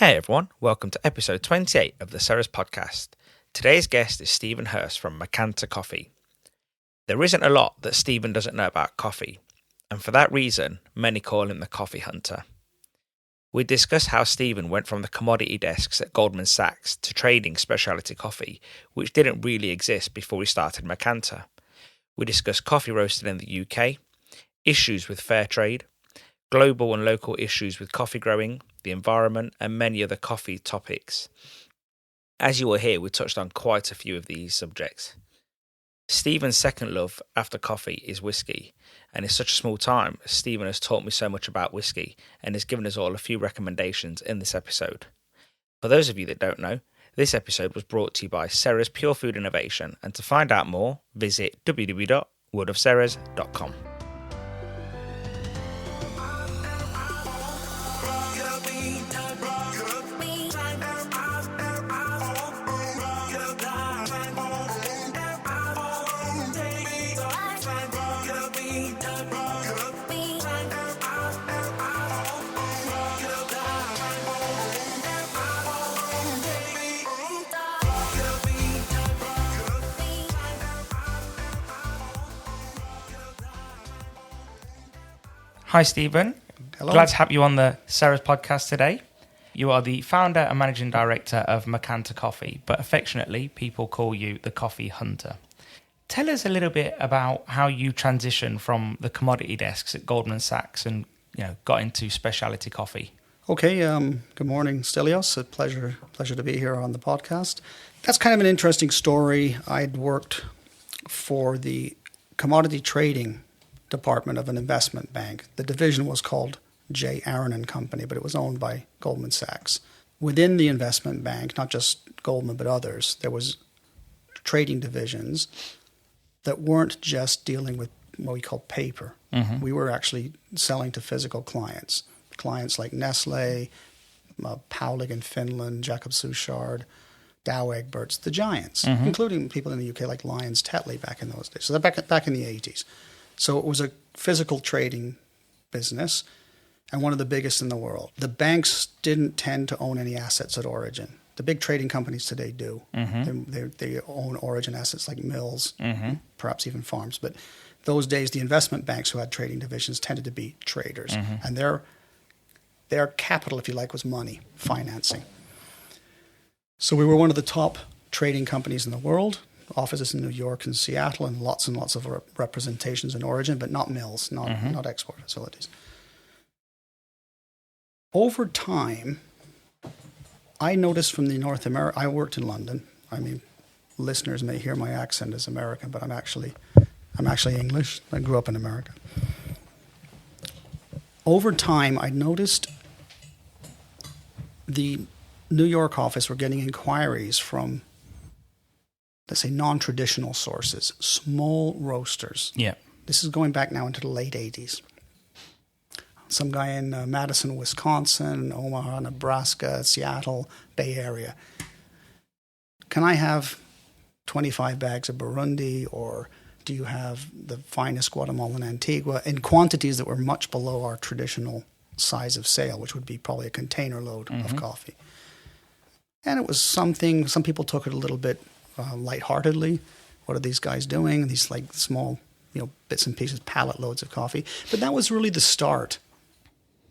Hey everyone, welcome to episode 28 of the Ceres podcast. Today's guest is Stephen Hurst from Mercanta Coffee. There isn't a lot that Stephen doesn't know about coffee, and for that reason, many call him the coffee hunter. We discuss how Stephen went from the commodity desks at Goldman Sachs to trading speciality coffee, which didn't really exist before he started Mercanta. We discuss coffee roasted in the UK, issues with fairtrade, global and local issues with coffee growing, the environment, and many other coffee topics. As you will hear, we touched on quite a few of these subjects. Stephen's second love after coffee is whiskey, and in such a small time, Stephen has taught me so much about whiskey and has given us all a few recommendations in this episode. For those of you that don't know, this episode was brought to you by Ceres Pure Food Innovation, and to find out more, visit www.worldofceres.com. Hi, Stephen. Hello. Glad to have you on the Ceres podcast today. You are the founder and managing director of Mercanta Coffee, but affectionately, people call you the coffee hunter. Tell us a little bit about how you transitioned from the commodity desks at Goldman Sachs and got into specialty coffee. Okay, good morning, Stelios. A pleasure to be here on the podcast. That's kind of an interesting story. I'd worked for the commodity trading department of an investment bank. The division was called J. Aaron and Company, but it was owned by Goldman Sachs. Within the investment bank, not just Goldman but others, there was trading divisions that weren't just dealing with what we call paper. Mm-hmm. We were actually selling to physical clients like Nestle, Paulig in Finland, Jacob Suchard, Dow Egberts, the giants, mm-hmm. including people in the UK like Lyons Tetley back in those days. So they're back in the 80s. So it was a physical trading business and one of the biggest in the world. The banks didn't tend to own any assets at origin. The big trading companies today do. Mm-hmm. They own origin assets like mills, mm-hmm. perhaps even farms. But those days, the investment banks who had trading divisions tended to be traders. Mm-hmm. And their capital, if you like, was money, financing. So we were one of the top trading companies in the world. Offices in New York and Seattle, and lots of representations in origin, but not mills, not export facilities. Over time, I noticed from the North America. I worked in London. I mean, listeners may hear my accent as American, but I'm actually English. I grew up in America. Over time, I noticed the New York office were getting inquiries from, let's say, non-traditional sources, small roasters. Yeah. This is going back now into the late 80s. Some guy in Madison, Wisconsin, Omaha, Nebraska, Seattle, Bay Area. Can I have 25 bags of Burundi, or do you have the finest Guatemalan Antigua, in quantities that were much below our traditional size of sale, which would be probably a container load mm-hmm. of coffee. And it was something, some people took it a little bit lightheartedly. What are these guys doing? These like small, bits and pieces, pallet loads of coffee. But that was really the start,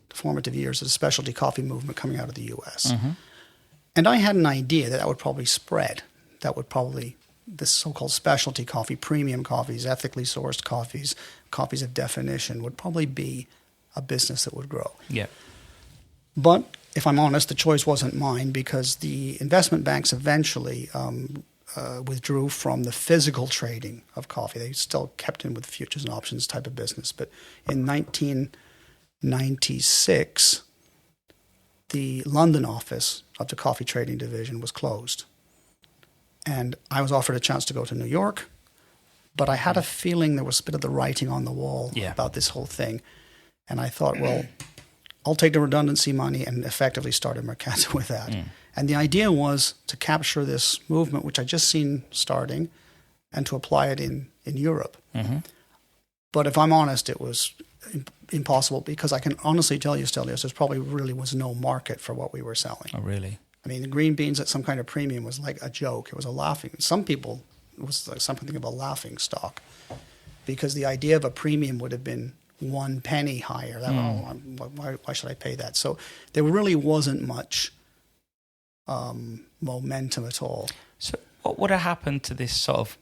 the formative years of the specialty coffee movement coming out of the U.S. Mm-hmm. And I had an idea that would probably spread. This so-called specialty coffee, premium coffees, ethically sourced coffees, coffees of definition, would probably be a business that would grow. Yeah. But if I'm honest, the choice wasn't mine, because the investment banks eventually withdrew from the physical trading of coffee. They still kept in with futures and options type of business. But in 1996, the London office of the coffee trading division was closed. And I was offered a chance to go to New York, but I had a feeling there was a bit of the writing on the wall about this whole thing. And I thought, well, I'll take the redundancy money, and effectively started Mercanta with that. Mm. And the idea was to capture this movement, which I just seen starting, and to apply it in Europe. Mm-hmm. But if I'm honest, it was impossible because I can honestly tell you, Stelios, there probably really was no market for what we were selling. Oh, really? I mean, the green beans at some kind of premium was like a joke. It was a laughing. Some people, it was like something of a laughing stock because the idea of a premium would have been 1 penny higher. Why should I pay that? So there really wasn't much momentum at all. So what would have happened to this sort of,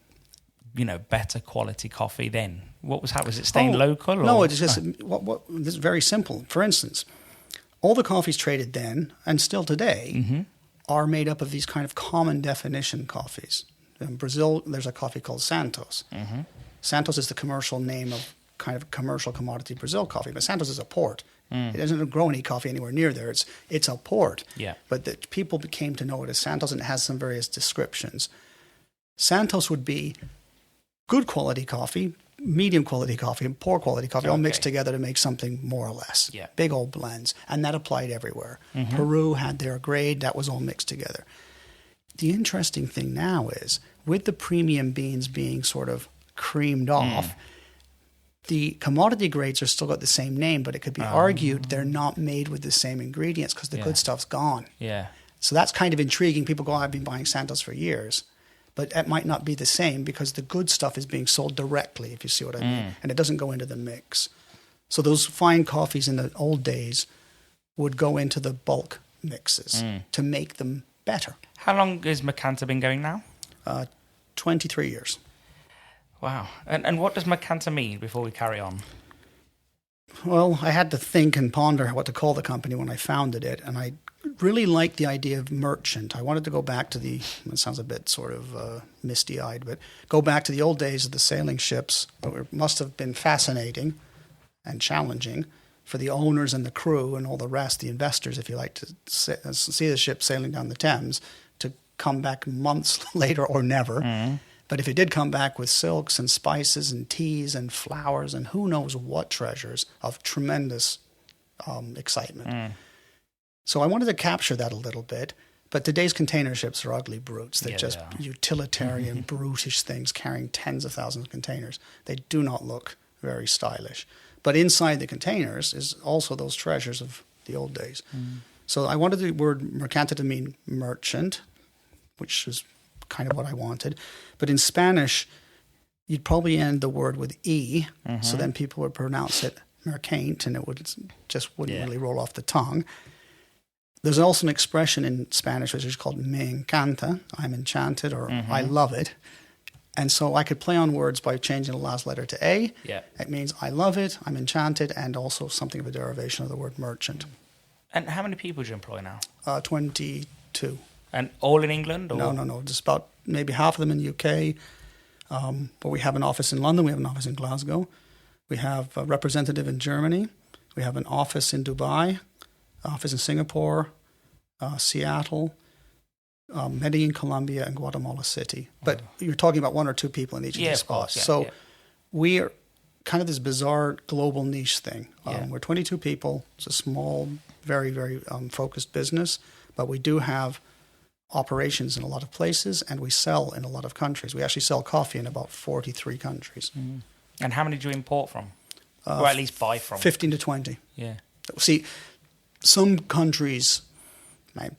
better quality coffee then? What was happening? Was it staying local? Or? No, it's just this is very simple. For instance, all the coffees traded then and still today are made up of these kind of common definition coffees. In Brazil, there's a coffee called Santos. Santos is the commercial name of kind of commercial commodity Brazil coffee, but Santos is a port. It doesn't grow any coffee anywhere near there. It's a port. Yeah. But the people came to know it as Santos, and it has some various descriptions. Santos would be good quality coffee, medium quality coffee, and poor quality coffee, all mixed together to make something more or less. Yeah. Big old blends. And that applied everywhere. Peru had their grade, that was all mixed together. The interesting thing now is, with the premium beans being sort of creamed off, the commodity grades are still got the same name, but it could be argued they're not made with the same ingredients because the good stuff's gone. Yeah. So that's kind of intriguing. People go, I've been buying Santos for years. But it might not be the same because the good stuff is being sold directly, if you see what I mean. And it doesn't go into the mix. So those fine coffees in the old days would go into the bulk mixes to make them better. How long has Mercanta been going now? 23 years. Wow. And what does Mercanta mean before we carry on? Well, I had to think and ponder what to call the company when I founded it, and I really liked the idea of merchant. I wanted to go back to it sounds a bit sort of misty-eyed, but go back to the old days of the sailing ships. It must have been fascinating and challenging for the owners and the crew and all the rest, the investors, if you like, to see the ship sailing down the Thames, to come back months later or never. But if it did come back with silks and spices and teas and flowers and who knows what treasures of tremendous excitement. So I wanted to capture that a little bit. But today's container ships are ugly brutes. They're just utilitarian, brutish things carrying tens of thousands of containers. They do not look very stylish. But inside the containers is also those treasures of the old days. So I wanted the word Mercanta to mean merchant, which is kind of what I wanted. But in Spanish, you'd probably end the word with E, so then people would pronounce it mercant, and it wouldn't really roll off the tongue. There's also an expression in Spanish which is called me encanta, I'm enchanted, or I love it. And so I could play on words by changing the last letter to A. Yeah. It means I love it, I'm enchanted, and also something of a derivation of the word merchant. And how many people do you employ now? 22. And all in England? Or? No. Just about maybe half of them in the UK. But we have an office in London. We have an office in Glasgow. We have a representative in Germany. We have an office in Dubai, office in Singapore, Seattle, Medellin, Colombia, and Guatemala City. But you're talking about one or two people in each of these spots. So we are kind of this bizarre global niche thing. We're 22 people. It's a small, very, very focused business. But we do have operations in a lot of places, and we sell in a lot of countries. We actually sell coffee in about 43 countries. And how many do you import from? Or at least buy from? 15 to 20. Yeah. See, some countries,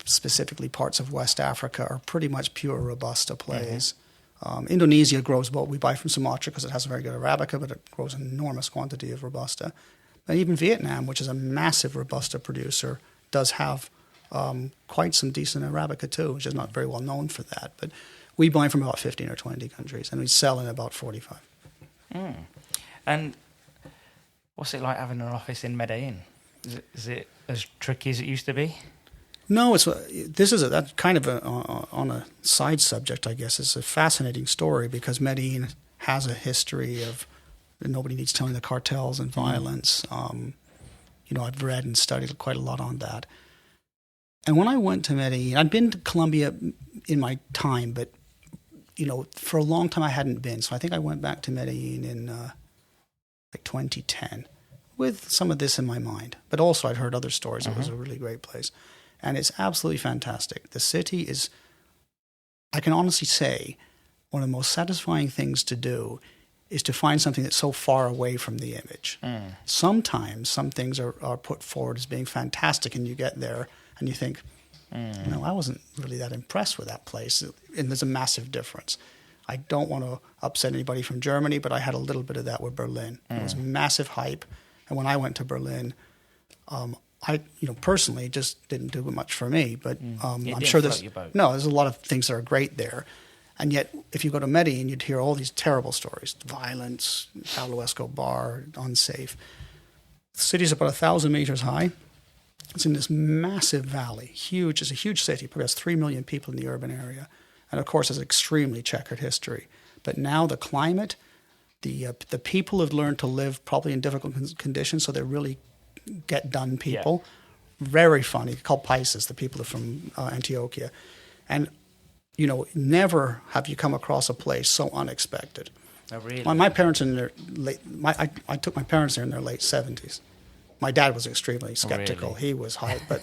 specifically parts of West Africa, are pretty much pure Robusta plays. Indonesia grows well. We buy from Sumatra because it has a very good Arabica, but it grows an enormous quantity of Robusta. And even Vietnam, which is a massive Robusta producer, does have quite some decent Arabica too, which is not very well known for that. But we buy from about 15 or 20 countries, and we sell in about 45. And what's it like having an office in Medellin? Is it as tricky as it used to be? No, that's kind of on a side subject, I guess. It's a fascinating story because Medellin has a history of nobody needs telling the cartels and violence. I've read and studied quite a lot on that. And when I went to Medellin, I'd been to Colombia in my time, but for a long time I hadn't been. So I think I went back to Medellin in 2010 with some of this in my mind. But also I'd heard other stories. It was a really great place. And it's absolutely fantastic. The city is, I can honestly say, one of the most satisfying things to do is to find something that's so far away from the image. Sometimes some things are put forward as being fantastic, and you get there and you think, no, I wasn't really that impressed with that place. And there's a massive difference. I don't want to upset anybody from Germany, but I had a little bit of that with Berlin. It was massive hype. And when I went to Berlin, I personally just didn't do much for me. But I'm sure there's a lot of things that are great there. And yet, if you go to Medellin, you'd hear all these terrible stories: violence, Pablo Escobar, unsafe. The city's about 1,000 meters high. It's in this massive valley, huge. It's a huge city. Probably has 3 million people in the urban area, and of course, has extremely checkered history. But now the climate, the people have learned to live probably in difficult conditions, so they're really get done people. Yeah. Very funny. Called Paises. The people are from Antioquia, and never have you come across a place so unexpected. Oh, really? My parents in their late. I took my parents there in their late 70s. My dad was extremely skeptical. Oh, really? He was hyped, but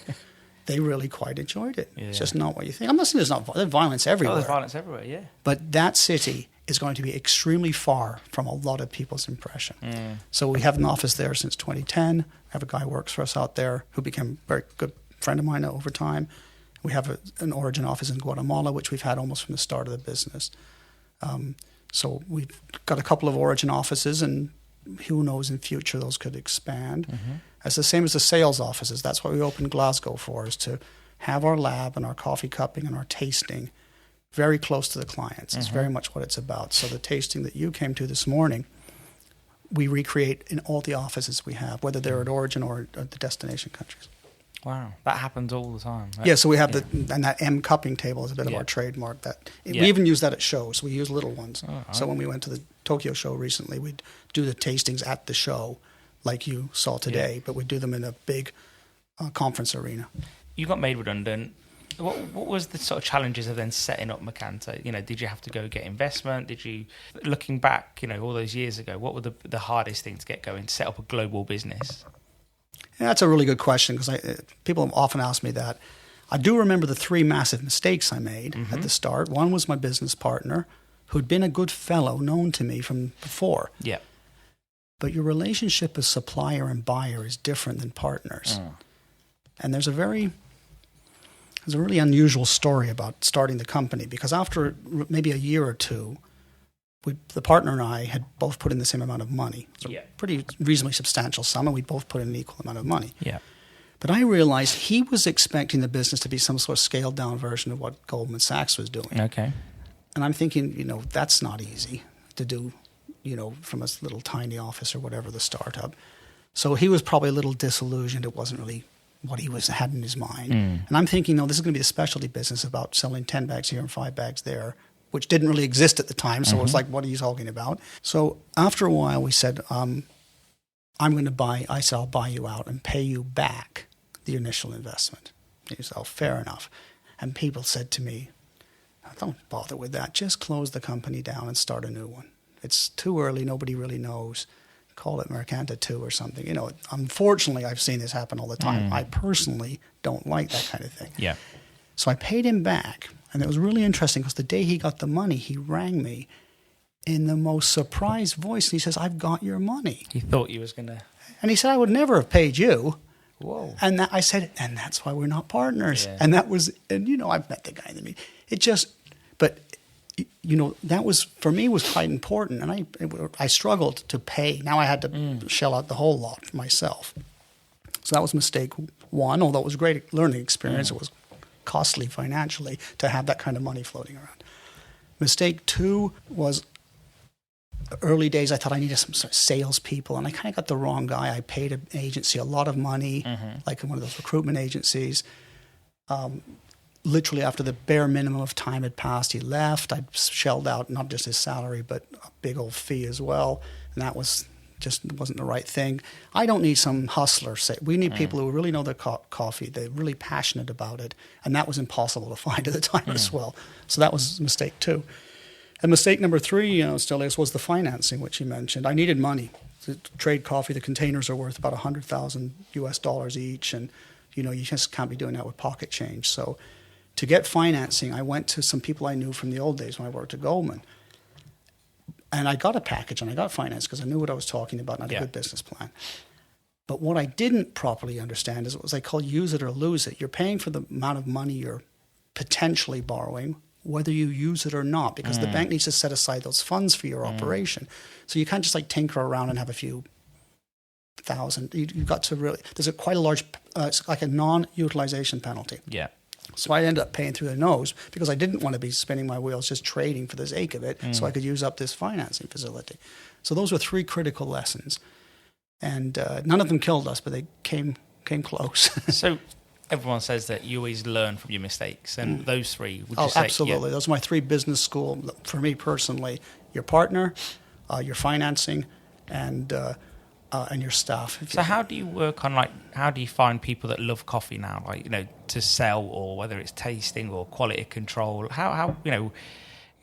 they really quite enjoyed it. Yeah. It's just not what you think. I'm not saying there's violence everywhere. Oh, there's violence everywhere, yeah. But that city is going to be extremely far from a lot of people's impression. So we have an office there since 2010. We have a guy who works for us out there who became a very good friend of mine over time. We have an origin office in Guatemala, which we've had almost from the start of the business. So we've got a couple of origin offices, and who knows in future those could expand. It's the same as the sales offices. That's what we opened Glasgow for, is to have our lab and our coffee cupping and our tasting very close to the clients. It's very much what it's about. So the tasting that you came to this morning, we recreate in all the offices we have, whether they're at origin or at the destination countries. Wow, that happens all the time. Yeah, so we have and that M cupping table is a bit of our trademark. We even use that at shows. We use little ones. Oh, so when we went to the Tokyo show recently, we'd do the tastings at the show, like you saw today, but we'd do them in a big conference arena. You got made redundant. What was the sort of challenges of then setting up Mercanta? Did you have to go get investment? Did you, looking back, all those years ago, what were the hardest things to get going to set up a global business? Yeah, that's a really good question, because people have often asked me that. I do remember the 3 massive mistakes I made at the start. One was my business partner, who'd been a good fellow, known to me from before. Yeah. But your relationship as supplier and buyer is different than partners. And there's a really unusual story about starting the company, because after maybe a year or two, the partner and I had both put in the same amount of money. It was a pretty reasonably substantial sum, and we both put in an equal amount of money. Yeah. But I realized he was expecting the business to be some sort of scaled-down version of what Goldman Sachs was doing. Okay. And I'm thinking, that's not easy to do, from a little tiny office or whatever, the startup. So he was probably a little disillusioned. It wasn't really what he had in his mind. And I'm thinking, no, this is going to be a specialty business about selling 10 bags here and 5 bags there, which didn't really exist at the time. So it was like, what are you talking about? So after a while, we said, I'll buy you out and pay you back the initial investment. He said, oh, fair enough. And people said to me, don't bother with that. Just close the company down and start a new one. It's too early. Nobody really knows. Call it Mercanta 2 or something. Unfortunately, I've seen this happen all the time. I personally don't like that kind of thing. Yeah. So I paid him back. And it was really interesting, because the day he got the money, he rang me in the most surprised voice. And he says, I've got your money. He thought you was going to... And he said, I would never have paid you. Whoa. And I said, and that's why we're not partners. Yeah. And that was, I've met the guy in the meeting. That was, for me, was quite important. And I struggled to pay. Now I had to shell out the whole lot for myself. So that was mistake 1, although it was a great learning experience. It was costly financially to have that kind of money floating around. Mistake 2 was early days. I thought I needed some sort of salespeople, and I kind of got the wrong guy. I paid an agency a lot of money, like one of those recruitment agencies. Literally after the bare minimum of time had passed, he left. I'd shelled out not just his salary, but a big old fee as well, and that wasn't the right thing. I don't need some hustler. We need people who really know their coffee. They're really passionate about it. And that was impossible to find at the time as well. So that was mistake 2. And mistake number 3, still was the financing, which you mentioned. I needed money to trade coffee. The containers are worth about $100,000 each. And, you just can't be doing that with pocket change. So to get financing, I went to some people I knew from the old days when I worked at Goldman. And I got a package and I got finance because I knew what I was talking about and I had a good business plan. But what I didn't properly understand is what I call use it or lose it. You're paying for the amount of money you're potentially borrowing, whether you use it or not, because the bank needs to set aside those funds for your operation. So you can't just like tinker around and have a few thousand. You've got to really, there's quite a large, it's like a non-utilization penalty. Yeah. So I ended up paying through the nose because I didn't want to be spinning my wheels just trading for the sake of it, so I could use up this financing facility. So those were 3 critical lessons. And none of them killed us, but they came close. So everyone says that you always learn from your mistakes, and those 3, would you say? Absolutely. Those are my 3 business school. For me personally, your partner, your financing, and your staff. So how do you work on, like, how do you find people that love coffee now, like, you know, to sell, or whether it's tasting or quality control? How you know,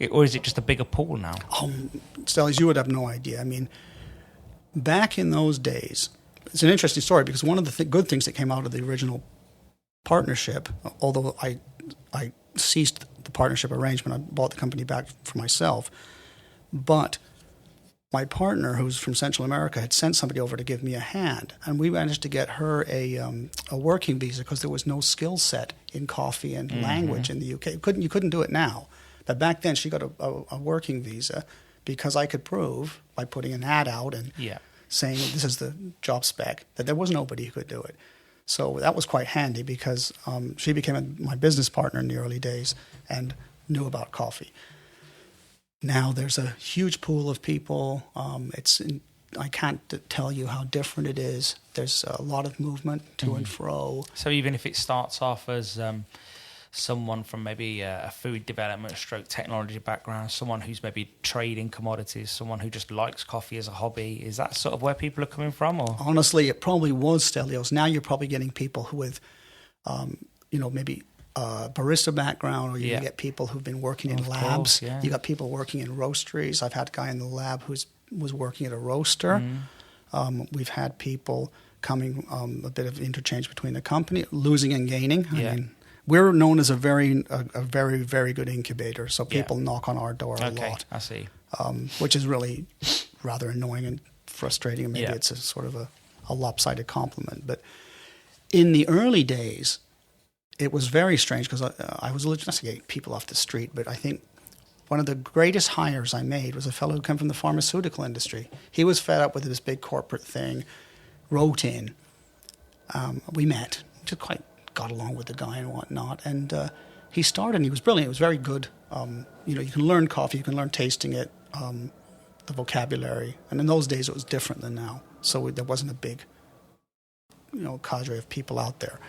or is it just a bigger pool now? Stellies, you would have no idea. I mean, back in those days, it's an interesting story because one of the good things that came out of the original partnership, although I ceased the partnership arrangement, I bought the company back for myself, but my partner, who's from Central America, had sent somebody over to give me a hand, and we managed to get her a working visa because there was no skill set in coffee and language in the UK. You couldn't do it now, but back then she got a working visa because I could prove by putting an ad out and saying this is the job spec that there was nobody who could do it. So that was quite handy because she became my business partner in the early days and knew about coffee. Now there's a huge pool of people. I can't tell you how different it is. There's a lot of movement to and fro. So even if it starts off as someone from maybe a food development stroke technology background, someone who's maybe trading commodities, someone who just likes coffee as a hobby, is that sort of where people are coming from? Or honestly, it probably was Stelios. Now you're probably getting people who with, maybe barista background, or you get people who've been working in labs. You got people working in roasteries. I've had a guy in the lab who was working at a roaster. We've had people coming, a bit of interchange between the company, losing and gaining. I mean, we're known as a very, very good incubator. So people knock on our door a lot. I see. Which is really rather annoying and frustrating. And maybe it's a sort of a lopsided compliment. But in the early days, it was very strange because I was just getting people off the street, but I think one of the greatest hires I made was a fellow who came from the pharmaceutical industry. He was fed up with this big corporate thing, wrote in. We met, just quite got along with the guy and whatnot, and he started, and he was brilliant. He was very good. You can learn coffee, you can learn tasting it, the vocabulary, and in those days it was different than now. So there wasn't a big, cadre of people out there.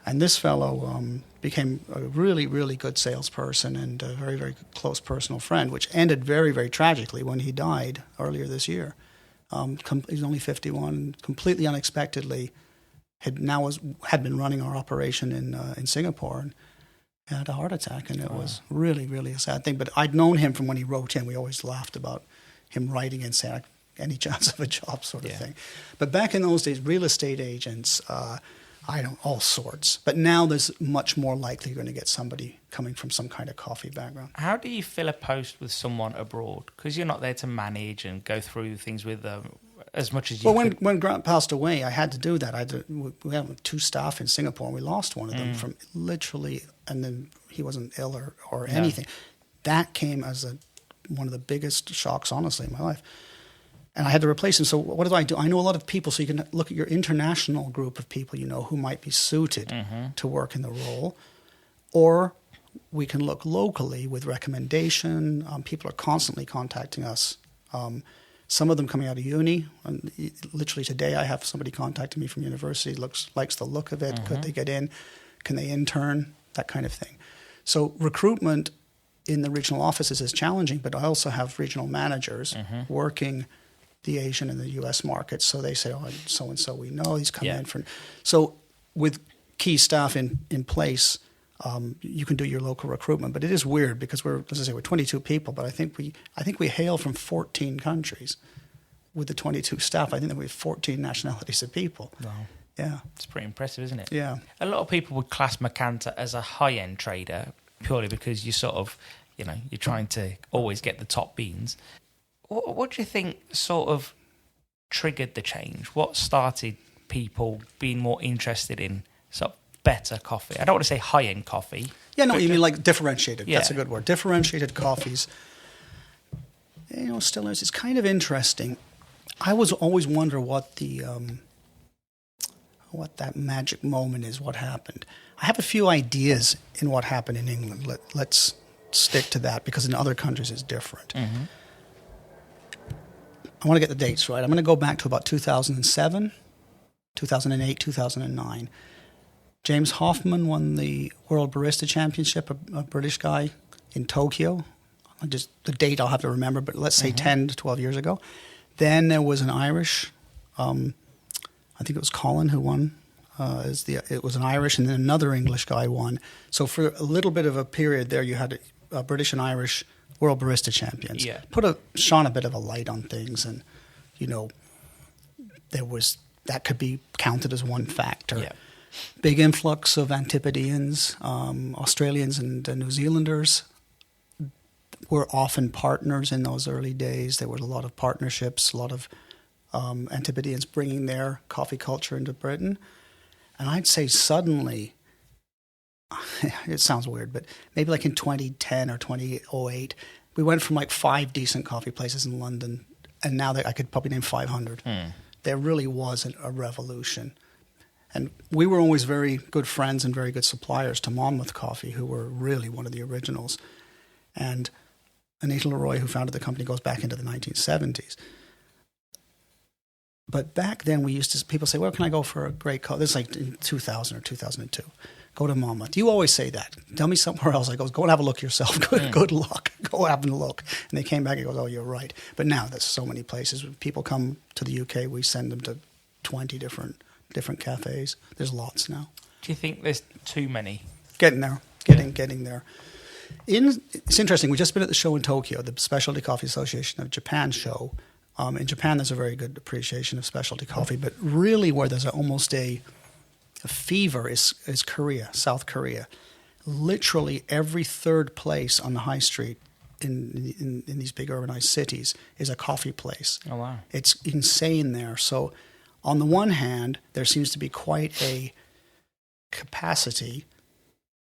And this fellow became a really, really good salesperson and a very, very close personal friend, which ended very, very tragically when he died earlier this year. He was only 51, completely unexpectedly. Had been running our operation in Singapore and had a heart attack, and it was really, really a sad thing. But I'd known him from when he wrote in. We always laughed about him writing and saying, any chance of a job sort of thing. But back in those days, real estate agents, all sorts. But now there's much more likely you're going to get somebody coming from some kind of coffee background. How do you fill a post with someone abroad? Because you're not there to manage and go through things with them as much as you could. When Grant passed away, I had to do that. We had 2 staff in Singapore, and we lost one of them from literally, and then he wasn't ill or anything. That came as one of the biggest shocks, honestly, in my life. And I had to replace him. So what do? I know a lot of people, so you can look at your international group of people who might be suited to work in the role. Or we can look locally with recommendation. People are constantly contacting us. Some of them coming out of uni. And literally today I have somebody contacting me from university, likes the look of it. Could they get in? Can they intern? That kind of thing. So recruitment in the regional offices is challenging, but I also have regional managers working the Asian and the U.S. markets. So they say, so-and-so we know, he's come in for... So with key staff in place, you can do your local recruitment. But it is weird because we're 22 people, but I think we hail from 14 countries. With the 22 staff, I think that we have 14 nationalities of people. Wow. Yeah. It's pretty impressive, isn't it? Yeah. A lot of people would class Mercanta as a high-end trader purely because you sort of, you're trying to always get the top beans. What do you think sort of triggered the change? What started people being more interested in sort of better coffee? I don't want to say high-end coffee. Yeah, no, you mean like differentiated. Yeah. That's a good word. Differentiated coffees. Still is. It's kind of interesting. I always wonder what what that magic moment is, what happened. I have a few ideas in what happened in England. Let's stick to that because in other countries it's different. Mm-hmm. I want to get the dates right. I'm going to go back to about 2007, 2008, 2009. James Hoffman won the World Barista Championship, a British guy, in Tokyo. The date I'll have to remember, but let's say 10 to 12 years ago. Then there was an Irish, I think it was Colin who won. It was an Irish, and then another English guy won. So for a little bit of a period there, you had British and Irish World Barista Champions. Yeah. Shone a bit of a light on things, and that could be counted as one factor. Yeah. Big influx of Antipodeans, Australians and New Zealanders were often partners in those early days. There were a lot of partnerships, a lot of Antipodeans bringing their coffee culture into Britain. And I'd say suddenly, it sounds weird, but maybe like in 2010 or 2008, we went from like 5 decent coffee places in London, and now I could probably name 500. There really was a revolution. And we were always very good friends and very good suppliers to Monmouth Coffee, who were really one of the originals. And Anita Leroy, who founded the company, goes back into the 1970s. But back then, people say, where can I go for a great coffee? This is like in 2000 or 2002. Go to Monmouth. You always say that. Tell me somewhere else. I go and have a look yourself. Good luck. Go have a look. And they came back and goes, oh, you're right. But now there's so many places. When people come to the UK, we send them to 20 different cafes. There's lots now. Do you think there's too many? Getting there. Getting there. It's interesting. We've just been at the show in Tokyo, the Specialty Coffee Association of Japan show. In Japan, there's a very good appreciation of specialty coffee, but really where there's almost a fever is Korea, South Korea. Literally every third place on the high street in these big urbanized cities is a coffee place. Oh, wow. It's insane there. So on the one hand, there seems to be quite a capacity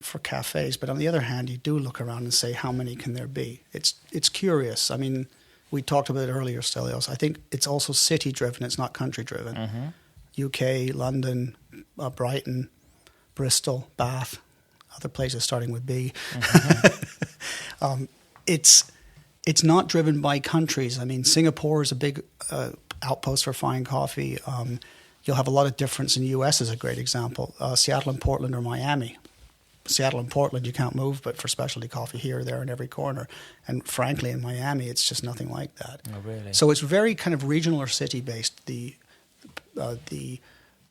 for cafes, but on the other hand, you do look around and say, how many can there be? It's curious. I mean, we talked about it earlier, Stelios. I think it's also city-driven. It's not country-driven. Mm-hmm. UK, London, Brighton, Bristol, Bath, other places starting with B. Mm-hmm. It's not driven by countries. I mean, Singapore is a big outpost for fine coffee. You'll have a lot of difference in the U.S. is a great example. Seattle and Portland or Miami. Seattle and Portland, you can't move, but for specialty coffee here, there, in every corner. And frankly, in Miami, it's just nothing like that. Oh, really? So it's very kind of regional or city-based, the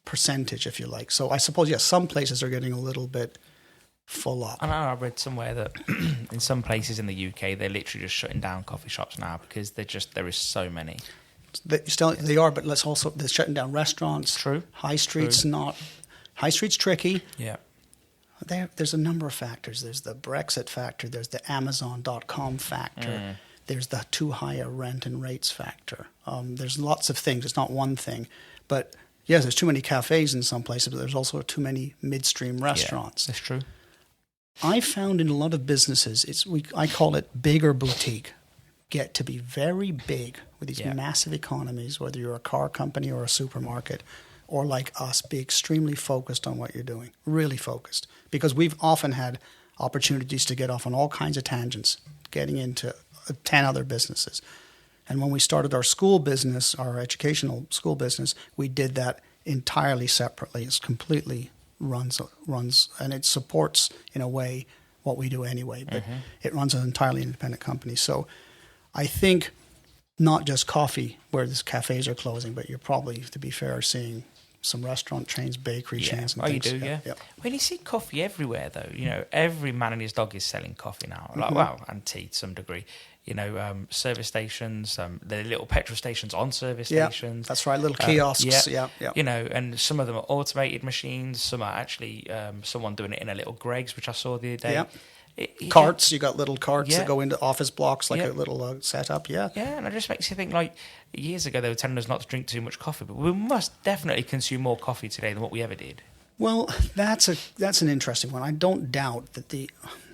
percentage, if you like. So I suppose, yes, some places are getting a little bit full up. I know I read somewhere that in some places in the UK, they're literally just shutting down coffee shops now because there is so many. They are, but they're shutting down restaurants. True. High Street's tricky. Yeah. There's a number of factors. There's the Brexit factor. There's the Amazon.com factor. There's the too high a rent and rates factor. There's lots of things. It's not one thing. But, yes, there's too many cafes in some places, but there's also too many midstream restaurants. Yeah, that's true. I found in a lot of businesses, I call it big or boutique, get to be very big with these massive economies, whether you're a car company or a supermarket, or like us, be extremely focused on what you're doing, really focused. Because we've often had opportunities to get off on all kinds of tangents, getting into 10 other businesses. And when we started our school business, our educational school business, we did that entirely separately. It's completely runs, and it supports, in a way, what we do anyway. But it runs an entirely independent company. So I think not just coffee, where the cafes are closing, but you're probably, to be fair, seeing some restaurant chains, bakery chains, and things. You do, yeah. Well, you see coffee everywhere, though. You know, every man and his dog is selling coffee now. Like, and tea to some degree. You know, service stations, the little petrol stations on service stations. That's right, little kiosks. Yeah. You know, and some of them are automated machines. Some are actually someone doing it in a little Greggs, which I saw the other day. Carts, you got little carts Yeah. that go into office blocks like Yeah. a little setup, yeah. Yeah, and it just makes you think, like, years ago they were telling us not to drink too much coffee, but we must definitely consume more coffee today than what we ever did. Well, that's an interesting one. I don't doubt that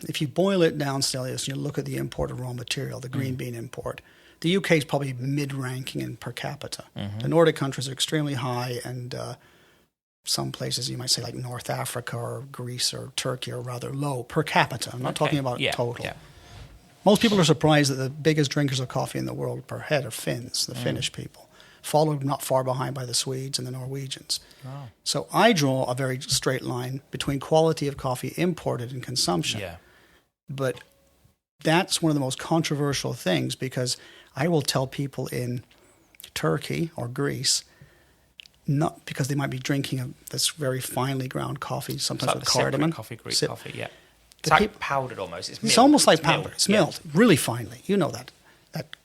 if you boil it down, Stelios, and you look at the imported raw material, the green bean import, the UK is probably mid-ranking in per capita. The Nordic countries are extremely high, and some places you might say like North Africa or Greece or Turkey are rather low per capita. I'm not talking about total. Yeah. Most people are surprised that the biggest drinkers of coffee in the world per head are Finns, the Finnish people, followed not far behind by the Swedes and the Norwegians. Oh. So I draw a very straight line between quality of coffee imported and consumption. Yeah. But that's one of the most controversial things, because I will tell people in Turkey or Greece, not because they might be drinking this very finely ground coffee, sometimes It's like with cardamom. Greek coffee, yeah. It's The like powdered almost. It's milled. almost like milled, powder. It's yeah. milled really finely. You know that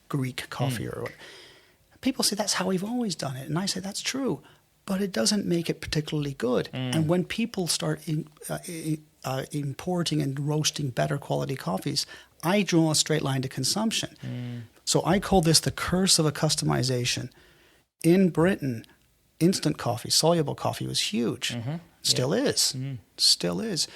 Greek coffee or what. People say that's how we've always done it, and I say that's true, but it doesn't make it particularly good. And when people start importing and roasting better quality coffees, I draw a straight line to consumption. So I call this the curse of a customization. In Britain, instant coffee, soluble coffee was huge. Still is. Still is.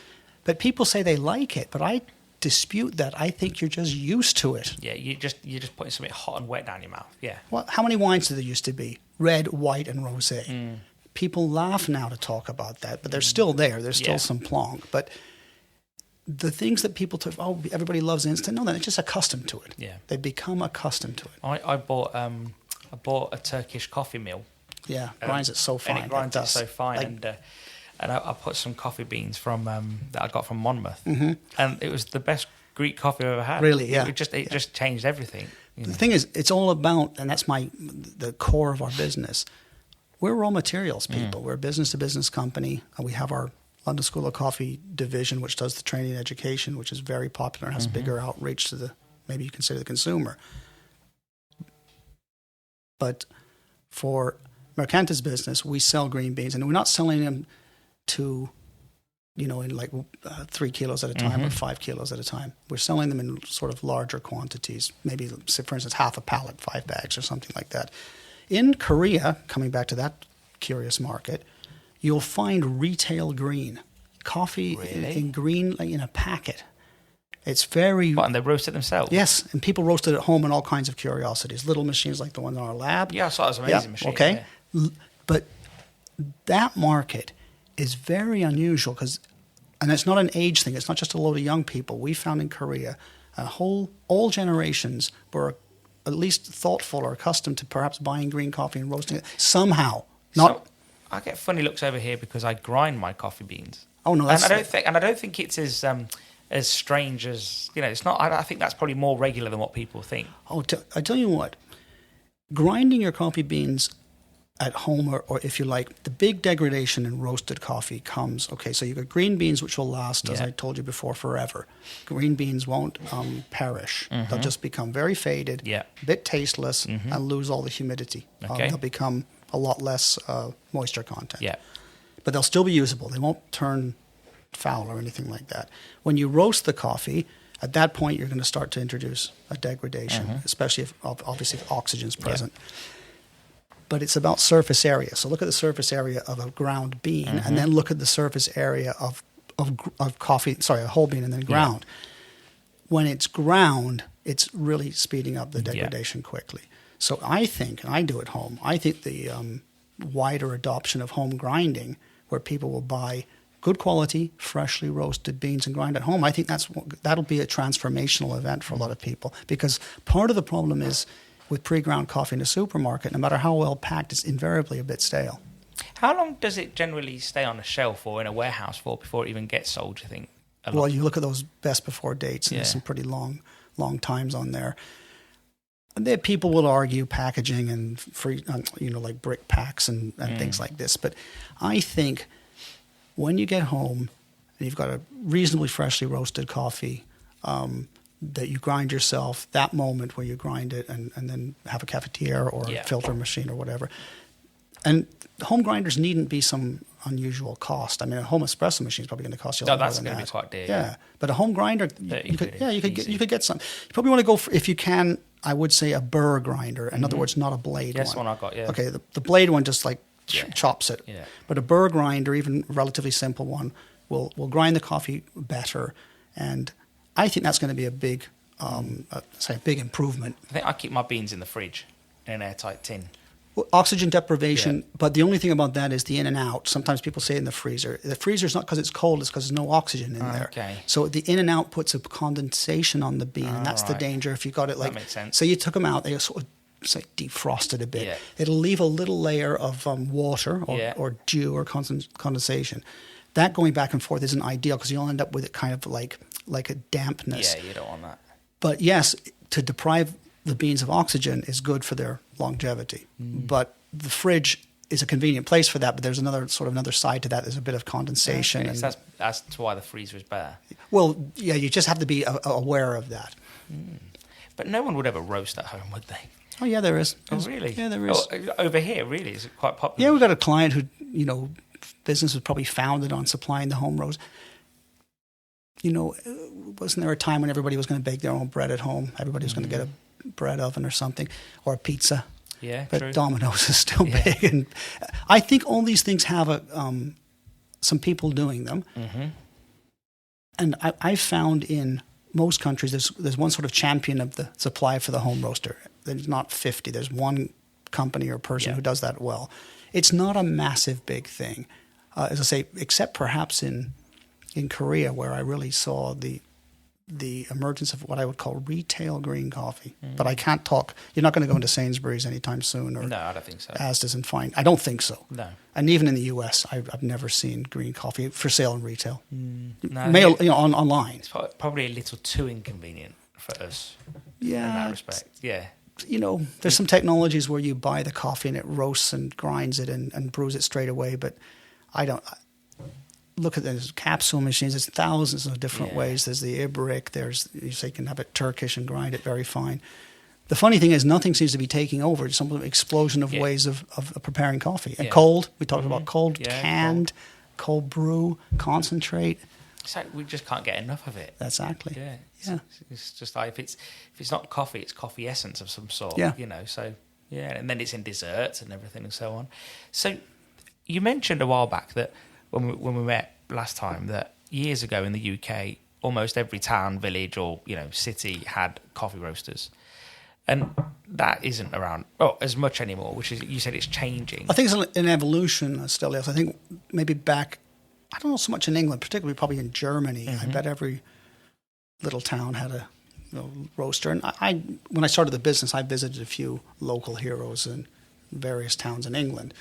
But people say they like it, but I dispute that. I think you're just used to it. Yeah, you're just putting something hot and wet down your mouth. Yeah. Well, how many wines did there used to be? Red, white, and rosé. People laugh now to talk about that, but they're still there. There's still some plonk. But the things that people took, everybody loves instant. No, they're just accustomed to it. Yeah. They become accustomed to it. I bought a Turkish coffee mill. Yeah, grinds it so fine. And it grinds it does. so fine. Like, And I put some coffee beans from that I got from Monmouth, and it was the best Greek coffee I've ever had. Really, yeah. It just changed everything. the thing is, it's all about, and that's the core of our business. We're raw materials people. We're a business-to-business company. We have our London School of Coffee division, which does the training and education, which is very popular and has bigger outreach to maybe you can say the consumer. But for Mercanta's business, we sell green beans, and we're not selling them to, in like 3 kilos at a time or 5 kilos at a time. We're selling them in sort of larger quantities, maybe, say, for instance, half a pallet, 5 bags or something like that. In Korea, coming back to that curious market, you'll find retail green coffee in green, like in a packet. It's very... What, and they roast it themselves? Yes, and people roast it at home in all kinds of curiosities. Little machines like the one in our lab. Yeah, I saw it was an amazing machine. Okay, yeah. But that market is very unusual and it's not an age thing. It's not just a load of young people. We found in Korea, all generations were at least thoughtful or accustomed to perhaps buying green coffee and roasting it somehow. So I get funny looks over here because I grind my coffee beans. Oh no, and I don't think it's as strange as it's not. I think that's probably more regular than what people think. Oh, I tell you what, grinding your coffee beans at home, or if you like, the big degradation in roasted coffee comes. Okay, so you got green beans, which will last, as I told you before, forever. Green beans won't perish; they'll just become very faded, a bit tasteless, and lose all the humidity. Okay. They'll become a lot less moisture content. Yeah, but they'll still be usable. They won't turn foul or anything like that. When you roast the coffee, at that point you're going to start to introduce a degradation, especially if oxygen's present. But it's about surface area. So look at the surface area of a ground bean, and then look at the surface area of coffee. Sorry, a whole bean and then ground. When it's ground, it's really speeding up the degradation quickly. So I think, and I do at home, I think the wider adoption of home grinding, where people will buy good quality, freshly roasted beans and grind at home, I think that'll be a transformational event for a lot of people. Because part of the problem is with pre-ground coffee in a supermarket, no matter how well packed, it's invariably a bit stale. How long does it generally stay on a shelf or in a warehouse for before it even gets sold, do you think? Well, you look at those best before dates, and there's some pretty long times on there. People will argue packaging and free, like brick packs and things like this. But I think when you get home and you've got a reasonably freshly roasted coffee that you grind yourself, that moment where you grind it and then have a cafetiere or a filter machine or whatever. And home grinders needn't be some unusual cost. I mean, a home espresso machine is probably going to cost you a No, lot more that's than going to that. be quite dear. Yeah, but a home grinder, you could get some. You probably want to go for, if you can, I would say a burr grinder. In other words, not a blade one. Yes, one I got, yeah. Okay, the blade one just like Yeah. chops it. Yeah. But a burr grinder, even a relatively simple one, will grind the coffee better. And I think that's going to be a big, big improvement. I think I keep my beans in the fridge in an airtight tin. Oxygen deprivation, Yeah. but the only thing about that is the in and out. Sometimes people say in the freezer. The freezer is not because it's cold, it's because there's no oxygen in there. Okay. So the in and out puts a condensation on the bean, and that's the right. danger if you got it like. That makes sense. So you took them out, they sort of say defrosted a bit. Yeah. It'll leave a little layer of water or dew or condensation. That going back and forth isn't ideal because you'll end up with it kind of like a dampness. Yeah, you don't want that. But yes, to deprive the beans of oxygen is good for their longevity. But the fridge is a convenient place for that. But there's another side to that. There's a bit of condensation. Okay, And, so that's why the freezer is better. well, yeah, you just have to be aware of that. But no one would ever roast at home, would they? Oh yeah, there is. Oh, really? Yeah, there is. Oh, over here, really? Is it quite popular? Yeah, we've got a client who, business was probably founded on supplying the home roast. Wasn't there a time when everybody was going to bake their own bread at home? Everybody was going to get a bread oven or something, or a pizza. Yeah, But true. Domino's is still big. And I think all these things have some people doing them. Mm-hmm. And I've found in most countries there's one sort of champion of the supply for the home roaster. There's not 50. There's one company or person who does that well. It's not a massive big thing, as I say, except perhaps in Korea, where I really saw the emergence of what I would call retail green coffee. But I can't talk. You're not going to go into Sainsbury's anytime soon, or No, I don't think so. Asda's and Fine. I don't think so. No. And even in the U.S., I've never seen green coffee for sale in retail. No, Mail, online. It's probably a little too inconvenient for us in Yeah, that respect. Yeah. There's some technologies where you buy the coffee and it roasts and grinds it and brews it straight away. But I don't look at those capsule machines. There's thousands of different ways. There's the Ibrik. You can have it Turkish and grind it very fine. The funny thing is, nothing seems to be taking over. It's some explosion of ways of preparing coffee. And cold. We talked about cold, canned, cold brew, concentrate. So we just can't get enough of it. Exactly. Yeah. Yeah. It's just like if it's not coffee, it's coffee essence of some sort. Yeah. So and then it's in desserts and everything and so on. So you mentioned a while back that when we met last time that years ago in the UK, almost every town, village, or city had coffee roasters, and that isn't around as much anymore. Which is, you said it's changing. I think it's an evolution, still. Yes, I think maybe back. I don't know so much in England, particularly probably in Germany. I bet every little town had a roaster. And when I started the business, I visited a few local heroes in various towns in England.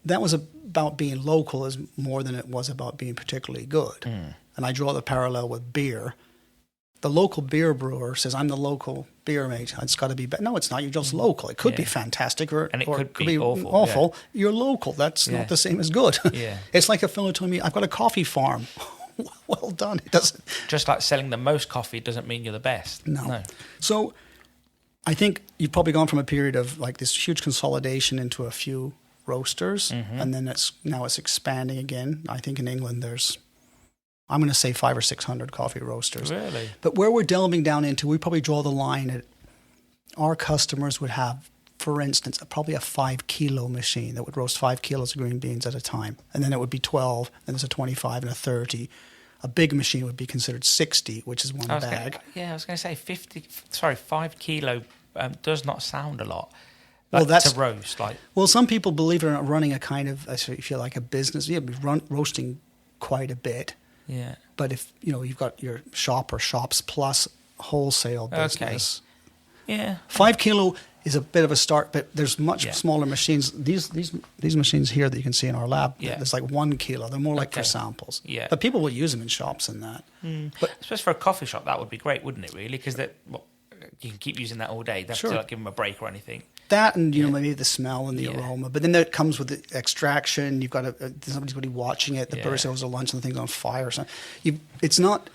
That was about being local as more than it was about being particularly good. And I draw the parallel with beer. The local beer brewer says, I'm the local beer mate. It's got to be better. No, it's not. You're just local. It could be fantastic or And it or could be awful. Yeah. You're local. That's not the same as good. Yeah. It's like a fellow told me, I've got a coffee farm. Well done. It doesn't. Just like selling the most coffee doesn't mean you're the best. No. So I think you've probably gone from a period of like this huge consolidation into a few roasters, and then it's expanding again. I think in England I'm going to say 500 or 600 coffee roasters. Really? But where we're delving down into, we probably draw the line at our customers would have, for instance, probably a 5 kilo machine that would roast 5 kilos of green beans at a time. And then it would be 12, and there's a 25 and a 30. A big machine would be considered 60, which is one bag. I was going to say 5 kilo does not sound a lot. Well, that's to roast. Well, some people believe it or not running a kind of, if you like, a business. Yeah, roasting quite a bit. Yeah. But if you've got your shop or shops plus wholesale business. Okay. Yeah. 5 kilo is a bit of a start, but there's much smaller machines. These machines here that you can see in our lab, there's like 1 kilo. They're more like for samples. Yeah. But people will use them in shops and that. But especially for a coffee shop, that would be great, wouldn't it? Really, because you can keep using that all day. You don't have to give them a break or anything. That and maybe the smell and the aroma, but then that comes with the extraction. You've got somebody's going to be watching it. The person goes to lunch and the thing's on fire. Or something. It's not.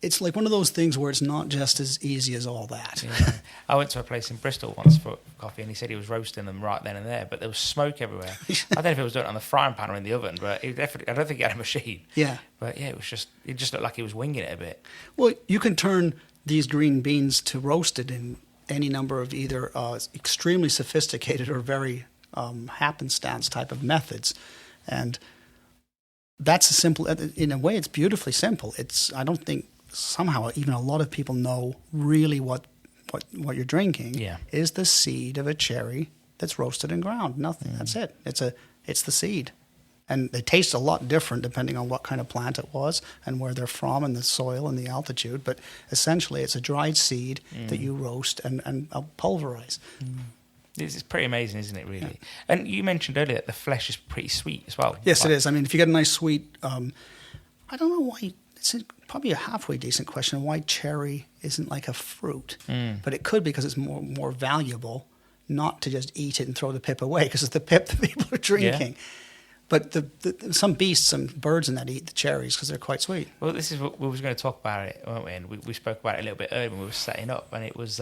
it's like one of those things where it's not just as easy as all that. Yeah. I went to a place in Bristol once for coffee, and he said he was roasting them right then and there, but there was smoke everywhere. I don't know if it was done on the frying pan or in the oven, but I don't think he had a machine. Yeah. But yeah, it just looked like he was winging it a bit. Well, you can turn these green beans to roasted in any number of either extremely sophisticated or very happenstance type of methods. And that's a simple, in a way, it's beautifully simple. I don't think somehow even a lot of people know really what you're drinking is the seed of a cherry that's roasted and ground. Nothing. That's it. It's the seed. And they taste a lot different depending on what kind of plant it was and where they're from and the soil and the altitude. But essentially, it's a dried seed that you roast and pulverize. It's pretty amazing, isn't it, really? Yeah. And you mentioned earlier that the flesh is pretty sweet as well. Yes, it is. I mean, if you get a nice sweet... I don't know why... It's probably a halfway decent question why cherry isn't like a fruit. But it could be because it's more valuable not to just eat it and throw the pip away, because it's the pip that people are drinking. Yeah. But some beasts, some birds in that eat the cherries because they're quite sweet. Well, this is what we was going to talk about it, weren't we? And we spoke about it a little bit earlier when we were setting up, and it was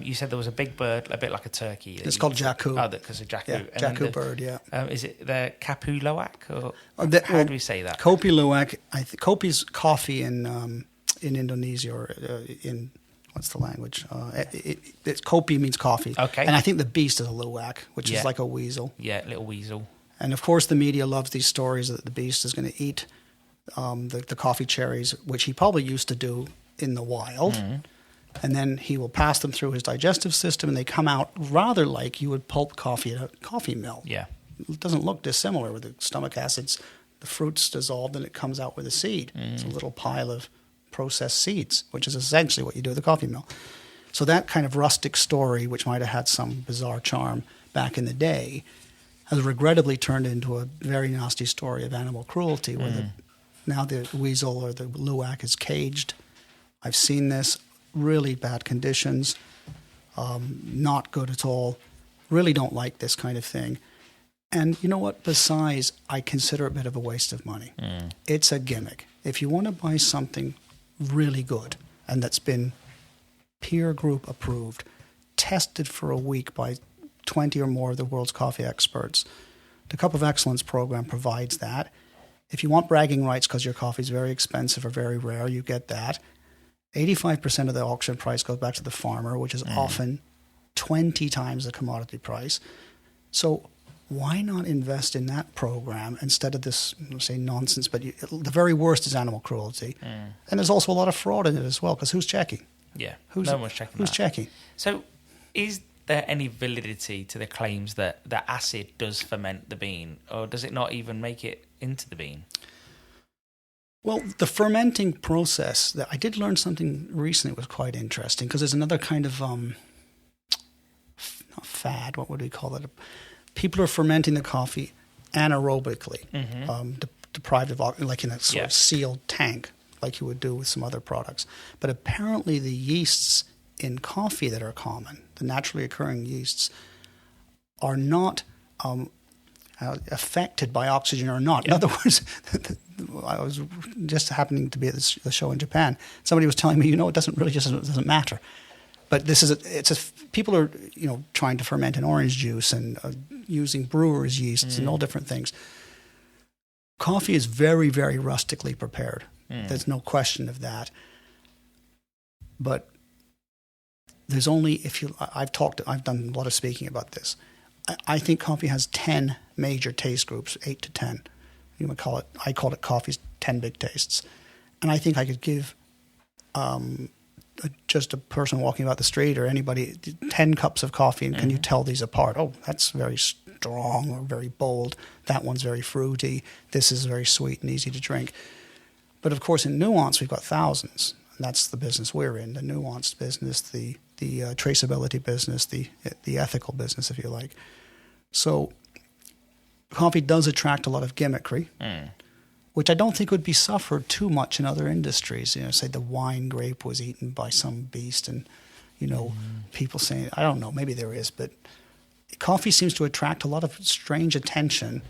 you said there was a big bird, a bit like a turkey. It's called jacu. Oh, because of jacu. Yeah, jacu bird. Yeah. Is it the kapu loak, or how do we say that? Kopi loak. Kopi's coffee in Indonesia or in. What's the language? It's kopi means coffee. Okay. And I think the beast is a luwak, which is like a weasel. Yeah, little weasel. And of course, the media loves these stories that the beast is going to eat the coffee cherries, which he probably used to do in the wild. And then he will pass them through his digestive system, and they come out rather like you would pulp coffee at a coffee mill. Yeah. It doesn't look dissimilar with the stomach acids. The fruit's dissolved, and it comes out with a seed. It's a little pile of processed seeds, which is essentially what you do at the coffee mill. So that kind of rustic story, which might have had some bizarre charm back in the day, has regrettably turned into a very nasty story of animal cruelty, where now the weasel or the luwak is caged. I've seen this, really bad conditions, not good at all, really don't like this kind of thing. And you know what? Besides, I consider it a bit of a waste of money. It's a gimmick. If you want to buy something really good and that's been peer group approved, tested for a week by 20 or more of the world's coffee experts, the Cup of Excellence program provides that. If you want bragging rights because your coffee is very expensive or very rare, you get that. 85% of the auction price goes back to the farmer, which is often 20 times the commodity price. So why not invest in that program instead of this, say, nonsense? But the very worst is animal cruelty. And there's also a lot of fraud in it as well, because who's checking? Yeah, no one's checking. Who's checking? So is there any validity to the claims that the acid does ferment the bean, or does it not even make it into the bean? Well, the fermenting process, I did learn something recently that was quite interesting, because there's another kind of, not fad, what would we call it? People are fermenting the coffee anaerobically, deprived of oxygen, like in a sort of sealed tank, like you would do with some other products. But apparently the yeasts in coffee that are common, the naturally occurring yeasts, are not affected by oxygen or not. In other words, I was just happening to be at the show in Japan. Somebody was telling me, it doesn't matter. But people are trying to ferment an orange juice and using brewer's yeasts and all different things. Coffee is very, very rustically prepared. There's no question of that. But there's only I've done a lot of speaking about this. I think coffee has 10 major taste groups, 8 to 10. I call it coffee's 10 big tastes. And I think I could give just a person walking about the street or anybody 10 cups of coffee, and can you tell these apart? Oh, that's very strong or very bold. That one's very fruity. This is very sweet and easy to drink. But of course, in nuance, we've got thousands. And that's the business we're in, the nuanced business, the traceability business, the ethical business, if you like. So coffee does attract a lot of gimmickry, which I don't think would be suffered too much in other industries. Say the wine grape was eaten by some beast, and people saying, I don't know, maybe there is, but coffee seems to attract a lot of strange attention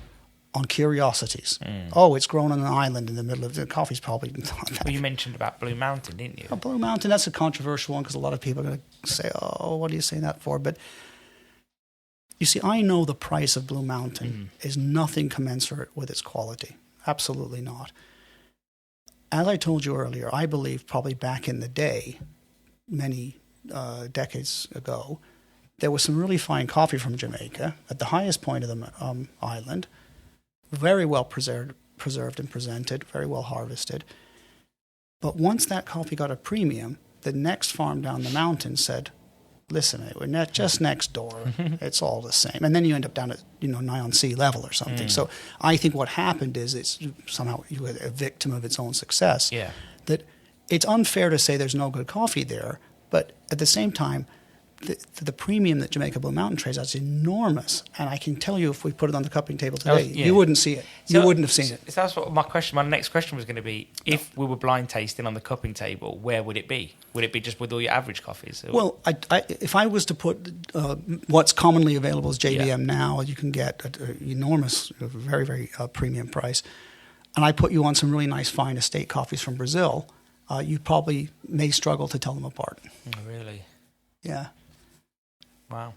on curiosities. Oh, it's grown on an island in the middle of the coffee's probably not that. Well, you mentioned about Blue Mountain, didn't you? Oh, Blue Mountain, that's a controversial one because a lot of people are going to say, oh, what are you saying that for? But you see, I know the price of Blue Mountain is nothing commensurate with its quality. Absolutely not. As I told you earlier, I believe probably back in the day, many decades ago, there was some really fine coffee from Jamaica at the highest point of the island, very well preserved and presented, very well harvested. But once that coffee got a premium, the next farm down the mountain said, listen, we're just next door. It's all the same. And then you end up down at, nigh on sea level or something. So I think what happened is it's somehow you were a victim of its own success. Yeah. That it's unfair to say there's no good coffee there, but at the same time, the premium that Jamaica Blue Mountain trades out is enormous. And I can tell you, if we put it on the cupping table today, you wouldn't see it. You wouldn't have seen it. That's what my next question was going to be. If we were blind tasting on the cupping table, where would it be? Would it be just with all your average coffees? Or? Well, if I was to put what's commonly available as JBM now, you can get an enormous, very, very premium price. And I put you on some really nice, fine estate coffees from Brazil, you probably may struggle to tell them apart. Oh, really? Yeah. Wow.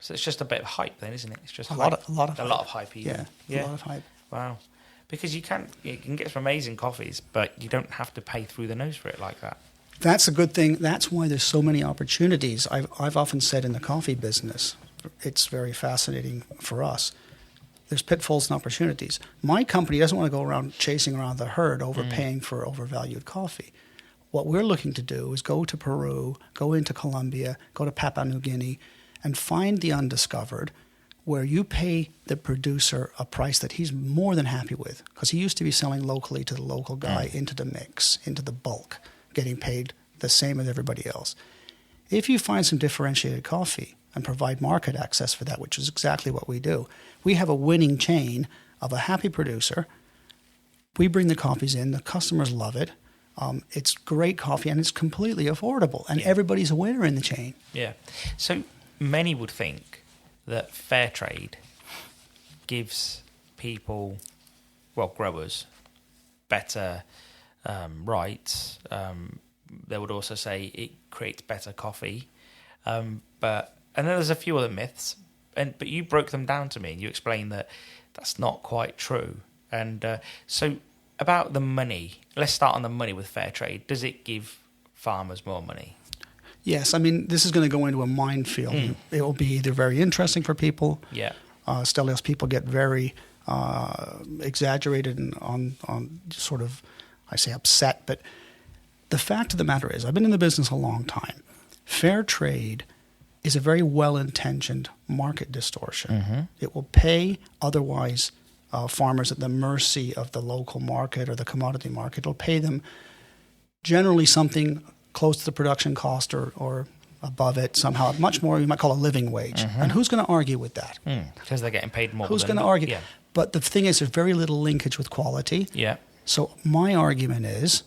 So it's just a bit of hype then, isn't it? It's just a lot of hype. A lot of hype. Even. Yeah. A lot of hype. Wow. Because you can get some amazing coffees, but you don't have to pay through the nose for it like that. That's a good thing. That's why there's so many opportunities. I've often said in the coffee business, it's very fascinating for us. There's pitfalls and opportunities. My company doesn't want to go around chasing around the herd, overpaying for overvalued coffee. What we're looking to do is go to Peru, go into Colombia, go to Papua New Guinea, and find the undiscovered, where you pay the producer a price that he's more than happy with, because he used to be selling locally to the local guy into the mix, into the bulk, getting paid the same as everybody else. If you find some differentiated coffee and provide market access for that, which is exactly what we do, we have a winning chain of a happy producer. We bring the coffees in, the customers love it. It's great coffee and it's completely affordable, and everybody's a winner in the chain. Yeah. So many would think that fair trade gives people, growers, better rights. They would also say it creates better coffee. And then there's a few other myths, but you broke them down to me and you explained that that's not quite true. And so about the money, let's start on the money with fair trade. Does it give farmers more money? Yes, I mean, this is going to go into a minefield. It will be either very interesting for people. Yeah. Stelios people get very exaggerated and on sort of, I say upset, but the fact of the matter is, I've been in the business a long time. Fair trade is a very well-intentioned market distortion. It will pay otherwise farmers at the mercy of the local market or the commodity market. It'll pay them generally something close to the production cost or above it somehow, much more you might call a living wage. And who's going to argue with that? Because they're getting paid more. Who's going to argue? Yeah. But the thing is, there's very little linkage with quality. Yeah. So my argument is,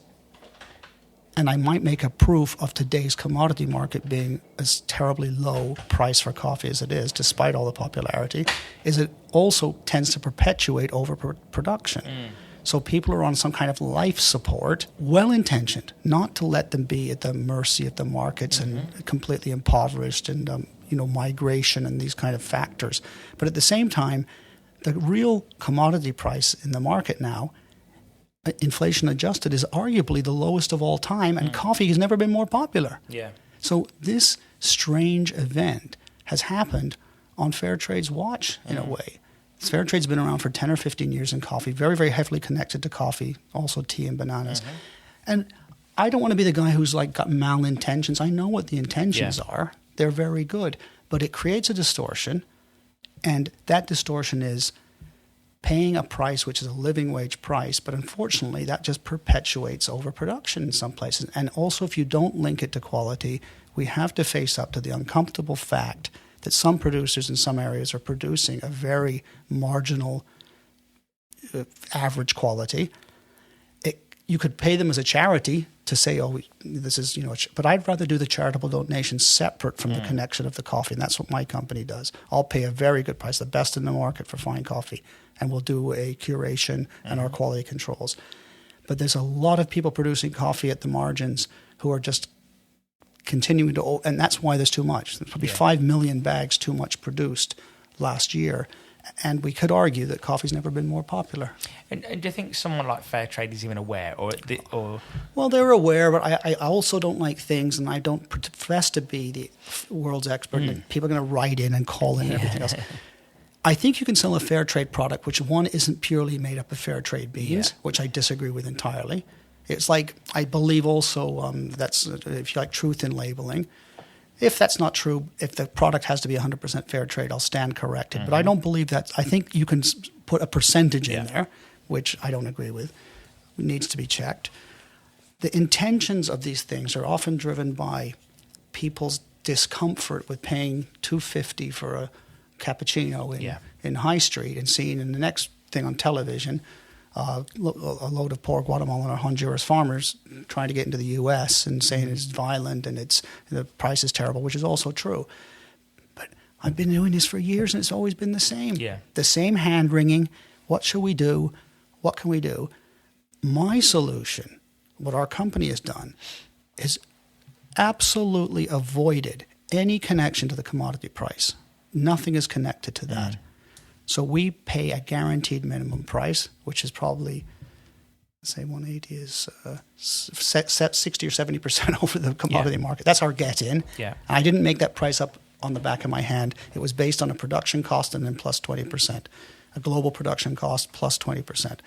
and I might make a proof of today's commodity market being as terribly low price for coffee as it is, despite all the popularity, is it also tends to perpetuate overproduction. So people are on some kind of life support, well-intentioned, not to let them be at the mercy of the markets and completely impoverished and migration and these kind of factors. But at the same time, the real commodity price in the market now, inflation adjusted, is arguably the lowest of all time, and coffee has never been more popular. Yeah. So this strange event has happened on Fairtrade's watch in a way. Fairtrade's been around for 10 or 15 years in coffee, very, very heavily connected to coffee, also tea and bananas. And I don't want to be the guy who's got malintentions. I know what the intentions are. They're very good. But it creates a distortion, and that distortion is paying a price which is a living wage price, but unfortunately that just perpetuates overproduction in some places. And also, if you don't link it to quality, we have to face up to the uncomfortable fact that some producers in some areas are producing a very marginal average quality. You could pay them as a charity to say, this is, but I'd rather do the charitable donation separate from the connection of the coffee, and that's what my company does. I'll pay a very good price, the best in the market for fine coffee, and we'll do a curation and our quality controls. But there's a lot of people producing coffee at the margins who are just continuing to, and that's why there's too much. There's probably 5 million bags too much produced last year. And we could argue that coffee's never been more popular. And do you think someone like Fairtrade is even aware, or? Well, they're aware, but I also don't like things, and I don't profess to be the world's expert. And people are going to write in and call in and everything else. I think you can sell a fair trade product, which one isn't purely made up of fair trade beans, which I disagree with entirely. It's like, I believe also that's, if you like, truth in labeling. If that's not true, if the product has to be 100% fair trade, I'll stand corrected. But I don't believe that. I think you can put a percentage in there, which I don't agree with. It needs to be checked. The intentions of these things are often driven by people's discomfort with paying $2.50 for a cappuccino in High Street and seeing in the next thing on television a load of poor Guatemalan or Honduras farmers trying to get into the U.S. and saying it's violent and the price is terrible, which is also true. But I've been doing this for years and it's always been the same. Yeah. The same hand-wringing. What shall we do? What can we do? My solution, what our company has done, is absolutely avoided any connection to the commodity price. Nothing is connected to that. So we pay a guaranteed minimum price, which is probably, say 180 is set 60 or 70% over the commodity market. That's our get in. Yeah. I didn't make that price up on the back of my hand. It was based on a production cost and then plus 20%, a global production cost plus 20%,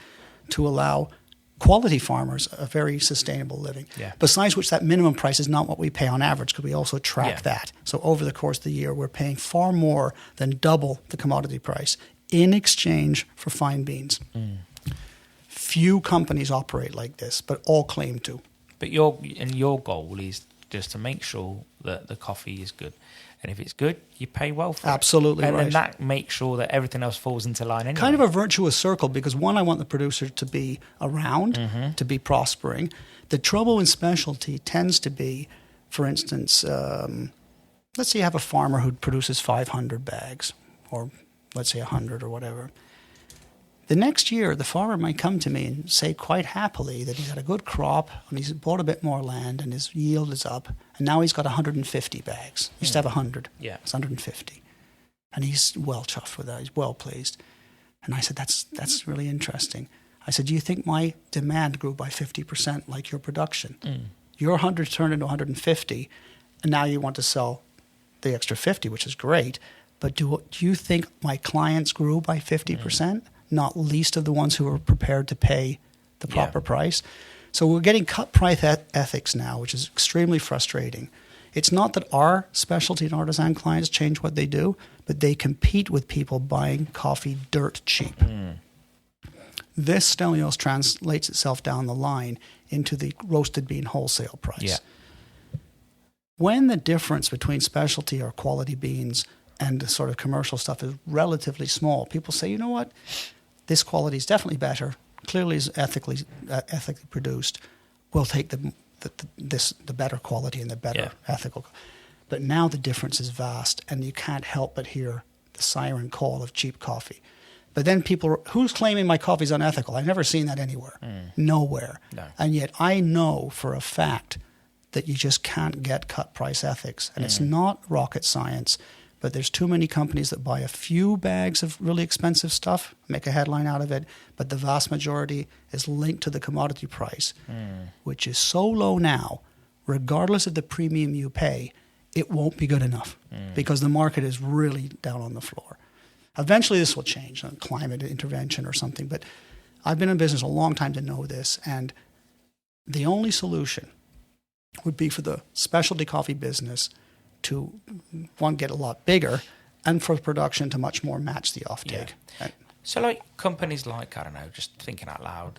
to allow quality farmers a very sustainable living. Yeah. Besides which, that minimum price is not what we pay on average, because we also track that. So over the course of the year, we're paying far more than double the commodity price in exchange for fine beans. Few companies operate like this, but all claim to. But your goal is just to make sure that the coffee is good. And if it's good, you pay well for it. Absolutely right. And that makes sure that everything else falls into line anyway. Kind of a virtuous circle, because one, I want the producer to be around, to be prospering. The trouble in specialty tends to be, for instance, let's say you have a farmer who produces 500 bags, or let's say 100 or whatever. The next year, the farmer might come to me and say quite happily that he's had a good crop and he's bought a bit more land and his yield is up, and now he's got 150 bags. He used to have 100. Yeah. It's 150. And he's well chuffed with that. He's well pleased. And I said, that's really interesting. I said, do you think my demand grew by 50% like your production? Your 100 turned into 150, and now you want to sell the extra 50, which is great. But do you think my clients grew by 50%? Not least of the ones who are prepared to pay the proper price. So we're getting cut price ethics now, which is extremely frustrating. It's not that our specialty and artisan clients change what they do, but they compete with people buying coffee dirt cheap. This, Stelios, translates itself down the line into the roasted bean wholesale price. Yeah. When the difference between specialty or quality beans and the sort of commercial stuff is relatively small, people say, you know what? This quality is definitely better. Clearly, is ethically produced. We'll take the better quality and the better ethical. But now the difference is vast, and you can't help but hear the siren call of cheap coffee. But then people, who's claiming my coffee's unethical? I've never seen that anywhere, nowhere. No. And yet I know for a fact that you just can't get cut price ethics, and it's not rocket science. But there's too many companies that buy a few bags of really expensive stuff, make a headline out of it, but the vast majority is linked to the commodity price, which is so low now, regardless of the premium you pay, it won't be good enough because the market is really down on the floor. Eventually this will change, climate intervention or something, but I've been in business a long time to know this, and the only solution would be for the specialty coffee business to, one, get a lot bigger, and for production to much more match the offtake. Yeah. So like companies like, I don't know, just thinking out loud,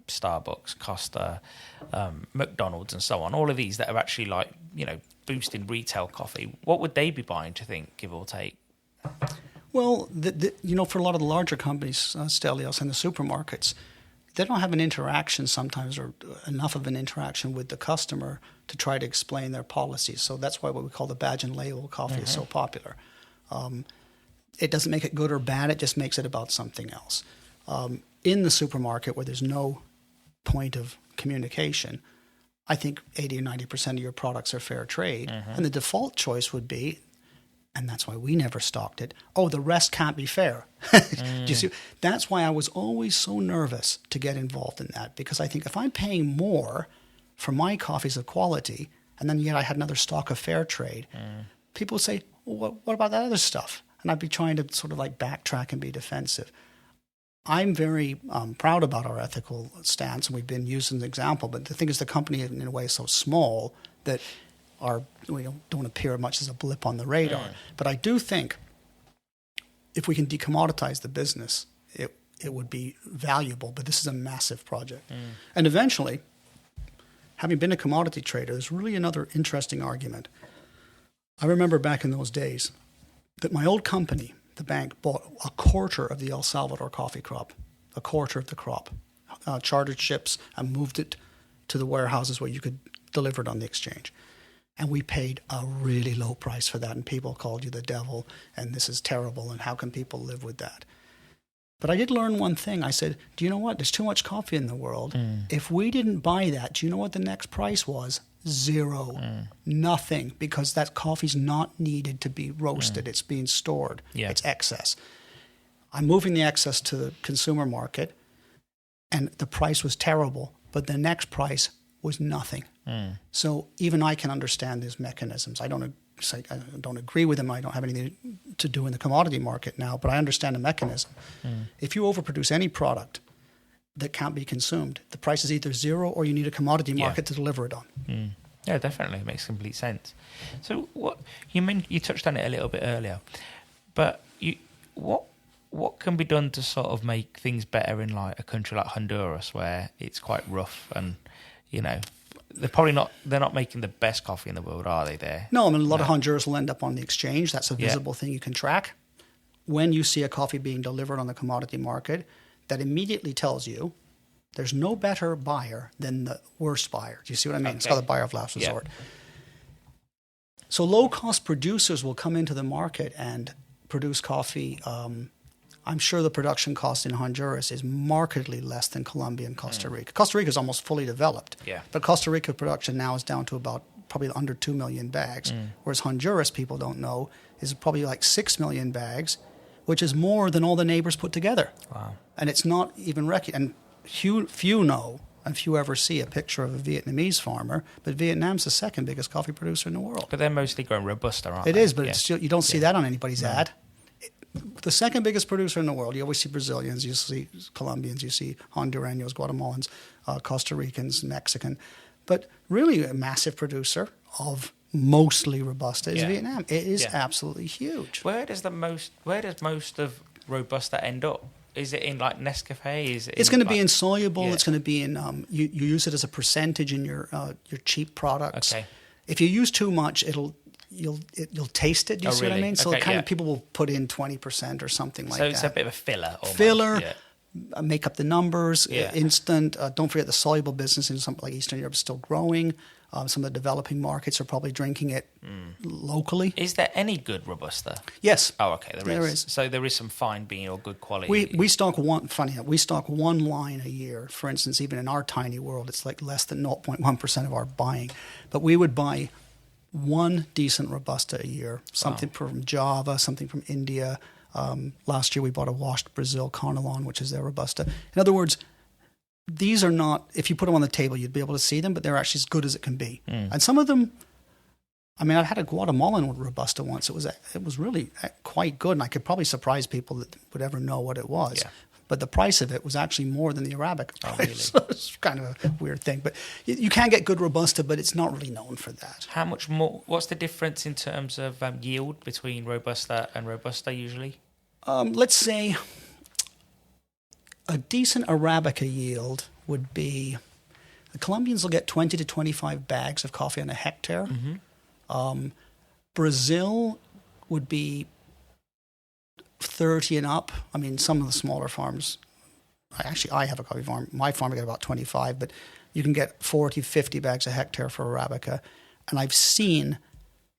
Starbucks, Costa, McDonald's and so on, all of these that are actually like, boosting retail coffee, what would they be buying, do you think, give or take? Well, for a lot of the larger companies, Stelios, and the supermarkets, they don't have an interaction sometimes, or enough of an interaction with the customer to try to explain their policies. So that's why what we call the badge and label coffee is so popular. it doesn't make it good or bad. It just makes it about something else. In the supermarket where there's no point of communication, I think 80 or 90% of your products are fair trade. And the default choice would be, and that's why we never stocked it, oh, the rest can't be fair. Do you see? That's why I was always so nervous to get involved in that, because I think if I'm paying more for my coffees of quality, and then yet I had another stock of fair trade, people would say, well, what about that other stuff? And I'd be trying to sort of like backtrack and be defensive. I'm very proud about our ethical stance, and we've been used as an example. But the thing is, the company, in a way, is so small that we don't appear much as a blip on the radar. But I do think if we can decommoditize the business, it would be valuable. But this is a massive project. And eventually, having been a commodity trader, there's really another interesting argument. I remember back in those days that my old company, the bank, bought a quarter of the El Salvador coffee crop, a quarter of the crop, chartered ships, and moved it to the warehouses where you could deliver it on the exchange. And we paid a really low price for that, and people called you the devil, and this is terrible, and how can people live with that? But I did learn one thing. I said, do you know what? There's too much coffee in the world. If we didn't buy that, do you know what the next price was? Zero. Nothing, because that coffee's not needed to be roasted. It's being stored. It's excess. I'm moving the excess to the consumer market, and the price was terrible, but the next price was nothing. So even I can understand these mechanisms. I don't agree with them. I don't have anything to do in the commodity market now, but I understand the mechanism. If you overproduce any product that can't be consumed, the price is either zero or you need a commodity market to deliver it on. Yeah, definitely. It makes complete sense. So what you touched on it a little bit earlier, but what can be done to sort of make things better in like a country like Honduras, where it's quite rough and, they're not making the best coffee in the world, are they there? No, I mean, a lot of Honduras will end up on the exchange. That's a visible thing you can track. When you see a coffee being delivered on the commodity market, that immediately tells you there's no better buyer than the worst buyer. Do you see what I mean? It's called the buyer of last resort. So low-cost producers will come into the market and produce coffee. I'm sure the production cost in Honduras is markedly less than Colombia and Costa Rica. Costa Rica is almost fully developed. But Costa Rica production now is down to about probably under 2 million bags, whereas Honduras, people don't know, is probably like 6 million bags, which is more than all the neighbors put together. Wow. And it's not even recognized. And few know, and few ever see a picture of a Vietnamese farmer, but Vietnam's the second biggest coffee producer in the world. But they're mostly growing Robusta, aren't they? It is, but it's still, you don't see that on anybody's ad. The second biggest producer in the world, you always see Brazilians, you see Colombians, you see Honduranos, Guatemalans, Costa Ricans, Mexican. But really a massive producer of mostly Robusta is Vietnam. It is absolutely huge. Where does most of Robusta end up? Is it in like Nescafe? It's going to be insoluble. It's going to be in. You use it as a percentage in your cheap products. Okay. If you use too much, you'll taste it. Do you see what I mean? So kind of people will put in 20% or something like that. So it's a bit of a filler. Almost. Filler. Make up the numbers. Instant. Don't forget the soluble business in something like Eastern Europe is still growing. Some of the developing markets are probably drinking it locally. Is there any good Robusta? Yes. Oh, okay. There is. So there is some fine bean or good quality. We stock one. Funny, we stock one line a year. For instance, even in our tiny world, it's like less than 0.1% of our buying. But we would buy one decent Robusta a year. Something from Java, something from India. Last year we bought a washed Brazil Carnelon, which is their Robusta. In other words, these are not, if you put them on the table, you'd be able to see them, but they're actually as good as it can be. And some of them, I mean, I've had a Guatemalan Robusta once. It was really quite good, and I could probably surprise people that would ever know what it was. But the price of it was actually more than the Arabica price. Really? So it's kind of a weird thing. But you can get good Robusta, but it's not really known for that. How much more? What's the difference in terms of yield between Robusta and Robusta usually? Let's say a decent Arabica yield would be, the Colombians will get 20 to 25 bags of coffee on a hectare. Brazil would be 30 and up. I mean, some of the smaller farms, I have a coffee farm. My farm I get about 25, but you can get 40, 50 bags a hectare for Arabica. And I've seen,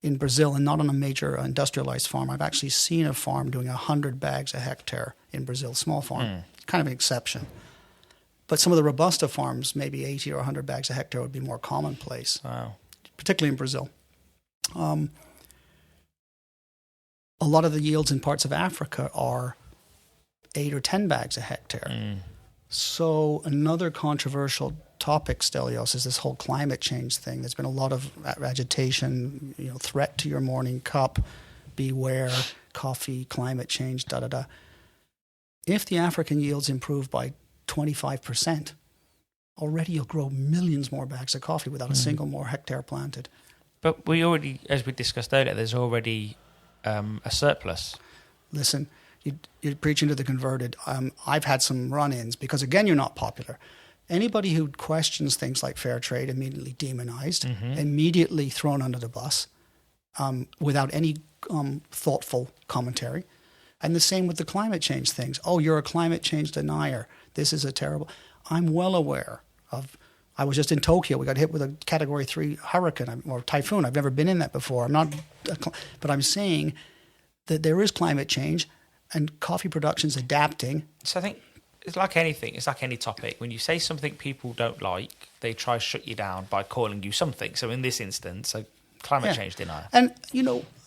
in Brazil, and not on a major industrialized farm. I've actually seen a farm doing 100 bags a hectare in Brazil, small farm, kind of an exception. But some of the Robusta farms, maybe 80 or 100 bags a hectare would be more commonplace, particularly in Brazil. A lot of the yields in parts of Africa are 8 or 10 bags a hectare. So another controversial topic, Stelios, is this whole climate change thing. There's been a lot of agitation, threat to your morning cup, beware, coffee, climate change, da-da-da. If the African yields improve by 25%, already you'll grow millions more bags of coffee without a single more hectare planted. But we already, as we discussed earlier, there's already a surplus. Listen, you're preaching to the converted. I've had some run-ins because, again, you're not popular. Anybody who questions things like fair trade immediately demonized, immediately thrown under the bus without any thoughtful commentary. And the same with the climate change things. Oh, you're a climate change denier. This is a terrible... I'm well aware of... I was just in Tokyo. We got hit with a Category 3 hurricane or typhoon. I've never been in that before. But I'm saying that there is climate change and coffee production's adapting. So I think it's like anything. It's like any topic. When you say something people don't like, they try to shut you down by calling you something. So in this instance, climate change denier. And,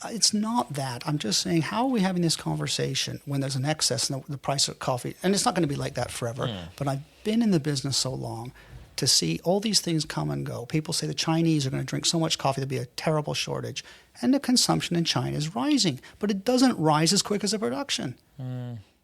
it's not that. I'm just saying, how are we having this conversation when there's an excess in the price of coffee? And it's not going to be like that forever. But I've been in the business so long to see all these things come and go. People say the Chinese are going to drink so much coffee, there'll be a terrible shortage. And the consumption in China is rising. But it doesn't rise as quick as the production.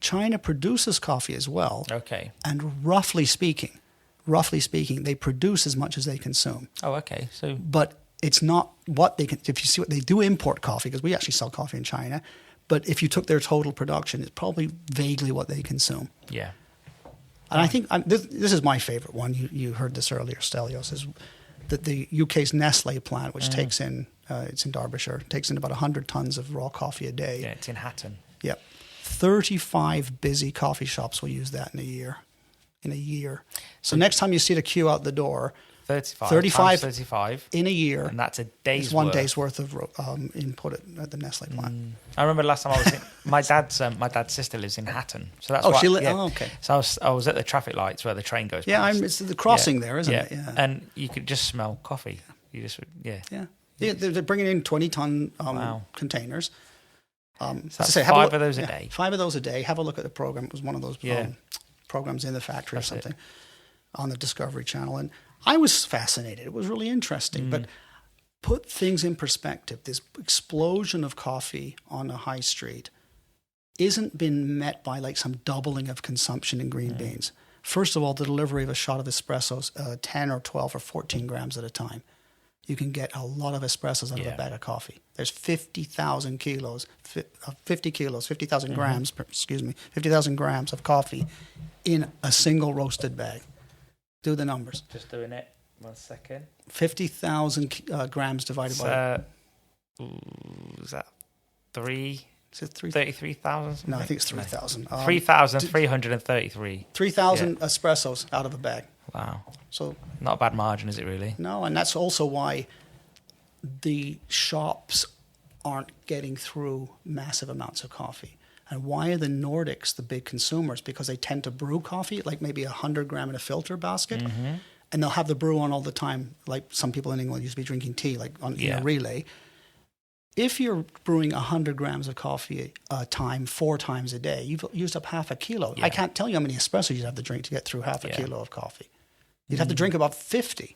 China produces coffee as well. Okay. And roughly speaking, they produce as much as they consume. Oh, okay. So, but it's not what they can. If you see what they do, import coffee, because we actually sell coffee in China. But if you took their total production, it's probably vaguely what they consume. Yeah. And I think this is my favorite one. You heard this earlier, Stelios, is that the UK's Nestle plant, which takes in, it's in Derbyshire, takes in about 100 tons of raw coffee a day. Yeah, it's in Hatton. Yep. 35 busy coffee shops will use that in a year. So next time you see the queue out the door, 35 in a year, and that's a day's one day's worth of input at the Nestle plant. I remember last time I was in, my dad's sister lives in Hatton, so that's okay. So I was at the traffic lights where the train goes. Yeah, past. it's the crossing there, isn't it? Yeah, and you could just smell coffee. You just They're bringing in 20-ton containers. So that's five of those a day. 5 of those a day. Have a look at the program. It was one of those programs in the factory or something on the Discovery Channel, and I was fascinated. It was really interesting. But put things in perspective. This explosion of coffee on the high street isn't been met by like some doubling of consumption in green beans. First of all, the delivery of a shot of espressos, 10 or 12 or 14 grams at a time. You can get a lot of espressos out of a bag of coffee. There's 50,000 grams, 50,000 grams of coffee in a single roasted bag. Do the numbers. Just doing it. 1 second. 50,000 grams divided by... is that 3? Is it 33,000? No, I think it's 3,000. 3,333. 3,000 espressos out of a bag. Wow. So not a bad margin, is it really? No, and that's also why the shops aren't getting through massive amounts of coffee. And why are the Nordics the big consumers? Because they tend to brew coffee, like maybe 100 gram in a filter basket, and they'll have the brew on all the time, like some people in England used to be drinking tea, like in a relay. If you're brewing 100 grams of coffee a time, 4 times a day, you've used up half a kilo. I can't tell you how many espressos you'd have to drink to get through half a kilo of coffee. You'd have to drink about 50.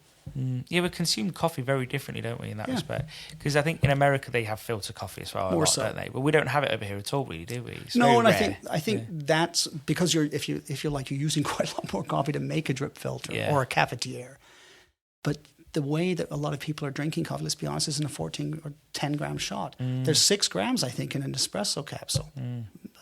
Yeah, we consume coffee very differently, don't we, in that respect? Because I think in America they have filter coffee as well, don't they? But we don't have it over here at all, really, do we? It's no, and rare. I think that's because if you're using quite a lot more coffee to make a drip filter or a cafetiere. But the way that a lot of people are drinking coffee, let's be honest, is in a 14 or 10 gram shot. There's 6 grams, I think, in an espresso capsule.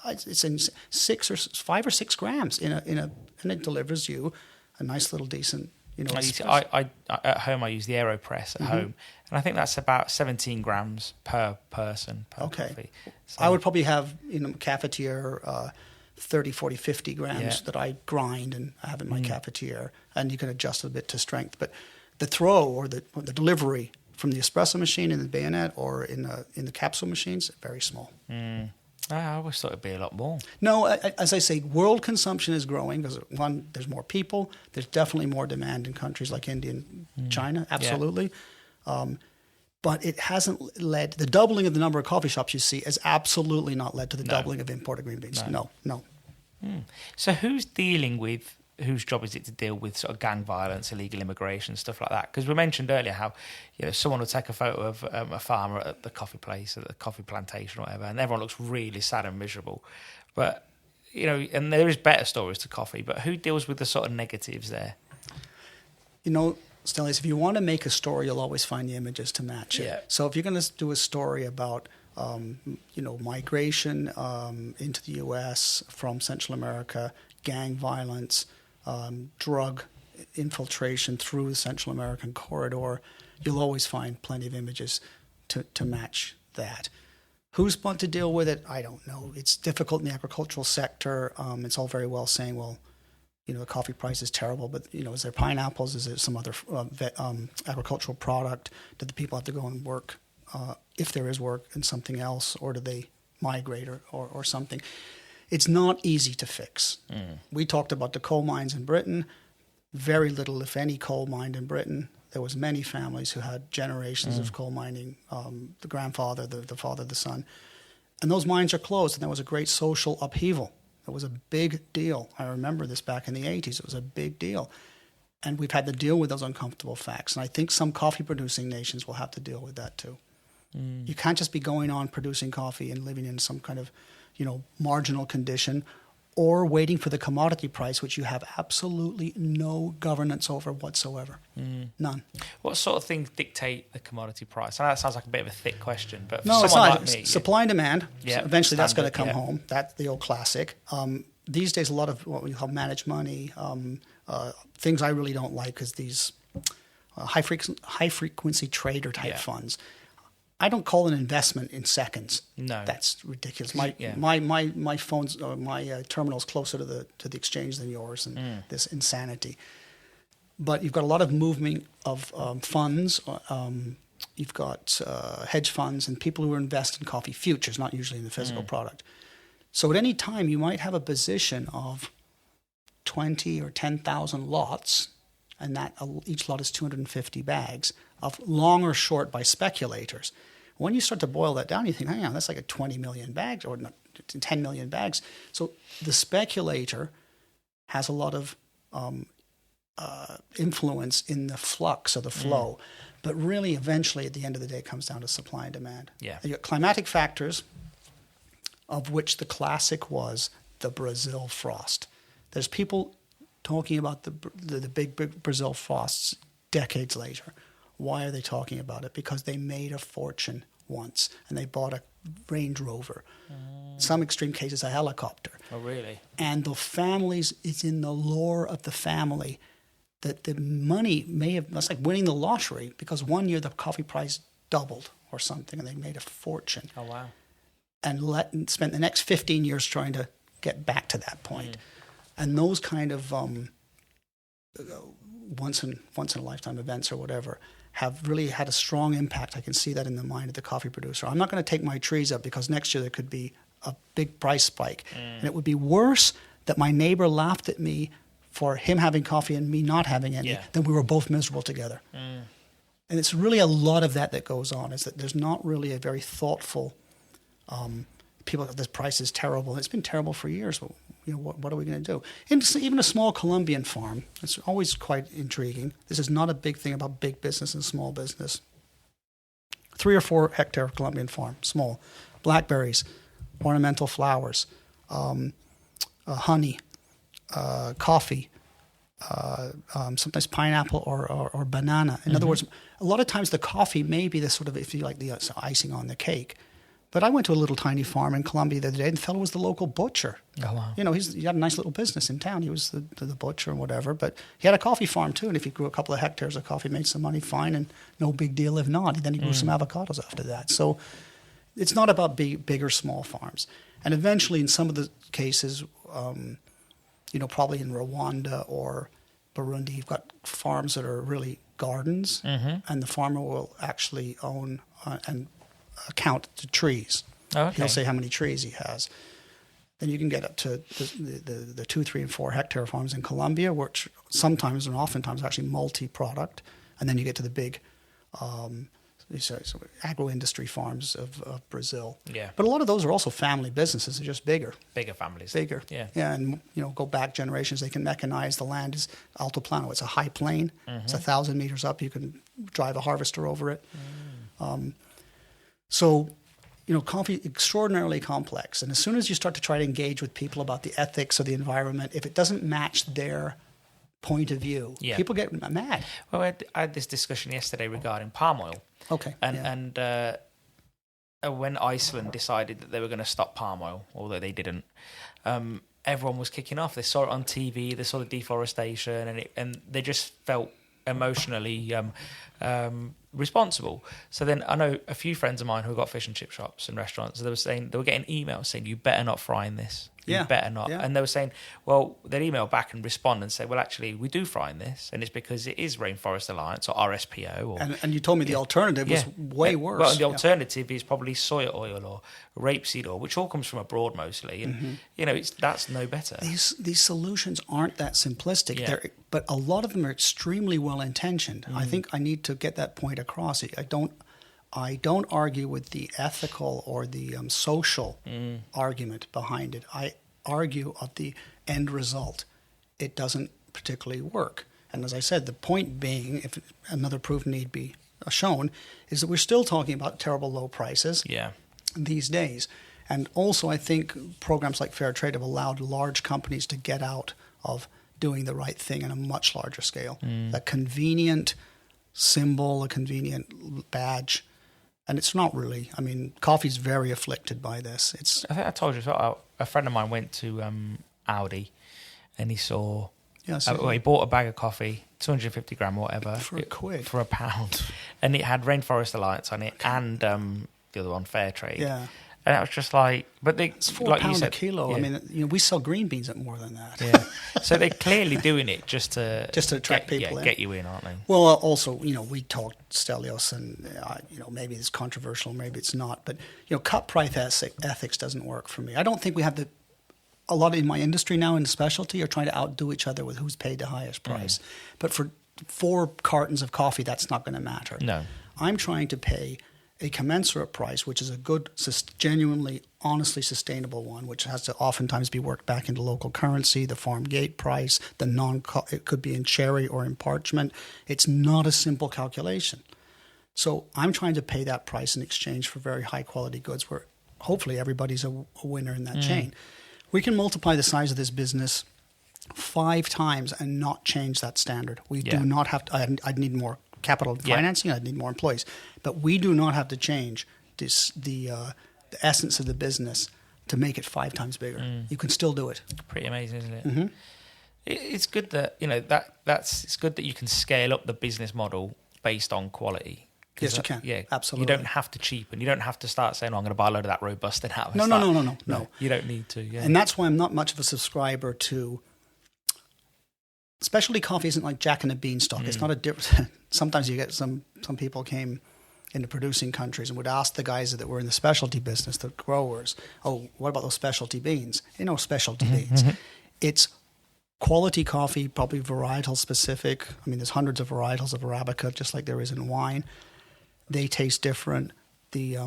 It's in 5 or 6 grams and it delivers you a nice little decent. I at home I use the AeroPress at home, and I think that's about 17 grams per person per coffee. So I would probably have cafetiere 30, 40, 50 grams that I grind and I have in my cafetiere, and you can adjust a bit to strength. But the throw or the delivery from the espresso machine in the bayonet or in the capsule machines, very small. I always thought it'd be a lot more. No, as I say, world consumption is growing because, one, there's more people. There's definitely more demand in countries like India and China, absolutely. Yeah. But it hasn't led, the doubling of the number of coffee shops you see has absolutely not led to the doubling of imported green beans. No. So who's dealing with, whose job is it to deal with sort of gang violence, illegal immigration, stuff like that? Because we mentioned earlier how, someone will take a photo of a farmer at the coffee place, at the coffee plantation or whatever, and everyone looks really sad and miserable. But, and there is better stories to coffee, but who deals with the sort of negatives there? Stellius, if you want to make a story, you'll always find the images to match it. Yeah. So if you're going to do a story about, migration into the U.S. from Central America, gang violence, drug infiltration through the Central American corridor, you'll always find plenty of images to match that. Who's want to deal with it? I don't know. It's difficult in the agricultural sector. It's all very well saying, well, the coffee price is terrible, but, is there pineapples? Is there some other agricultural product? Do the people have to go and work, if there is work, in something else, or do they migrate or something? It's not easy to fix. We talked about the coal mines in Britain. Very little, if any, coal mined in Britain. There was many families who had generations of coal mining, the grandfather, the father, the son. And those mines are closed, and there was a great social upheaval. It was a big deal. I remember this back in the 80s. It was a big deal. And we've had to deal with those uncomfortable facts. And I think some coffee-producing nations will have to deal with that too. You can't just be going on producing coffee and living in some kind of, marginal condition, or waiting for the commodity price, which you have absolutely no governance over whatsoever. None. What sort of things dictate the commodity price? I know that sounds like a bit of a thick question, but for no, someone it's not. Like me, supply and demand. Yeah, so eventually, that's going to come yeah. home. That's the old classic. These days, a lot of what we call managed money, things I really don't like is these high frequency trader type funds. I don't call an investment in seconds. No, that's ridiculous. My phone's my terminal's closer to the exchange than yours, and this insanity. But you've got a lot of movement of funds. You've got hedge funds and people who invest in coffee futures, not usually in the physical product. So at any time, you might have a position of 20 or 10,000 lots, and that each lot is 250 bags of long or short by speculators. When you start to boil that down, you think, hang on, that's like a 20 million bags or 10 million bags. So the speculator has a lot of influence in the flux or the flow. But really, eventually, at the end of the day, it comes down to supply and demand. Yeah. You got climatic factors, of which the classic was the Brazil frost. There's people talking about the big Brazil frosts decades later. Why are they talking about it? Because they made a fortune once, and they bought a Range Rover. In some extreme cases, a helicopter. Oh, really? And the families, it's in the lore of the family that the money that's like winning the lottery, because one year the coffee price doubled or something, and they made a fortune. Oh, wow. And spent the next 15 years trying to get back to that point. And those kind of once in a lifetime events or whatever have really had a strong impact. I can see that in the mind of the coffee producer. I'm not going to take my trees up because next year there could be a big price spike. And it would be worse that my neighbor laughed at me for him having coffee and me not having any than we were both miserable together. And it's really a lot of that goes on, is that there's not really a very thoughtful people, this price is terrible. It's been terrible for years. But, what are we going to do? And even a small Colombian farm, it's always quite intriguing. This is not a big thing about big business and small business. 3 or 4 hectare Colombian farm, small. Blackberries, ornamental flowers, honey, coffee, sometimes pineapple or banana. In other words, a lot of times the coffee may be the sort of, if you like, the icing on the cake. But I went to a little tiny farm in Colombia the other day, and the fellow was the local butcher. Oh, wow. He had a nice little business in town. He was the butcher and whatever. But he had a coffee farm, too. And if he grew a couple of hectares of coffee, made some money, fine, and no big deal if not. Then he grew some avocados after that. So it's not about big or small farms. And eventually, in some of the cases, probably in Rwanda or Burundi, you've got farms that are really gardens, and the farmer will actually own and count the trees. Oh, okay. He'll say how many trees he has. Then you can get up to the 2, 3, and 4 hectare farms in Colombia, which sometimes and oftentimes are actually multi-product. And then you get to the big agro-industry farms of Brazil. Yeah. But a lot of those are also family businesses. They're just bigger. Bigger families. Bigger. Yeah. Yeah, and go back generations. They can mechanize. The land is altiplano. It's a high plain. It's 1,000 meters up. You can drive a harvester over it. So, coffee extraordinarily complex. And as soon as you start to try to engage with people about the ethics of the environment, if it doesn't match their point of view, people get mad. Well, I had this discussion yesterday regarding palm oil. Okay. And when Iceland decided that they were going to stop palm oil, although they didn't, everyone was kicking off. They saw it on TV, they saw the deforestation, and they just felt emotionally responsible. So then I know a few friends of mine who got fish and chip shops and restaurants. They were getting emails saying, "You better not fry in this. You better not." Yeah. And they were saying, well, they'd email back and respond and say, well, actually, we do fry in this, and it's because it is Rainforest Alliance or RSPO. And you told me the alternative was way worse. Well, the alternative is probably soy oil or rapeseed oil, which all comes from abroad mostly, and that's no better. These solutions aren't that simplistic, but a lot of them are extremely well intentioned. I think I need to get that point across. I don't argue with the ethical or the social argument behind it. I argue of the end result. It doesn't particularly work. And as I said, the point being, if another proof need be shown, is that we're still talking about terrible low prices these days. And also I think programs like Fairtrade have allowed large companies to get out of doing the right thing on a much larger scale. A convenient symbol, a convenient badge. And it's not really. I mean, coffee's very afflicted by this. I think I told you, a friend of mine went to Aldi and he saw, he bought a bag of coffee, 250 gram or whatever. For £1. For £1. And it had Rainforest Alliance on it and the other one, Fairtrade. Yeah. And it was just like, but it's £4 a kilo. Yeah. I mean, we sell green beans at more than that. Yeah. So they're clearly doing it just to attract people in. Get you in, aren't they? Well, also, we talked Stelios, and maybe it's controversial, maybe it's not, but cut price ethics doesn't work for me. I don't think we have a lot in my industry now in the specialty are trying to outdo each other with who's paid the highest price. But for 4 cartons of coffee, that's not going to matter. No, I'm trying to pay a commensurate price, which is a good, genuinely, honestly sustainable one, which has to oftentimes be worked back into local currency, the farm gate price, it could be in cherry or in parchment. It's not a simple calculation. So I'm trying to pay that price in exchange for very high quality goods where hopefully everybody's a winner in that chain. We can multiply the size of this business 5 times and not change that standard. We do not have to, I'd need more capital financing, I'd need more employees. But we do not have to change the essence of the business to make it 5 times bigger. You can still do it. Pretty amazing, isn't it? It's good that it's good that you can scale up the business model based on quality. Yes, you can. Yeah, absolutely. You don't have to cheapen. You don't have to start saying, "Oh, I'm going to buy a load of that Robusta now." No. You don't need to. Yeah. And that's why I'm not much of a subscriber to. Specialty coffee isn't like Jack and the Beanstalk. It's not a different. Sometimes you get some people came into producing countries and would ask the guys that were in the specialty business, the growers, "Oh, what about those specialty beans?" Specialty beans. It's quality coffee, probably varietal specific. I mean, there's hundreds of varietals of Arabica, just like there is in wine. They taste different. The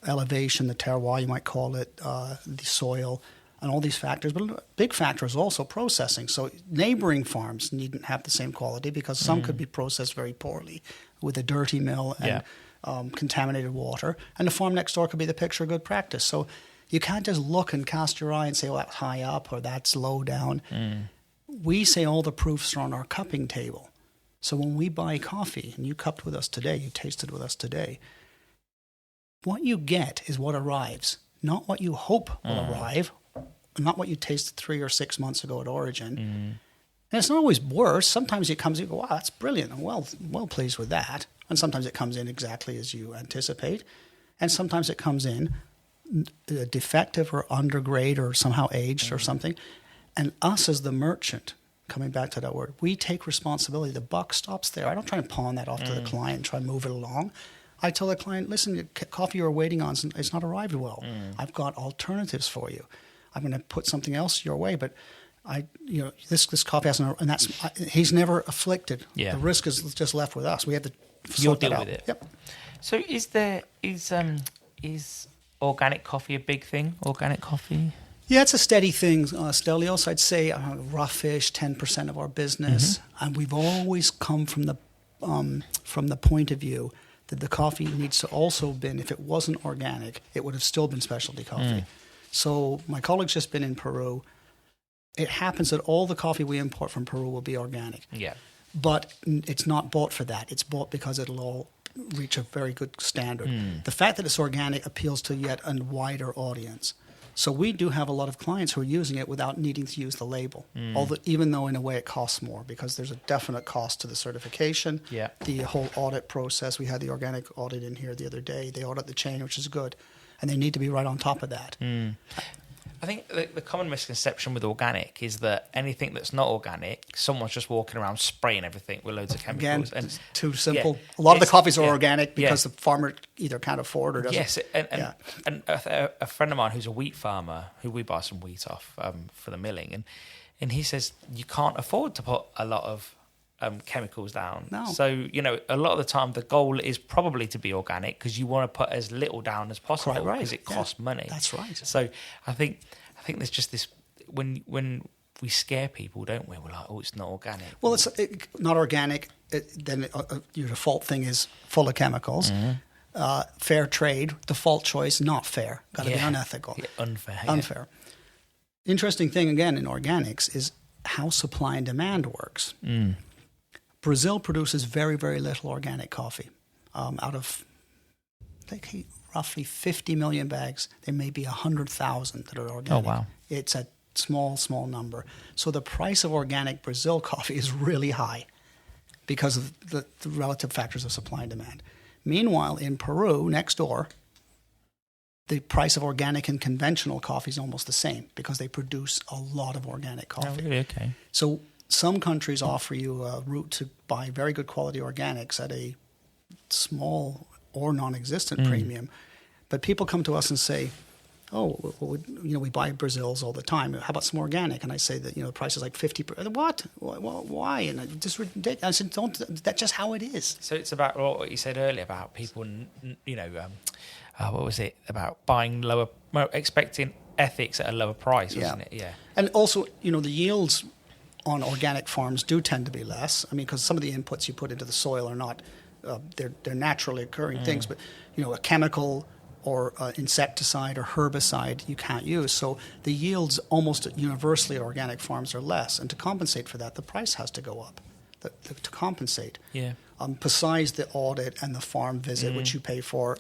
elevation, the terroir, you might call it, the soil, and all these factors. But a big factor is also processing. So neighboring farms needn't have the same quality because some could be processed very poorly with a dirty mill and contaminated water. And the farm next door could be the picture of good practice. So you can't just look and cast your eye and say, well, that's high up or that's low down. We say all the proofs are on our cupping table. So when we buy coffee, and you cupped with us today, you tasted with us today, what you get is what arrives, not what you hope will arrive, not what you tasted 3 or 6 months ago at origin. And it's not always worse. Sometimes it comes, you go, wow, that's brilliant. I'm well pleased with that. And sometimes it comes in exactly as you anticipate. And sometimes it comes in defective or undergrade or somehow aged or something. And us as the merchant coming back to that word, we take responsibility. The buck stops there. I don't try and pawn that off to the client and try and move it along. I tell the client, listen, the coffee you're waiting on is not arrived well. I've got alternatives for you. I'm going to put something else your way, but this coffee hasn't, and he's never afflicted. Yeah. The risk is just left with us. We have to You'll sort that deal out. with it. Yep. So is organic coffee a big thing? Organic coffee? Yeah, it's a steady thing, Stelios. I'd say roughish 10% of our business, and we've always come from the point of view that the coffee needs to also been, if it wasn't organic, it would have still been specialty coffee. So my colleague's just been in Peru. It happens that all the coffee we import from Peru will be organic. Yeah. But it's not bought for that. It's bought because it'll all reach a very good standard. The fact that it's organic appeals to yet a wider audience. So we do have a lot of clients who are using it without needing to use the label, even though in a way it costs more because there's a definite cost to the certification, the whole audit process. We had the organic audit in here the other day. They audit the chain, which is good, and they need to be right on top of that. I think the common misconception with organic is that anything that's not organic, someone's just walking around spraying everything with loads of chemicals. Again, it's too simple. Yeah, a lot of the coffees are organic because the farmer either can't afford or doesn't. Yes, and a friend of mine who's a wheat farmer, who we buy some wheat off for the milling, and he says you can't afford to put a lot of chemicals down. No. So, a lot of the time the goal is probably to be organic because you want to put as little down as possible Quite right. because it costs money. That's right. So I think there's just this, when we scare people, don't we? We're like, oh, it's not organic. Well, it's not organic. Then your default thing is full of chemicals. Fair trade, default choice, not fair. Got to be unethical. Yeah, unfair. Unfair. Interesting thing, again, in organics is how supply and demand works. Brazil produces very, very little organic coffee. Out of, I think, roughly 50 million bags, there may be 100,000 that are organic. Oh, wow. It's a small, small number. So the price of organic Brazil coffee is really high because of the relative factors of supply and demand. Meanwhile, in Peru, next door, the price of organic and conventional coffee is almost the same because they produce a lot of organic coffee. Oh, really? Okay. So some countries offer you a route to buy very good quality organics at a small or non-existent premium. But people come to us and say, oh, well, we buy Brazils all the time. How about some organic? And I say that, the price is like 50%. What? Why? And I said, that's just how it is. So it's about what you said earlier about people, what was it? About buying expecting ethics at a lower price, wasn't it? Yeah. And also, the yields on organic farms do tend to be less. I mean, because some of the inputs you put into the soil are not, they're naturally occurring things, but, a chemical or insecticide or herbicide you can't use. So the yields almost universally at organic farms are less. And to compensate for that, the price has to go up to compensate. Yeah. Besides the audit and the farm visit, which you pay for,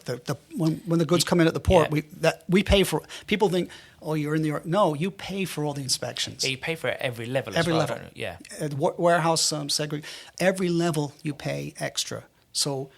when the goods come in at the port, we pay for. People think, oh, you're in the no, you pay for all the inspections. Yeah, you pay for it at every level. Every level, don't you? Yeah. At warehouse every level you pay extra. So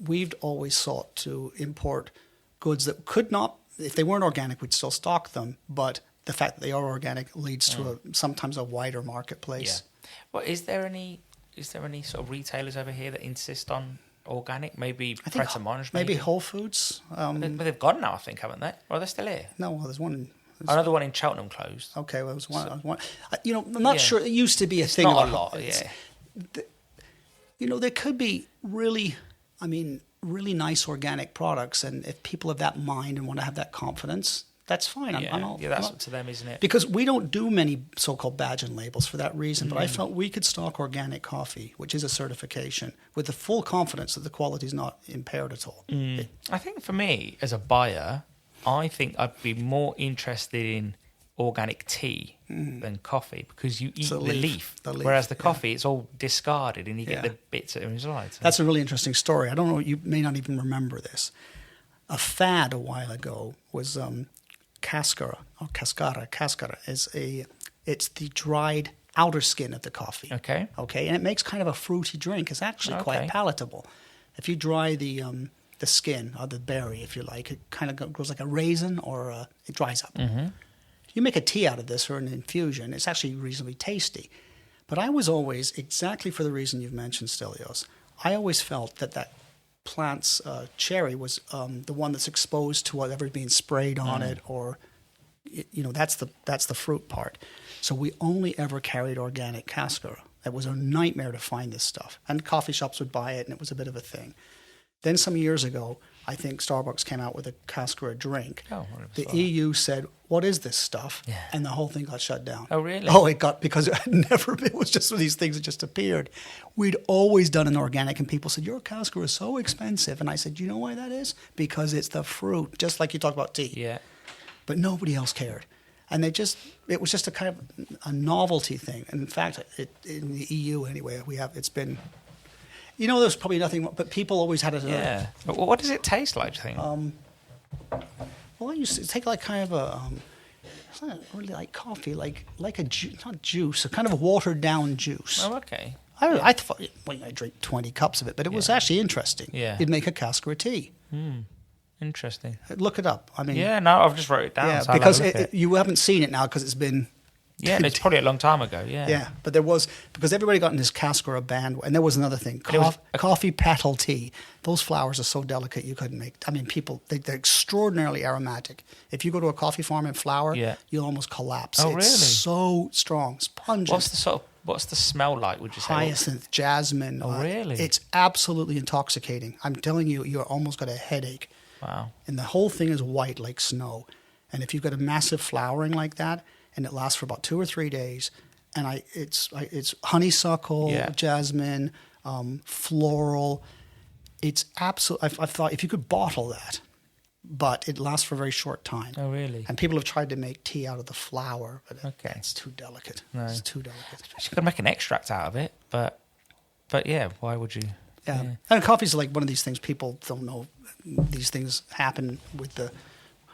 we've always sought to import goods that could not, if they weren't organic, we'd still stock them. But the fact that they are organic leads to sometimes a wider marketplace. Yeah. Well, is there any sort of retailers over here that insist on organic? Maybe Pret a Manger, maybe Whole Foods. But they've gone now, I think, haven't they? Or are they still here? No, well, there's one. Another one in Cheltenham closed. Okay, well, there was one. I'm not sure. It used to be a thing. Not a lot, There could be really nice organic products, and if people have that mind and want to have that confidence, that's fine. That's up to them, isn't it? Because we don't do many so-called badge and labels for that reason, but I felt we could stock organic coffee, which is a certification, with the full confidence that the quality is not impaired at all. I think for me, as a buyer, I think I'd be more interested in organic tea than coffee because you eat the leaf. Whereas the coffee, it's all discarded and you get the bits that are inside. So. That's a really interesting story. I don't know, you may not even remember this. A fad a while ago was cascara it's the dried outer skin of the coffee. Okay, and it makes kind of a fruity drink. It's actually quite palatable. If you dry the skin or the berry, if you like, it kind of goes like a raisin or it dries up. You make a tea out of this or an infusion, it's actually reasonably tasty. But I was always, exactly for the reason you've mentioned, Stelios, I always felt that plant's cherry was the one that's exposed to whatever's being sprayed on it, or that's the fruit part. So we only ever carried organic cascara. It was a nightmare to find this stuff, and coffee shops would buy it, and it was a bit of a thing. Then some years ago, I think Starbucks came out with a cascara drink. Oh, the EU said, "What is this stuff?" Yeah. And the whole thing got shut down. Oh, really? Oh, because it had never been. It was just one of these things that just appeared. We'd always done an organic, and people said, "Your cascara is so expensive." And I said, "You know why that is? Because it's the fruit, just like you talk about tea." Yeah. But nobody else cared. And it was just a kind of a novelty thing. And in fact, in the EU anyway, it's been, there's probably nothing, but people always had it. Yeah. But what does it taste like, do you think? Well, I used to take like kind of it's not really like coffee, like a not juice, a kind of a watered down juice. Oh, okay. I thought, I drink 20 cups of it, but it was actually interesting. Yeah. You'd make a cascara tea. Interesting. Look it up. I mean, I've just wrote it down. Yeah, so I'll because have a look at it. you haven't seen it now because it's been. Yeah, and it's probably a long time ago. Yeah. Yeah, but there was, because everybody got in this cascara band, and there was another thing, coffee petal tea. Those flowers are so delicate you couldn't make. I mean, they're extraordinarily aromatic. If you go to a coffee farm and flower, you'll almost collapse. Oh, it's really? so strong, it's pungent. What's the smell like? Would you say? Hyacinth, jasmine. Oh, really? It's absolutely intoxicating. I'm telling you, you're almost got a headache. Wow. And the whole thing is white like snow. And if you've got a massive flowering like that, and it lasts for about 2 or 3 days, and it's honeysuckle, jasmine, floral. It's absolute. I've thought if you could bottle that, but it lasts for a very short time. Oh, really? And people have tried to make tea out of the flower, but it's too delicate. No. It's too delicate. You could make an extract out of it, but yeah, why would you? Yeah. And coffee's like one of these things people don't know. These things happen with the.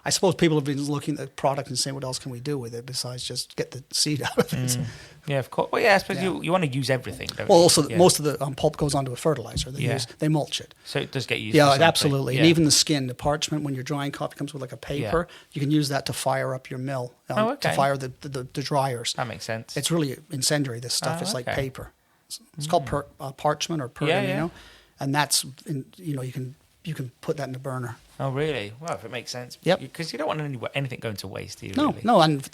I suppose people have been looking at the product and saying, what else can we do with it besides just get the seed out of it? Yeah, of course. Well, yeah, I suppose you want to use everything, don't well, you? also, most of the pulp goes onto a fertilizer. They mulch it. So it does get used Yeah, for something. absolutely. Yeah. And even the skin, the parchment, when you're drying coffee, comes with like a paper. You can use that to fire up your mill, to fire the dryers. That makes sense. It's really incendiary, this stuff. It's like paper. It's called parchment or pergamino. And that's, you can put that in the burner. Oh, really? Well, if it makes sense. Yep. Because you don't want anything going to waste, do you? No, really? no, and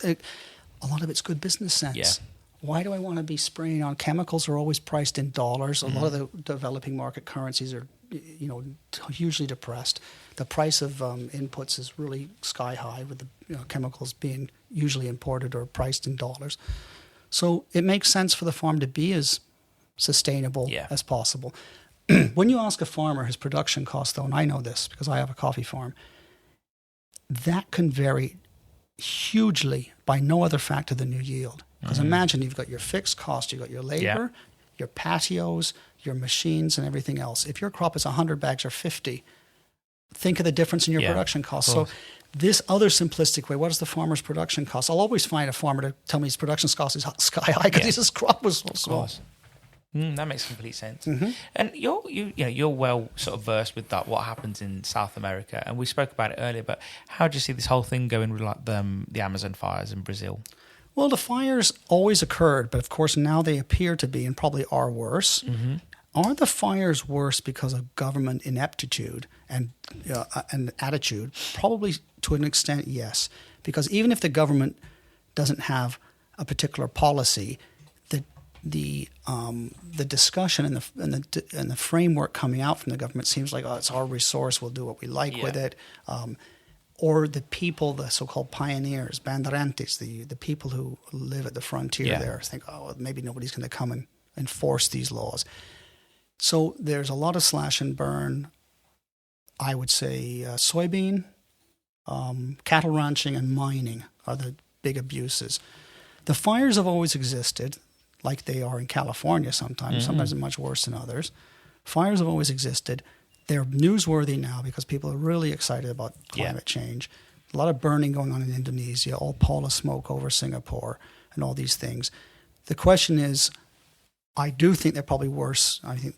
a lot of it's good business sense. Yeah. Why do I want to be spraying on chemicals? Are always priced in dollars. A lot of the developing market currencies are, hugely depressed. The price of inputs is really sky high, with the chemicals being usually imported or priced in dollars. So it makes sense for the farm to be as sustainable as possible. When you ask a farmer his production cost, though, and I know this because I have a coffee farm, that can vary hugely by no other factor than your yield. Because imagine you've got your fixed cost, you've got your labor, your patios, your machines, and everything else. If your crop is 100 bags or 50, think of the difference in your production cost. So this other simplistic way, what is the farmer's production cost? I'll always find a farmer to tell me his production cost is sky high because his crop was so small. That makes complete sense. And you're well sort of versed with that, what happens in South America, and we spoke about it earlier. But how do you see this whole thing going with like the Amazon fires in Brazil? Well, the fires always occurred, but of course now they appear to be and probably are worse. Are the fires worse because of government ineptitude and attitude? Probably to an extent, yes. Because even if the government doesn't have a particular policy, the discussion and the framework coming out from the government seems like, it's our resource, we'll do what we like with it. Or the people, the so-called pioneers, bandeirantes, the people who live at the frontier there, think, maybe nobody's going to come and enforce these laws. So there's a lot of slash and burn. I would say soybean, cattle ranching, and mining are the big abuses. The fires have always existed, like they are in California sometimes. Sometimes they're much worse than others. Fires have always existed. They're newsworthy now because people are really excited about climate change. A lot of burning going on in Indonesia, all pall of smoke over Singapore, and all these things. The question is, I do think they're probably worse. I think,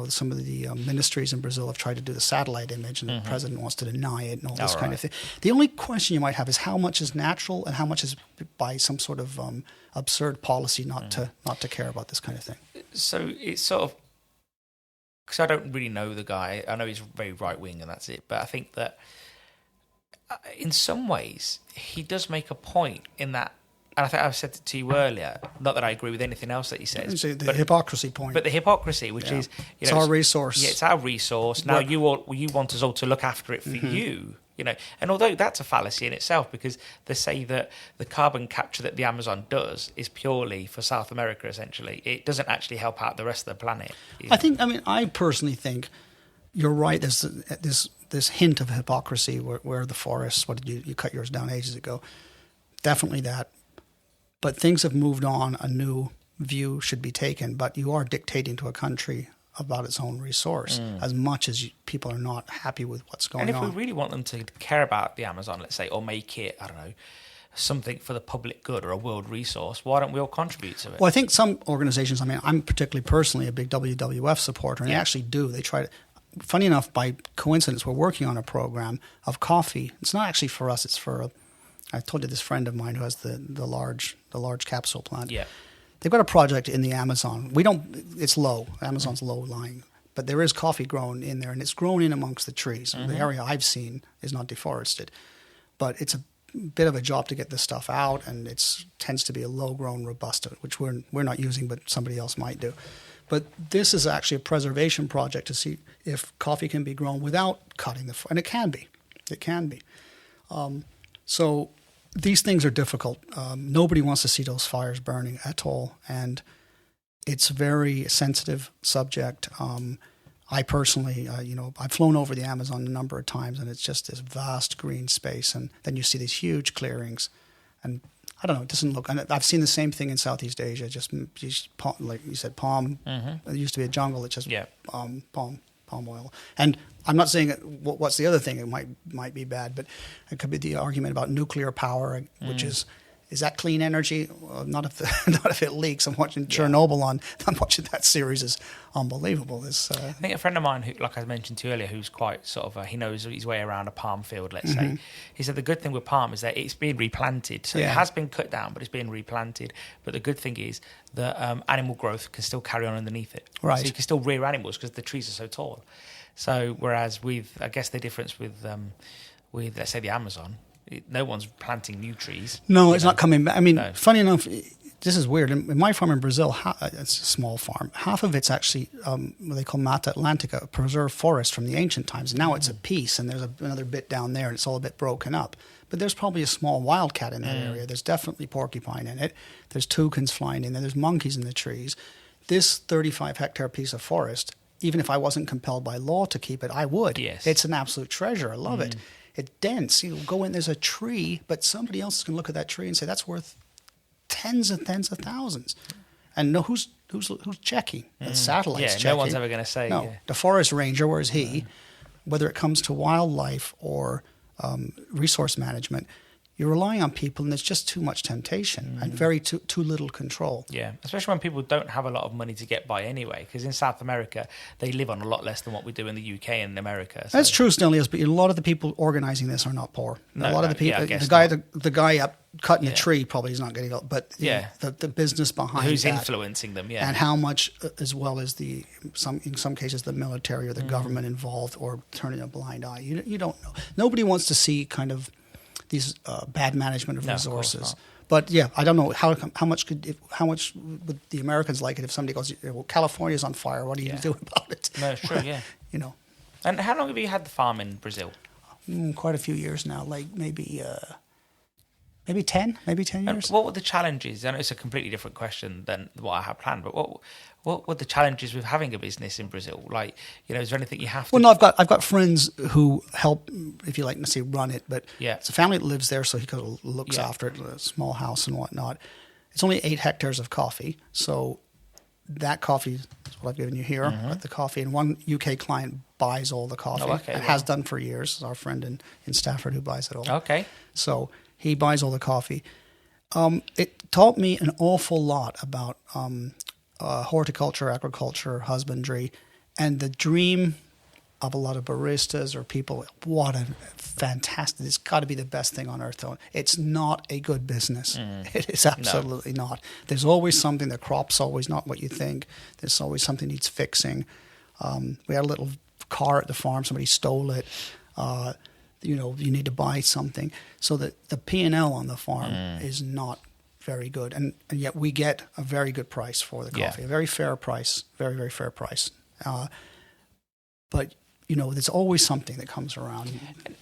some of the ministries in Brazil have tried to do the satellite image, and the president wants to deny it and all this kind of thing. The only question you might have is how much is natural and how much is by some sort of absurd policy not to care about this kind of thing. So it's sort of, because I don't really know the guy. I know he's very right wing and that's it. But I think that in some ways he does make a point in that. And I think I've said it to you earlier. Not that I agree with anything else that he says. The hypocrisy point. But the hypocrisy, which is, it's our resource. Yeah, it's our resource. Now you want us all to look after it for you. And although that's a fallacy in itself, because they say that the carbon capture that the Amazon does is purely for South America, essentially. It doesn't actually help out the rest of the planet. I personally think you're right. There's this hint of hypocrisy where the forests, you cut yours down ages ago. Definitely that. But things have moved on. A new view should be taken. But you are dictating to a country about its own resource as much as people are not happy with what's going on. And if we really want them to care about the Amazon, let's say, or make it, I don't know, something for the public good or a world resource, why don't we all contribute to it? Well, I think some organizations, I'm particularly personally a big WWF supporter, and they actually do. They try to. Funny enough, by coincidence, we're working on a program of coffee. It's not actually for us. It's for I told you this friend of mine who has the large capsule plant. Yeah. They've got a project in the Amazon. It's low. Amazon's low lying. But there is coffee grown in there, and it's grown in amongst the trees. The area I've seen is not deforested. But it's a bit of a job to get this stuff out, and it tends to be a low-grown Robusta, which we're not using, but somebody else might do. But this is actually a preservation project to see if coffee can be grown without cutting and it can be. It can be. So these things are difficult. Nobody wants to see those fires burning at all, and it's a very sensitive subject. I personally, I've flown over the Amazon a number of times, and it's just this vast green space, and then you see these huge clearings, and I don't know, it doesn't look. And I've seen the same thing in Southeast Asia. Just like you said, palm. There used to be a jungle. It's just palm oil. And I'm not saying what's the other thing. It might be bad, but it could be the argument about nuclear power, which is that clean energy? Well, not if it leaks. I'm watching Chernobyl I'm watching that series. Is unbelievable. I think a friend of mine who, like I mentioned to you earlier, who's quite sort of he knows his way around a palm field. Let's say he said the good thing with palm is that it's being replanted. So it has been cut down, but it's being replanted. But the good thing is that animal growth can still carry on underneath it. Right. So you can still rear animals because the trees are so tall. So whereas I guess the difference with let's say the Amazon. No one's planting new trees. No, it's not coming back. Funny enough, this is weird. In my farm in Brazil, it's a small farm. Half of it's actually what they call Mata Atlantica, a preserved forest from the ancient times. Now it's a piece, and there's another bit down there, and it's all a bit broken up. But there's probably a small wildcat in that area. There's definitely porcupine in it. There's toucans flying in there. There's monkeys in the trees. This 35-hectare piece of forest, even if I wasn't compelled by law to keep it, I would. Yes. It's an absolute treasure. I love it. It's dense. You go in, there's a tree, but somebody else can look at that tree and say that's worth tens of thousands. And who's checking? The satellite's checking. No one's ever going to say. No, the forest ranger, whereas whether it comes to wildlife or resource management, you're relying on people, and there's just too much temptation and too little control. Yeah, especially when people don't have a lot of money to get by anyway, because in South America, they live on a lot less than what we do in the UK and America. So. That's true, still is, but a lot of the people organizing this are not poor. A lot of the people, the guy up cutting the tree probably is not getting it, but the business behind who's influencing them, and how much, as well as in some cases the military or the government involved, or turning a blind eye. You don't know. Nobody wants to see kind of these bad management of resources. But I don't know how much would the Americans like it if somebody goes, well, California's on fire. What are you doing about it? No, it's true. Yeah. And how long have you had the farm in Brazil? Quite a few years now. Like maybe 10 years. And what were the challenges? I know it's a completely different question than what I had planned, but what were the challenges with having a business in Brazil? Like, is there anything you have to... Well, no, I've got friends who help, if you like, let's say, run it, but it's a family that lives there, so he kind of looks after it, a small house and whatnot. It's only 8 hectares of coffee, so that coffee is what I've given you here, the coffee, and one UK client buys all the coffee, has done for years. It's our friend in Stafford who buys it all. Okay. So he buys all the coffee. It taught me an awful lot about horticulture, agriculture, husbandry, And the dream of a lot of baristas or people, what a fantastic, it's got to be the best thing on earth, though. It's not a good business. It is absolutely not. There's always something, the crop's always not what you think. There's always something needs fixing. We had a little car at the farm, somebody stole it. You need to buy something. So that the P&L on the farm is not very good. And yet we get a very good price for the coffee, a very fair price, very, very fair price. But there's always something that comes around.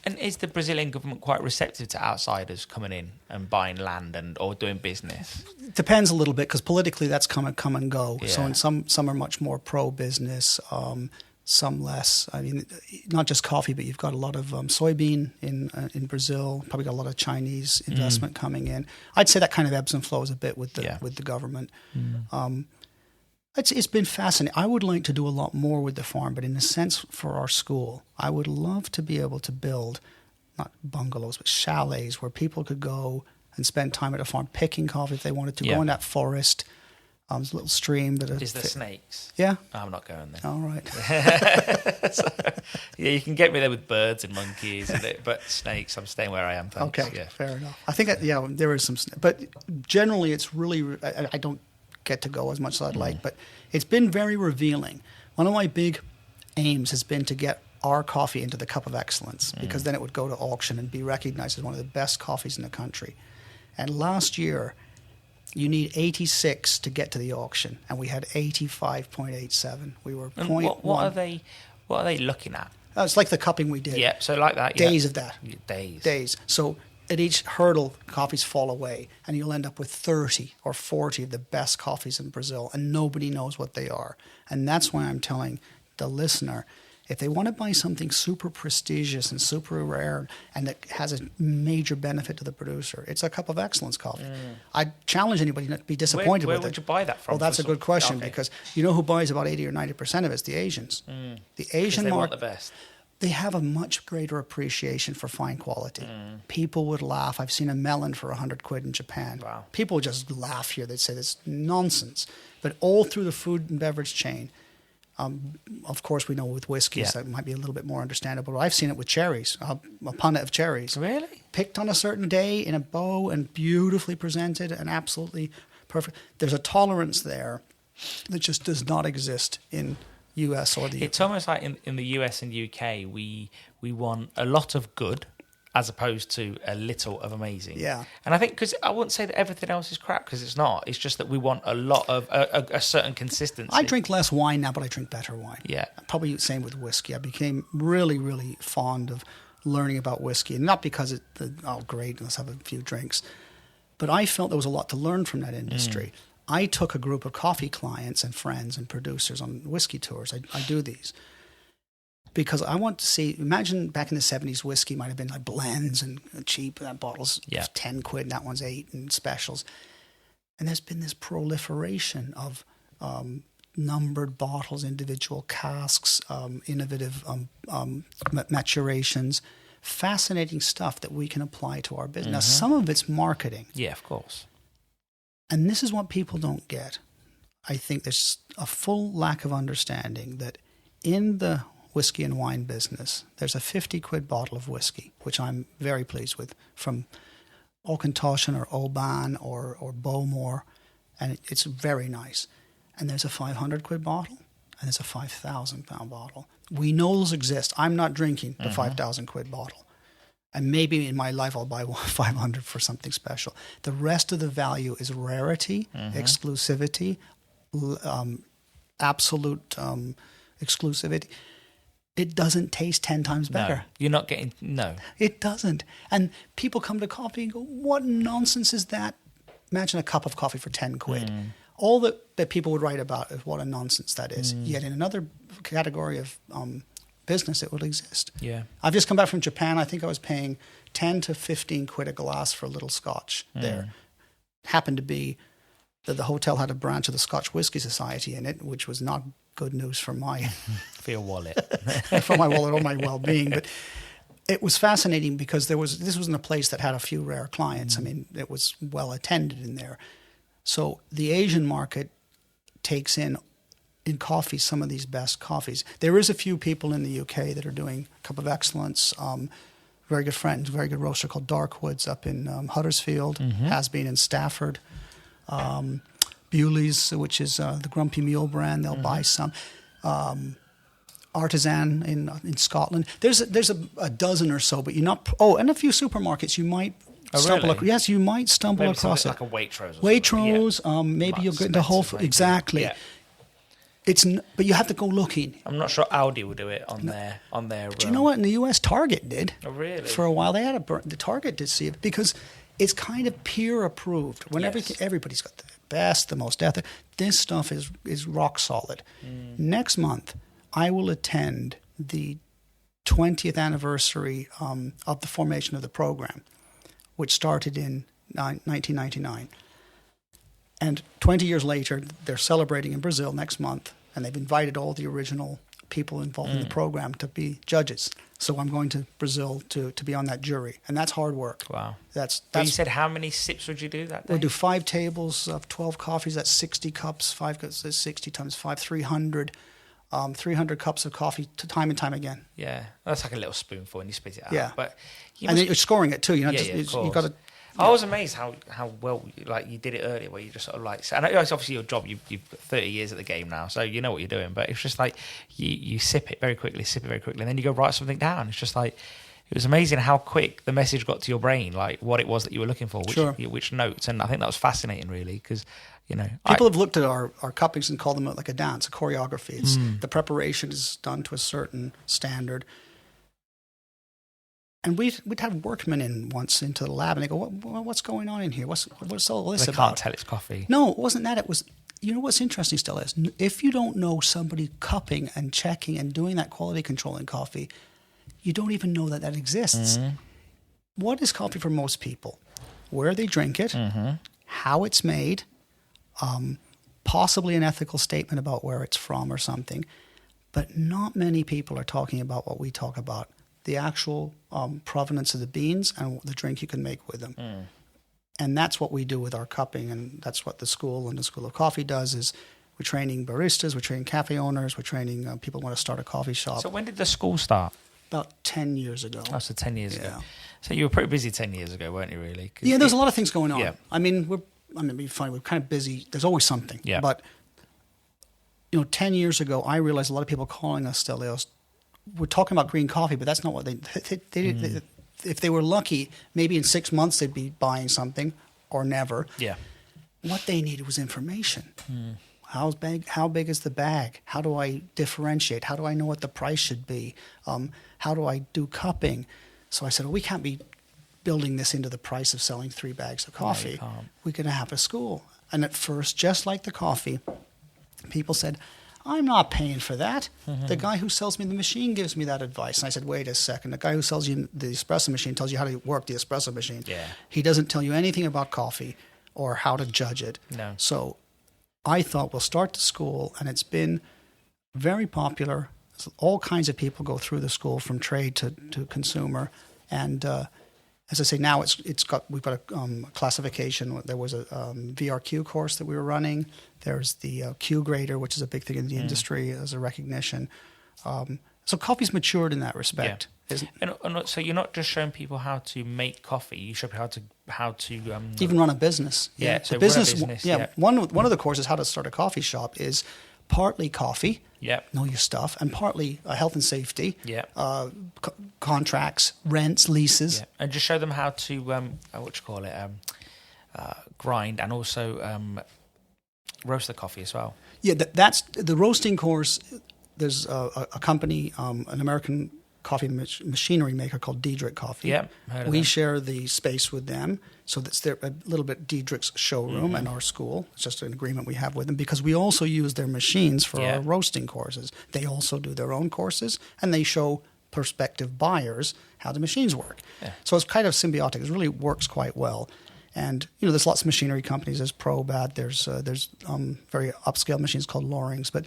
And is the Brazilian government quite receptive to outsiders coming in and buying land or doing business? Depends a little bit, because politically that's come and go. Yeah. So in some are much more pro-business, some less. I mean, not just coffee, but you've got a lot of soybean in Brazil. Probably got a lot of Chinese investment coming in. I'd say that kind of ebbs and flows a bit with the government. It's been fascinating. I would like to do a lot more with the farm, but in a sense for our school, I would love to be able to build, not bungalows, but chalets where people could go and spend time at a farm picking coffee if they wanted to, go in that forest. There's a little stream. Is there snakes? Yeah. I'm not going there. All right. You can get me there with birds and monkeys, but snakes, I'm staying where I am. Thanks. Okay, fair enough. I think, there is some, but generally it's really, I don't get to go as much as I'd like, but it's been very revealing. One of my big aims has been to get our coffee into the Cup of Excellence, because then it would go to auction and be recognized as one of the best coffees in the country. And last year, you need 86 to get to the auction, and we had 85.87. We were and 0.1. What are they looking at? It's like the cupping we did. Yeah, so like that. Days of that. Days. So at each hurdle, coffees fall away, and you'll end up with 30 or 40 of the best coffees in Brazil, and nobody knows what they are. And that's why I'm telling the listener, if they want to buy something super prestigious and super rare and that has a major benefit to the producer, it's a Cup of Excellence coffee. I challenge anybody not to be disappointed with it. Where would you buy that from? Well, that's a good question, because you know who buys about 80 or 90% of it? It's the Asians. The Asian they want market. the best. They have a much greater appreciation for fine quality. People would laugh. I've seen a melon for 100 quid in Japan. Wow. People would just laugh here. They'd say this nonsense. But all through the food and beverage chain, of course, we know with whiskeys that might be a little bit more understandable. But I've seen it with cherries, a punnet of cherries. Really? Picked on a certain day in a bow and beautifully presented and absolutely perfect. There's a tolerance there that just does not exist in US or the UK. It's almost like in the US and UK, we want a lot of good as opposed to a little of amazing. Yeah. And I think, because I wouldn't say that everything else is crap, because it's not. It's just that we want a lot of a certain consistency. I drink less wine now, but I drink better wine. Yeah. Probably the same with whiskey. I became really, really fond of learning about whiskey. And not because great, let's have a few drinks. But I felt there was a lot to learn from that industry. I took a group of coffee clients and friends and producers on whiskey tours. I do these because I want to see, imagine back in the 70s, whiskey might have been like blends and cheap, that bottle's 10 quid and that one's 8 and specials. And there's been this proliferation of numbered bottles, individual casks, innovative maturations, fascinating stuff that we can apply to our business. Now, some of it's marketing. Yeah, of course. And this is what people don't get. I think there's a full lack of understanding that in the whiskey and wine business, there's a 50 quid bottle of whiskey, which I'm very pleased with, from Auchentoshan or Oban or Bowmore, and it's very nice. And there's a 500 quid bottle, and there's a 5,000 pound bottle. We know those exist. I'm not drinking the 5,000 quid bottle. And maybe in my life I'll buy 500 for something special. The rest of the value is rarity, exclusivity, absolute exclusivity. It doesn't taste 10 times better. No, you're not getting, no. It doesn't. And people come to coffee and go, what nonsense is that? Imagine a cup of coffee for 10 quid. All that people would write about is what a nonsense that is. Yet in another category of business, it would exist. Yeah. I've just come back from Japan. I think I was paying 10 to 15 quid a glass for a little scotch there. Happened to be that the hotel had a branch of the Scotch Whisky Society in it, which was not good news for my for your wallet. for my wallet or my well-being. But it was fascinating because this was in a place that had a few rare clients. I mean, it was well attended in there. So the Asian market takes in in coffee some of these best coffees. There is a few people in the UK that are doing Cup of Excellence. Very good friend, very good roaster called Darkwoods up in Huddersfield, has been in Stafford. Bewley's, which is the Grumpy Mule brand, they'll buy some. Artisan in Scotland. There's a dozen or so, but you're not. And a few supermarkets you might stumble. Really? Yes, you might stumble Maybe across it. like a Waitrose. Waitrose. Maybe you'll get into Whole Foods. Exactly. Yeah. But you have to go looking. I'm not sure Aldi will do it on their. Do you know what? In the US, Target did. Oh, really? For a while, they had the Target did see it because it's kind of peer approved. When everybody's got the best, the most ethical. This stuff is rock solid. Next month, I will attend the 20th anniversary of the formation of the program, which started in 1999. And 20 years later, they're celebrating in Brazil next month, and they've invited all the original people involved in the program to be judges. So I'm going to Brazil to be on that jury, and that's hard work. Wow. That's you said how many sips would you do that day? We'll do 5 tables of 12 coffees. That's 60 cups. 5 cups is 60 times 5, 300. 300 cups of coffee time and time again. Yeah, that's like a little spoonful, and you spit it out. Yeah, but then you're scoring it too. You got to. I was amazed how well you did it earlier, where you just sort of and it's obviously your job. You've got 30 years at the game now, so you know what you're doing. But it's just like you sip it very quickly, and then you go write something down. It's just like it was amazing how quick the message got to your brain, like what it was that you were looking for, which notes, and I think that was fascinating, really, because. People have looked at our cuppings and called them like a dance, a choreography. It's the preparation is done to a certain standard. And we'd have workmen in once into the lab, and they go, "What's going on in here? What's all this about?" They can't tell it's coffee. No, it wasn't that. It was. You know what's interesting still is if you don't know somebody cupping and checking and doing that quality control in coffee, you don't even know that exists. What is coffee for most people? Where they drink it, how it's made. Possibly an ethical statement about where it's from or something, but not many people are talking about what we talk about, the actual provenance of the beans and the drink you can make with them. And that's what we do with our cupping, and that's what the School and the School of Coffee does is we're training baristas, we're training cafe owners, we're training people who want to start a coffee shop. So when did the school start? About 10 years ago. Oh, so 10 years ago. So you were pretty busy 10 years ago, weren't you, really? Yeah, there's a lot of things going on. Yeah. I mean, we're kind of busy. There's always something. Yeah. But, 10 years ago, I realized a lot of people calling us Stelios were talking about green coffee, but that's not what they if they were lucky, maybe in 6 months they'd be buying something or never. Yeah. What they needed was information. How big is the bag? How do I differentiate? How do I know what the price should be? How do I do cupping? So I said, well, we can't be building this into the price of selling 3 bags of coffee. No, we're going to have a school. And at first, just like the coffee, people said, I'm not paying for that. The guy who sells me the machine gives me that advice. And I said, wait a second. The guy who sells you the espresso machine tells you how to work the espresso machine. Yeah. He doesn't tell you anything about coffee or how to judge it. No. So I thought we'll start the school, and it's been very popular. All kinds of people go through the school from trade to consumer. And as I say, now we've got a classification. There was a VRQ course that we were running. There's the Q grader, which is a big thing in the industry as a recognition. So coffee's matured in that respect. Yeah. And so you're not just showing people how to make coffee. You show people how to even run a business. Yeah, so the business. Run a business. Yeah. One of the courses, how to start a coffee shop, is partly coffee. Yeah. Know your stuff, and partly health and safety. Yeah. Contracts, rents, leases. Yeah. And just show them how to grind and also roast the coffee as well. Yeah, that's the roasting course. There's a company, an American coffee machinery maker called Diedrich Coffee. Yeah, heard of we them. share the space with them, so that's a little bit Diedrich's showroom and our school. It's just an agreement we have with them because we also use their machines for our roasting courses. They also do their own courses, and they show prospective buyers how the machines work. Yeah. So it's kind of symbiotic. It really works quite well. And there's lots of machinery companies. There's Probat. There's very upscale machines called Loring's, but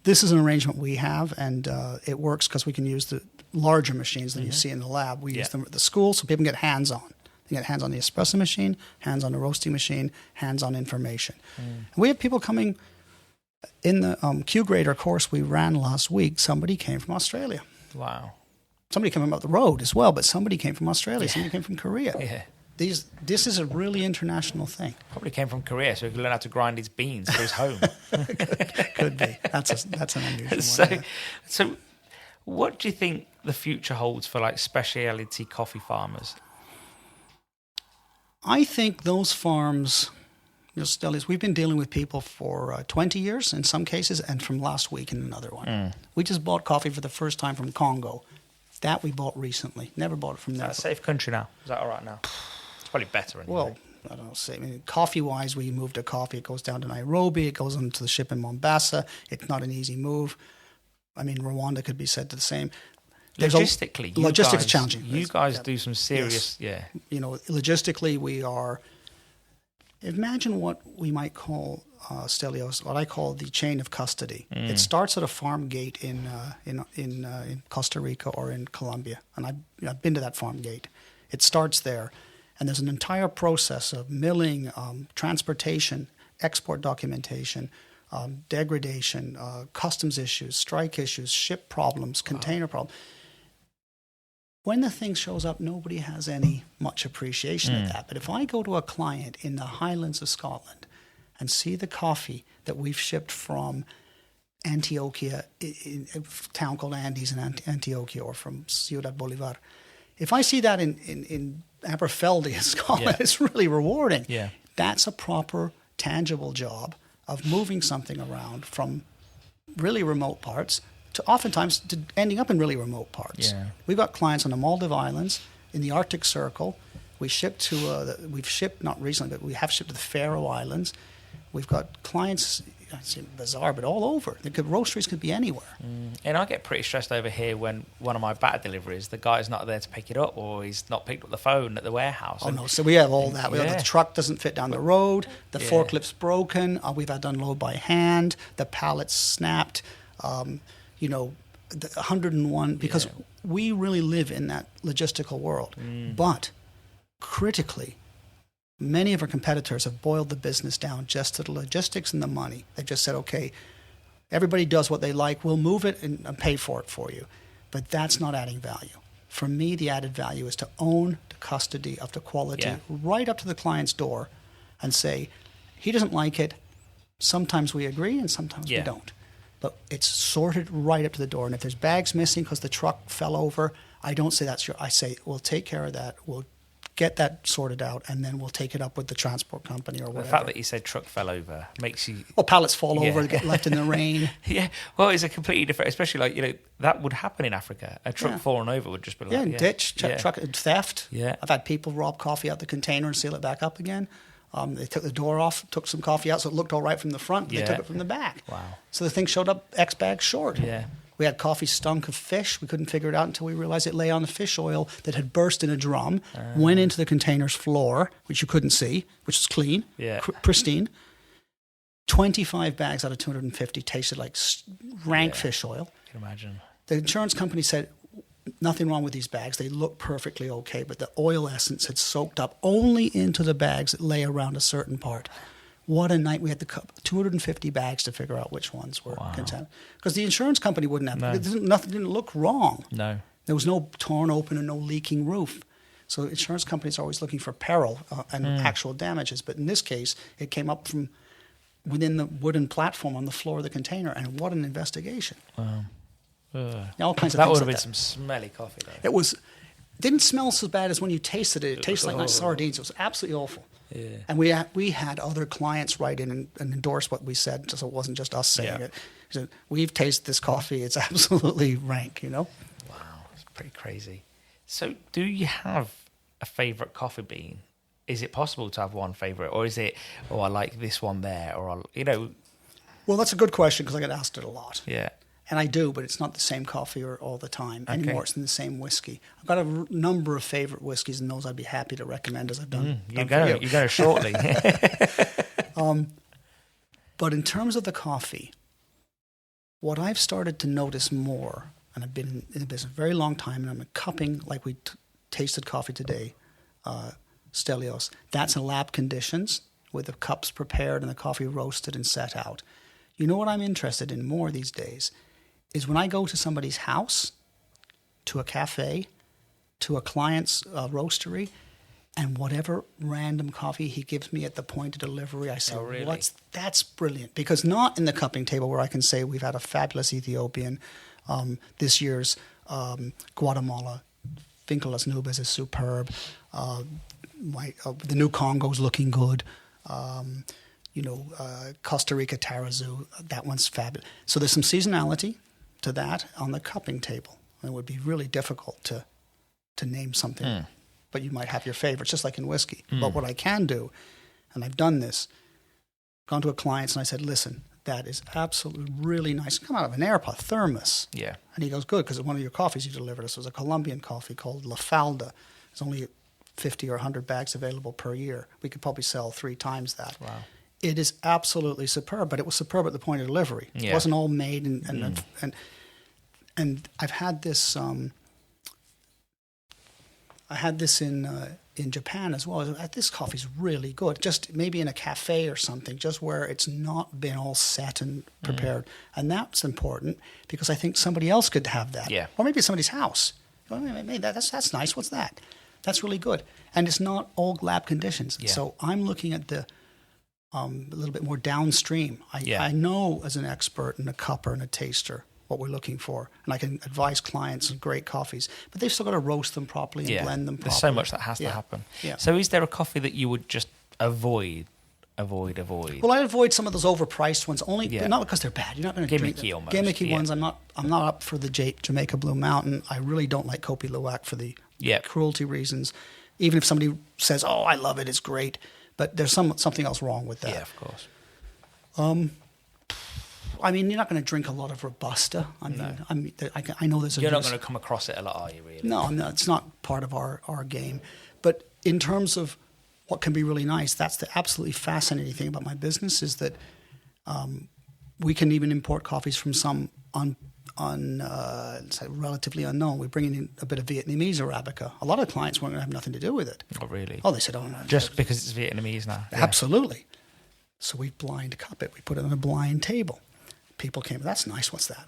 this is an arrangement we have, and it works because we can use the larger machines than you see in the lab. We use them at the school so people can get hands-on. They get hands on the espresso machine, hands on the roasting machine, hands on information. And we have people coming In the Q Grader course we ran last week, somebody came from Australia. Wow. Somebody came up the road as well, but somebody came from Australia. Yeah. Somebody came from Korea. Yeah. This is a really international thing. Probably came from Korea, so he could learn how to grind his beans for his home. Could be. That's an unusual one. Yeah. So, what do you think the future holds for like specialty coffee farmers? I think those farms, we've been dealing with people for 20 years in some cases, and from last week in another one. We just bought coffee for the first time from Congo. That we bought recently. Never bought it from there. Is that a safe country now? Is that all right now? It's probably better. Anyway. Well, I don't know. I mean, coffee-wise, we moved to coffee. It goes down to Nairobi. It goes onto the ship in Mombasa. It's not an easy move. I mean, Rwanda could be said to the same. Logistically, challenging. You guys do some serious, yes. Yeah. Logistically, we are. Imagine what we might call Stelios, what I call the chain of custody. It starts at a farm gate in Costa Rica or in Colombia, and I've been to that farm gate. It starts there, and there's an entire process of milling, transportation, export documentation, degradation, customs issues, strike issues, ship problems, container problems. When the thing shows up, nobody has any much appreciation of that. But if I go to a client in the Highlands of Scotland and see the coffee that we've shipped from Antioquia, a town called Andes in Antioquia, or from Ciudad Bolivar, if I see that in Aberfeldy in Scotland, it's really rewarding. Yeah. That's a proper, tangible job of moving something around from really remote parts to oftentimes to ending up in really remote parts. Yeah. We've got clients on the Maldive Islands, in the Arctic Circle. We've shipped not recently, but we have shipped to the Faroe Islands. We've got clients, it's bizarre, but all over. Roasteries could be anywhere. And I get pretty stressed over here when one of my batter deliveries, the guy's not there to pick it up, or he's not picked up the phone at the warehouse. Oh, no. So we have all that. The truck doesn't fit down the road. The forklift's broken. We've had to unload by hand. The pallet's snapped. The 101, because we really live in that logistical world. But critically, many of our competitors have boiled the business down just to the logistics and the money. They've just said, okay, everybody does what they like. We'll move it and pay for it for you. But that's not adding value. For me, the added value is to own the custody of the quality right up to the client's door and say, he doesn't like it. Sometimes we agree and sometimes we don't. But it's sorted right up to the door. And if there's bags missing because the truck fell over, I don't say that's I say, we'll take care of that. We'll get that sorted out, and then we'll take it up with the transport company or whatever. The fact that you said truck fell over makes you... Well, pallets fall over, get left in the rain. Well, it's a completely different... Especially, that would happen in Africa. A truck falling over would just be like... Ditch, truck theft. Yeah. I've had people rob coffee out the container and seal it back up again. They took the door off, took some coffee out so it looked all right from the front. They took it from the back. Wow. So the thing showed up X bags short. Yeah. We had coffee stunk of fish. We couldn't figure it out until we realized it lay on the fish oil that had burst in a drum, went into the container's floor, which you couldn't see, which was clean, pristine. 25 bags out of 250 tasted like rank fish oil. I can imagine. The insurance company said, nothing wrong with these bags. They look perfectly okay, but the oil essence had soaked up only into the bags that lay around a certain part. What a night. We had 250 bags to figure out which ones were contaminated. Because the insurance company wouldn't have. Nothing didn't look wrong. No. There was no torn open and no leaking roof. So insurance companies are always looking for peril and actual damages. But in this case, it came up from within the wooden platform on the floor of the container. And what an investigation. Wow. All kinds of that things would have like been some smelly coffee, though. It didn't smell so bad as when you tasted it. It tasted like nice sardines. It was absolutely awful. Yeah. And we had other clients write in and endorse what we said, so it wasn't just us saying it. He said, we've tasted this coffee. It's absolutely rank, Wow, it's pretty crazy. So do you have a favourite coffee bean? Is it possible to have one favourite? Or is it, I like this one there? Or, Well, that's a good question because I get asked it a lot. Yeah. And I do, but it's not the same coffee all the time anymore. It's in the same whiskey. I've got a number of favorite whiskeys, and those I'd be happy to recommend as I've done. You're going to shortly. But in terms of the coffee, what I've started to notice more, and I've been in the business a very long time, and I'm cupping like we tasted coffee today, Stelios. That's in lab conditions with the cups prepared and the coffee roasted and set out. You know what I'm interested in more these days is when I go to somebody's house, to a cafe, to a client's roastery, and whatever random coffee he gives me at the point of delivery, I say, really? That's brilliant. Because not in the cupping table where I can say we've had a fabulous Ethiopian, this year's Guatemala, Finkelas Nubes is superb, the new Congo's looking good, Costa Rica Tarazu, that one's fabulous. So there's some seasonality to that on the cupping table. It would be really difficult to name something, but you might have your favorites, just like in whiskey. But what I can do, and I've done this, gone to a client and I said, listen, that is absolutely really nice. Come out of an airpot thermos. Yeah. And he goes, good, because one of your coffees you delivered us was a Colombian coffee called La Falda. There's only 50 or 100 bags available per year. We could probably sell 3 times that. Wow. It is absolutely superb, but it was superb at the point of delivery. Yeah. It wasn't all made and I've had this. I had this in Japan as well. This coffee's really good. Just maybe in a cafe or something, just where it's not been all set and prepared, and that's important because I think somebody else could have that. Yeah. Or maybe it's somebody's house. Well, maybe that's nice. What's that? That's really good, and it's not all lab conditions. Yeah. So I'm looking at the a little bit more downstream. I know as an expert and a cupper and a taster what we're looking for, and I can advise clients on great coffees, but they've still got to roast them properly and blend them properly. There's so much that has to happen. Yeah. So is there a coffee that you would just avoid? Well, I avoid some of those overpriced ones, only not because they're bad. You're not going to drink them. Almost. Gimmicky ones. I'm not up for the Jamaica Blue Mountain. I really don't like Kopi Luwak for the cruelty reasons. Even if somebody says, "Oh, I love it, it's great," but there's something else wrong with that. Yeah, of course. I mean, you're not going to drink a lot of Robusta. I know there's a... You're not going to come across it a lot, are you, really? No, it's not part of our game. But in terms of what can be really nice, that's the absolutely fascinating thing about my business is that we can even import coffees from some relatively unknown. We bring in a bit of Vietnamese Arabica. A lot of clients weren't going to have nothing to do with it. Oh, really? Oh, they said, oh, no. Just because it's Vietnamese now? Yeah. Absolutely. So we blind cup it. We put it on a blind table. People came, that's nice, what's that?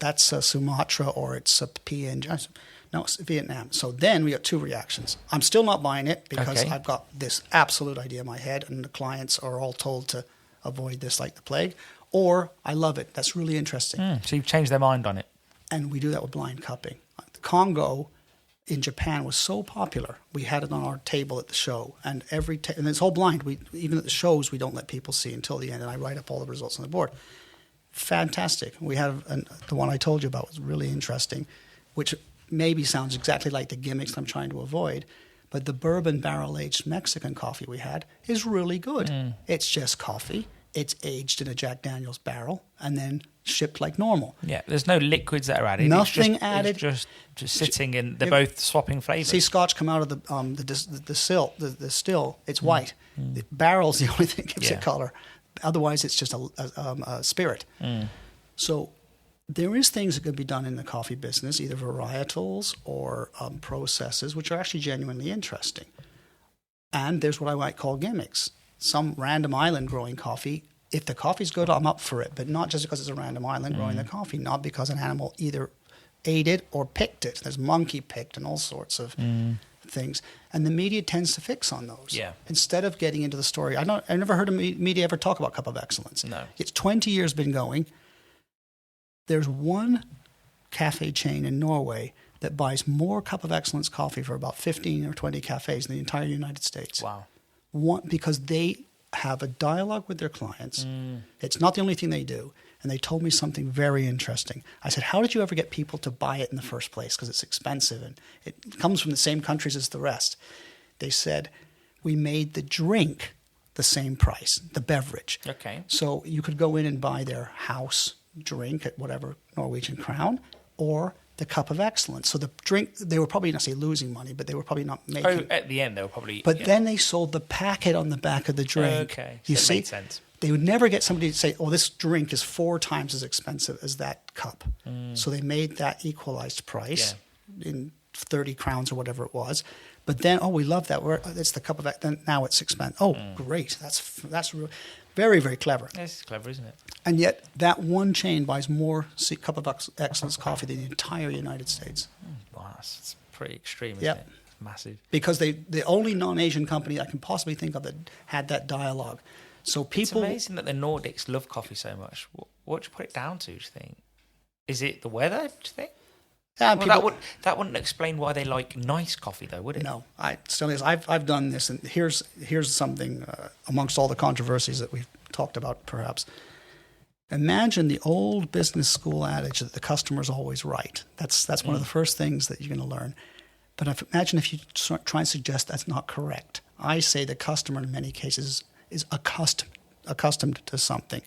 That's Sumatra or it's a PNG. No, it's Vietnam. So then we got 2 reactions. I'm still not buying it because I've got this absolute idea in my head and the clients are all told to avoid this like the plague. Or I love it. That's really interesting. So you've changed their mind on it. And we do that with blind cupping. Congo in Japan was so popular. We had it on our table at the show, and and it's all blind. Even at the shows, we don't let people see until the end, and I write up all the results on the board. Fantastic. We had the one I told you about was really interesting, which maybe sounds exactly like the gimmicks I'm trying to avoid, but the bourbon barrel-aged Mexican coffee we had is really good. It's just coffee. It's aged in a Jack Daniel's barrel and then shipped like normal. Yeah, there's no liquids that are added. Nothing added. It's just sitting in. They're both swapping flavors. See Scotch come out of the still. It's white. The barrel's the only thing that gives it color. Otherwise, it's just a spirit. So there is things that can be done in the coffee business, either varietals or processes, which are actually genuinely interesting. And there's what I might call gimmicks. Some random island growing coffee. If the coffee's good, I'm up for it, but not just because it's a random island growing the coffee, not because an animal either ate it or picked it. There's monkey picked and all sorts of things. And the media tends to fix on those. Yeah. Instead of getting into the story. I've never heard a media ever talk about Cup of Excellence. No. It's 20 years been going. There's one cafe chain in Norway that buys more Cup of Excellence coffee for about 15 or 20 cafes in the entire United States. Wow. Because they have a dialogue with their clients. It's not the only thing they do. And they told me something very interesting. I said, how did you ever get people to buy it in the first place? Because it's expensive and it comes from the same countries as the rest. They said, we made the drink the same price, the beverage. Okay. So you could go in and buy their house drink at whatever Norwegian crown or the Cup of Excellence. So the drink, they were probably not say losing money, but they were probably not making. Oh, at the end they were probably. But then they sold the packet on the back of the drink. Okay, you so see, it made sense. They would never get somebody to say, "Oh, this drink is 4 times as expensive as that cup." So they made that equalized price in 30 crowns or whatever it was. But then, we love that. It's the cup of that. Then now it's expensive. Oh, great. That's really, very, very clever. It's clever, isn't it? And yet that one chain buys more Cup of Excellence coffee than the entire United States. Wow, that's pretty extreme, isn't it? Massive. Because the only non-Asian company I can possibly think of that had that dialogue. So people... It's amazing that the Nordics love coffee so much. What do you put it down to, do you think? Is it the weather, do you think? Yeah, that wouldn't explain why they like nice coffee, though, would it? No, I've done this, and here's something amongst all the controversies that we've talked about, perhaps. Imagine the old business school adage that the customer's always right. That's one of the first things that you're going to learn. But imagine if you try and suggest that's not correct. I say the customer in many cases is accustomed to something.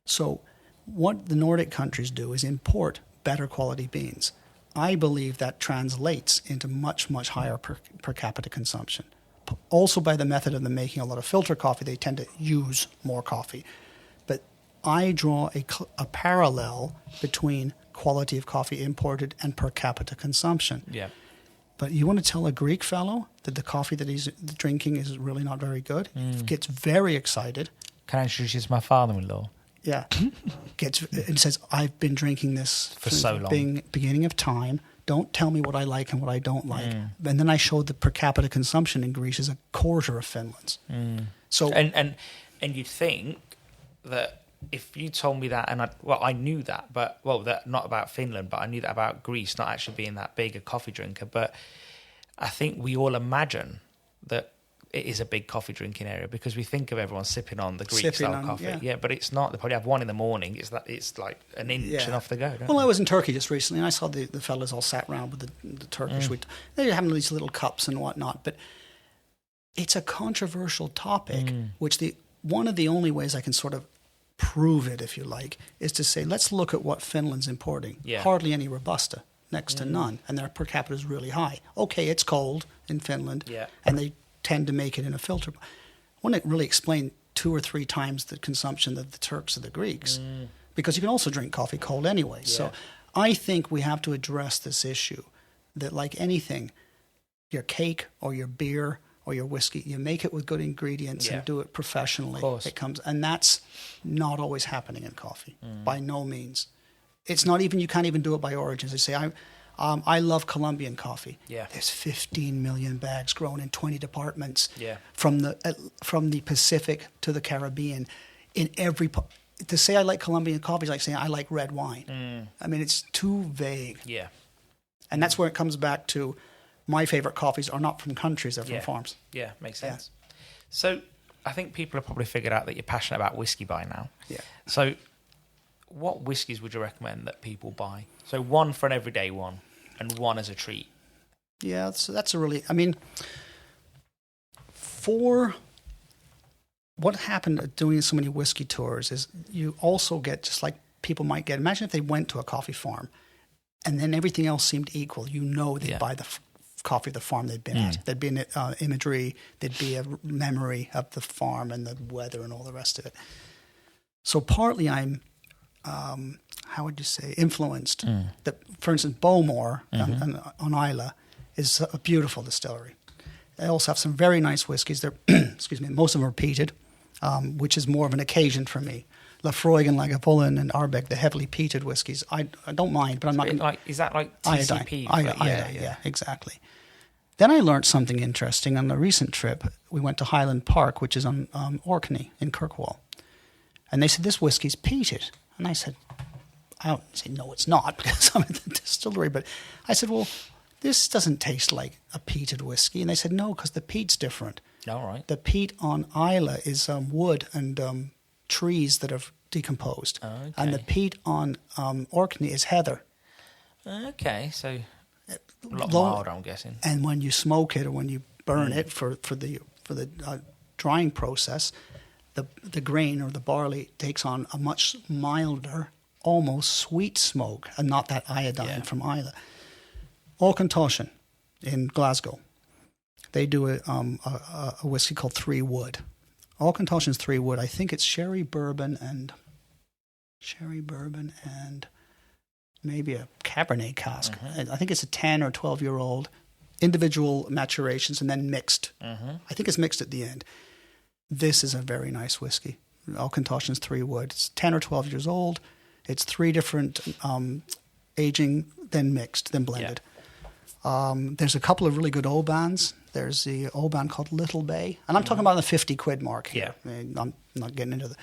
So what the Nordic countries do is import better quality beans. I believe that translates into much, much higher per capita consumption. Also by the method of them making a lot of filter coffee, they tend to use more coffee. But I draw a parallel between quality of coffee imported and per capita consumption. Yeah. But you want to tell a Greek fellow that the coffee that he's drinking is really not very good? He gets very excited. Can I introduce you to my father-in-law? Yeah. And says, I've been drinking this for so long. Beginning of time. Don't tell me what I like and what I don't like. And then I showed the per capita consumption in Greece is a quarter of Finland's. So and you'd think that if you told me that, and I knew that, but that not about Finland, but I knew that about Greece, not actually being that big a coffee drinker. But I think we all imagine that it is a big coffee drinking area because we think of everyone sipping on the Greek style coffee. Yeah, but it's not. They probably have one in the morning. It's like an inch and off they go. Well, I was in Turkey just recently, and I saw the fellas all sat around with the Turkish wheat. They're having these little cups and whatnot, but it's a controversial topic, which one of the only ways I can sort of prove it, if you like, is to say, let's look at what Finland's importing. Yeah. Hardly any Robusta, next to none, and their per capita is really high. Okay, it's cold in Finland, and they tend to make it in a filter. I want to really explain 2 or 3 times the consumption of the Turks or the Greeks, because you can also drink coffee cold anyway. So I think we have to address this issue that, like anything, your cake or your beer or your whiskey, you make it with good ingredients and do it professionally. It comes, and that's not always happening in coffee, by no means. It's not even, you can't even do it by origins. They say, I love Colombian coffee. Yeah. There's 15 million bags grown in 20 departments from the Pacific to the Caribbean. To say I like Colombian coffee is like saying I like red wine. I mean, it's too vague. Yeah. And that's where it comes back to my favorite coffees are not from countries, they're from farms. Yeah, makes sense. So I think people have probably figured out that you're passionate about whiskey by now. Yeah. So what whiskies would you recommend that people buy? So one for an everyday one and one as a treat. Yeah, that's a really, I mean, for what happened at doing so many whiskey tours is you also get, just like people might get, imagine if they went to a coffee farm and then everything else seemed equal. They'd buy the coffee of the farm they'd been at. There'd be imagery, there'd be a memory of the farm and the weather and all the rest of it. So partly I'm, how would you say, influenced. For instance, Bowmore on Isla is a beautiful distillery. They also have some very nice whiskies. They're, excuse me, most of them are peated, which is more of an occasion for me. Lafroig and Lagavulin and Ardbeg, the heavily peated whiskies, I don't mind, but I'm not going to... Is that like TCP? Iodine, yeah, exactly. Then I learned something interesting. On a recent trip, we went to Highland Park, which is on Orkney in Kirkwall. And they said, this whiskey's peated. And I said, I don't say, no, it's not, because I'm at the distillery. But I said, well, this doesn't taste like a peated whiskey. And they said, no, because the peat's different. All right. The peat on Isla is wood and trees that have decomposed. Okay. And the peat on Orkney is heather. Okay, so a lot milder, I'm guessing. And when you smoke it or when you burn it for the drying process, the grain or the barley takes on a much milder, almost sweet smoke, and not that iodine from Isla. Auchentoshan in Glasgow, they do a whiskey called 3 Wood. Auchentoshan's 3 Wood. I think it's sherry, bourbon, and maybe a Cabernet cask. I think it's a 10 or 12-year-old, individual maturations and then mixed. I think it's mixed at the end. This is a very nice whiskey. Auchentoshan's 3 wood. It's 10 or 12 years old. It's 3 different aging, then mixed, then blended. There's a couple of really good Obans. There's the Oban called Little Bay. And I'm talking about the 50 quid mark here. I mean, I'm not getting into the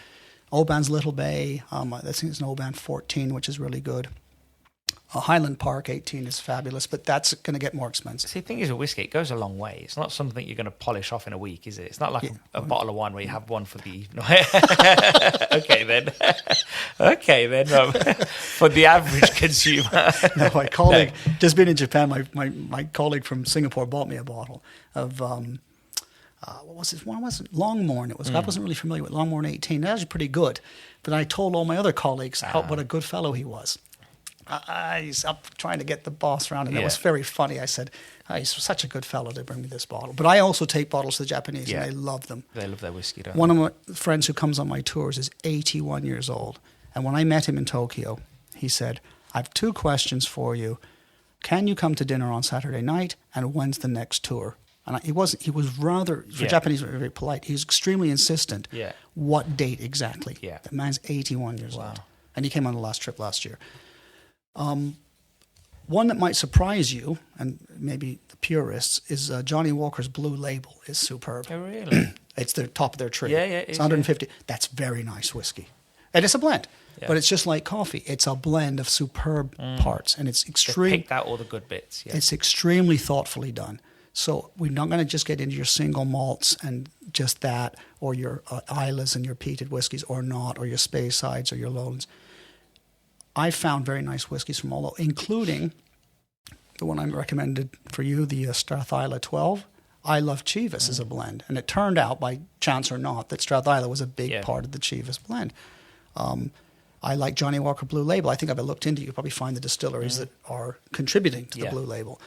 Oban's Little Bay. I think it's an Oban 14, which is really good. Highland Park 18 is fabulous, but that's going to get more expensive. See, the thing is with whiskey, it goes a long way. It's not something you're going to polish off in a week, is it? It's not like a bottle of wine where you have one for the evening. Okay, then. For the average consumer. No, my colleague, just being in Japan, my colleague from Singapore bought me a bottle of, what was it? One was it? Longmorn. It was. I wasn't really familiar with Longmorn 18. That was pretty good. But I told all my other colleagues what a good fellow he was. He's up trying to get the boss around, and it was very funny. I said, he's such a good fellow to bring me this bottle. But I also take bottles to the Japanese, and they love them. They love their whiskey, don't One of my friends who comes on my tours is 81 years old. And when I met him in Tokyo, he said, I have 2 questions for you. Can you come to dinner on Saturday night? And when's the next tour? And he was rather, for Japanese, very polite. He was extremely insistent. Yeah. What date exactly? Yeah. The man's 81 years old. And he came on the last trip last year. One that might surprise you, and maybe the purists, is Johnny Walker's Blue Label is superb. Oh, really? It's the top of their tree. Yeah, it's 150. Yeah. That's very nice whiskey. And it's a blend. Yeah. But it's just like coffee. It's a blend of superb parts. And it's They picked out all the good bits. Yeah. It's extremely thoughtfully done. So we're not going to just get into your single malts and just that, or your Islas and your peated whiskies, or not, or your Speysides or your Lowlands. I found very nice whiskies from all, including the one I recommended for you, the Strathisla 12. I love Chivas as a blend. And it turned out, by chance or not, that Strathisla was a big part of the Chivas blend. I like Johnny Walker Blue Label. I think if I looked into it, you'll probably find the distilleries that are contributing to the Blue Label.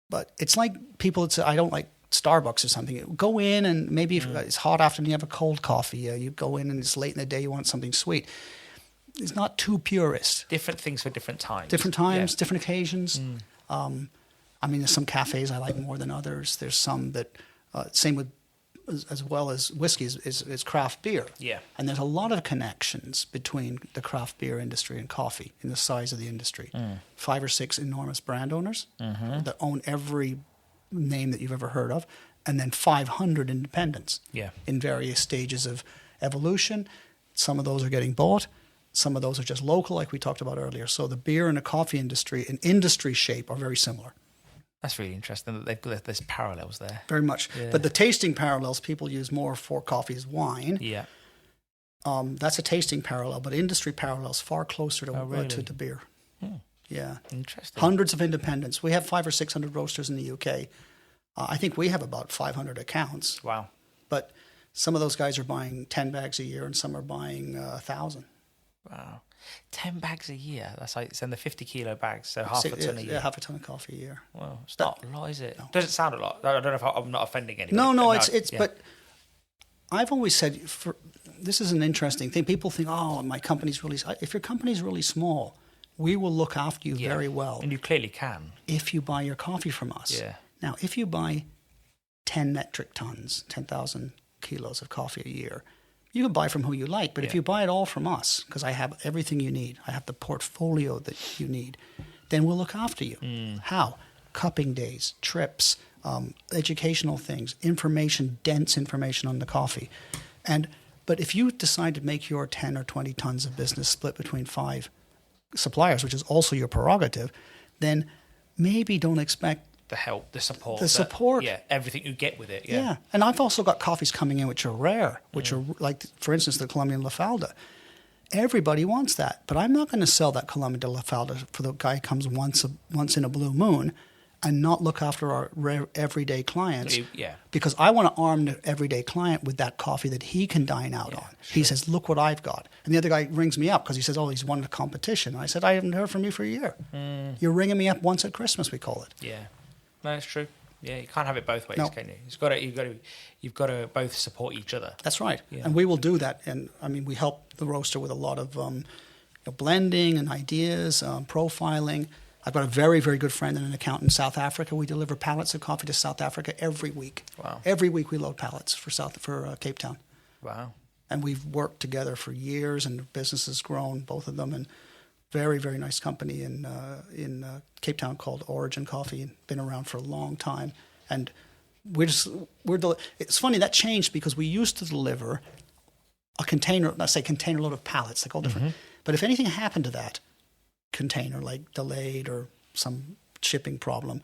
But it's like people that say, I don't like Starbucks or something. Go in and maybe if it's hot afternoon, you have a cold coffee. You go in and it's late in the day, you want something sweet. It's not too purist. Different things for different times. Different times, different occasions. I mean, there's some cafes I like more than others. There's some that, same with, as well as whiskey, is craft beer. Yeah. And there's a lot of connections between the craft beer industry and coffee in the size of the industry. 5 or 6 enormous brand owners that own every name that you've ever heard of, and then 500 independents in various stages of evolution. Some of those are getting bought. Some of those are just local, like we talked about earlier. So the beer and the coffee industry in industry shape are very similar. That's really interesting that there's parallels there. Very much. Yeah. But the tasting parallels people use more for coffee is wine. Yeah. That's a tasting parallel, but industry parallels far closer to the beer. Yeah. Interesting. Hundreds of independents. We have 500 or 600 roasters in the UK. I think we have about 500 accounts. Wow. But some of those guys are buying 10 bags a year and some are buying 1,000. Wow. 10 bags a year. That's like, it's in the 50 kilo bags, so half a ton a year. Yeah, half a ton of coffee a year. Well, it's not a lot, is it? No. Doesn't sound a lot. I don't know if I'm not offending anyone. No, it's but I've always said, this is an interesting thing. People think, my company's really, if your company's really small, we will look after you very well. And you clearly can. If you buy your coffee from us. Yeah. Now, if you buy 10 metric tons, 10,000 kilos of coffee a year, you can buy from who you like, but if you buy it all from us, because I have everything you need, I have the portfolio that you need, then we'll look after you. How? Cupping days, trips, educational things, dense information on the coffee. But if you decide to make your 10 or 20 tons of business split between 5 suppliers, which is also your prerogative, then maybe don't expect the help, the support. Everything you get with it. Yeah. And I've also got coffees coming in which are rare, which are like, for instance, the Colombian La Falda. Everybody wants that, but I'm not going to sell that Colombian La Falda for the guy who comes once in a blue moon and not look after our everyday clients. Because I want to arm the everyday client with that coffee that he can dine out on. Sure. He says, look what I've got. And the other guy rings me up because he says, he's won a competition. And I said, I haven't heard from you for a year. You're ringing me up once at Christmas, we call it. Yeah. No, it's true. Yeah, you can't have it both ways, can you? You've got to both support each other. That's right. Yeah. And we will do that. And I mean, we help the roaster with a lot of blending and ideas, profiling. I've got a very, very good friend and an accountant in South Africa. We deliver pallets of coffee to South Africa every week. Wow. Every week we load pallets for Cape Town. Wow. And we've worked together for years, and the business has grown, both of them. And very, very nice company in Cape Town called Origin Coffee, and been around for a long time. And it's funny, that changed because we used to deliver a container load of pallets, like all different. But if anything happened to that container, like delayed or some shipping problem,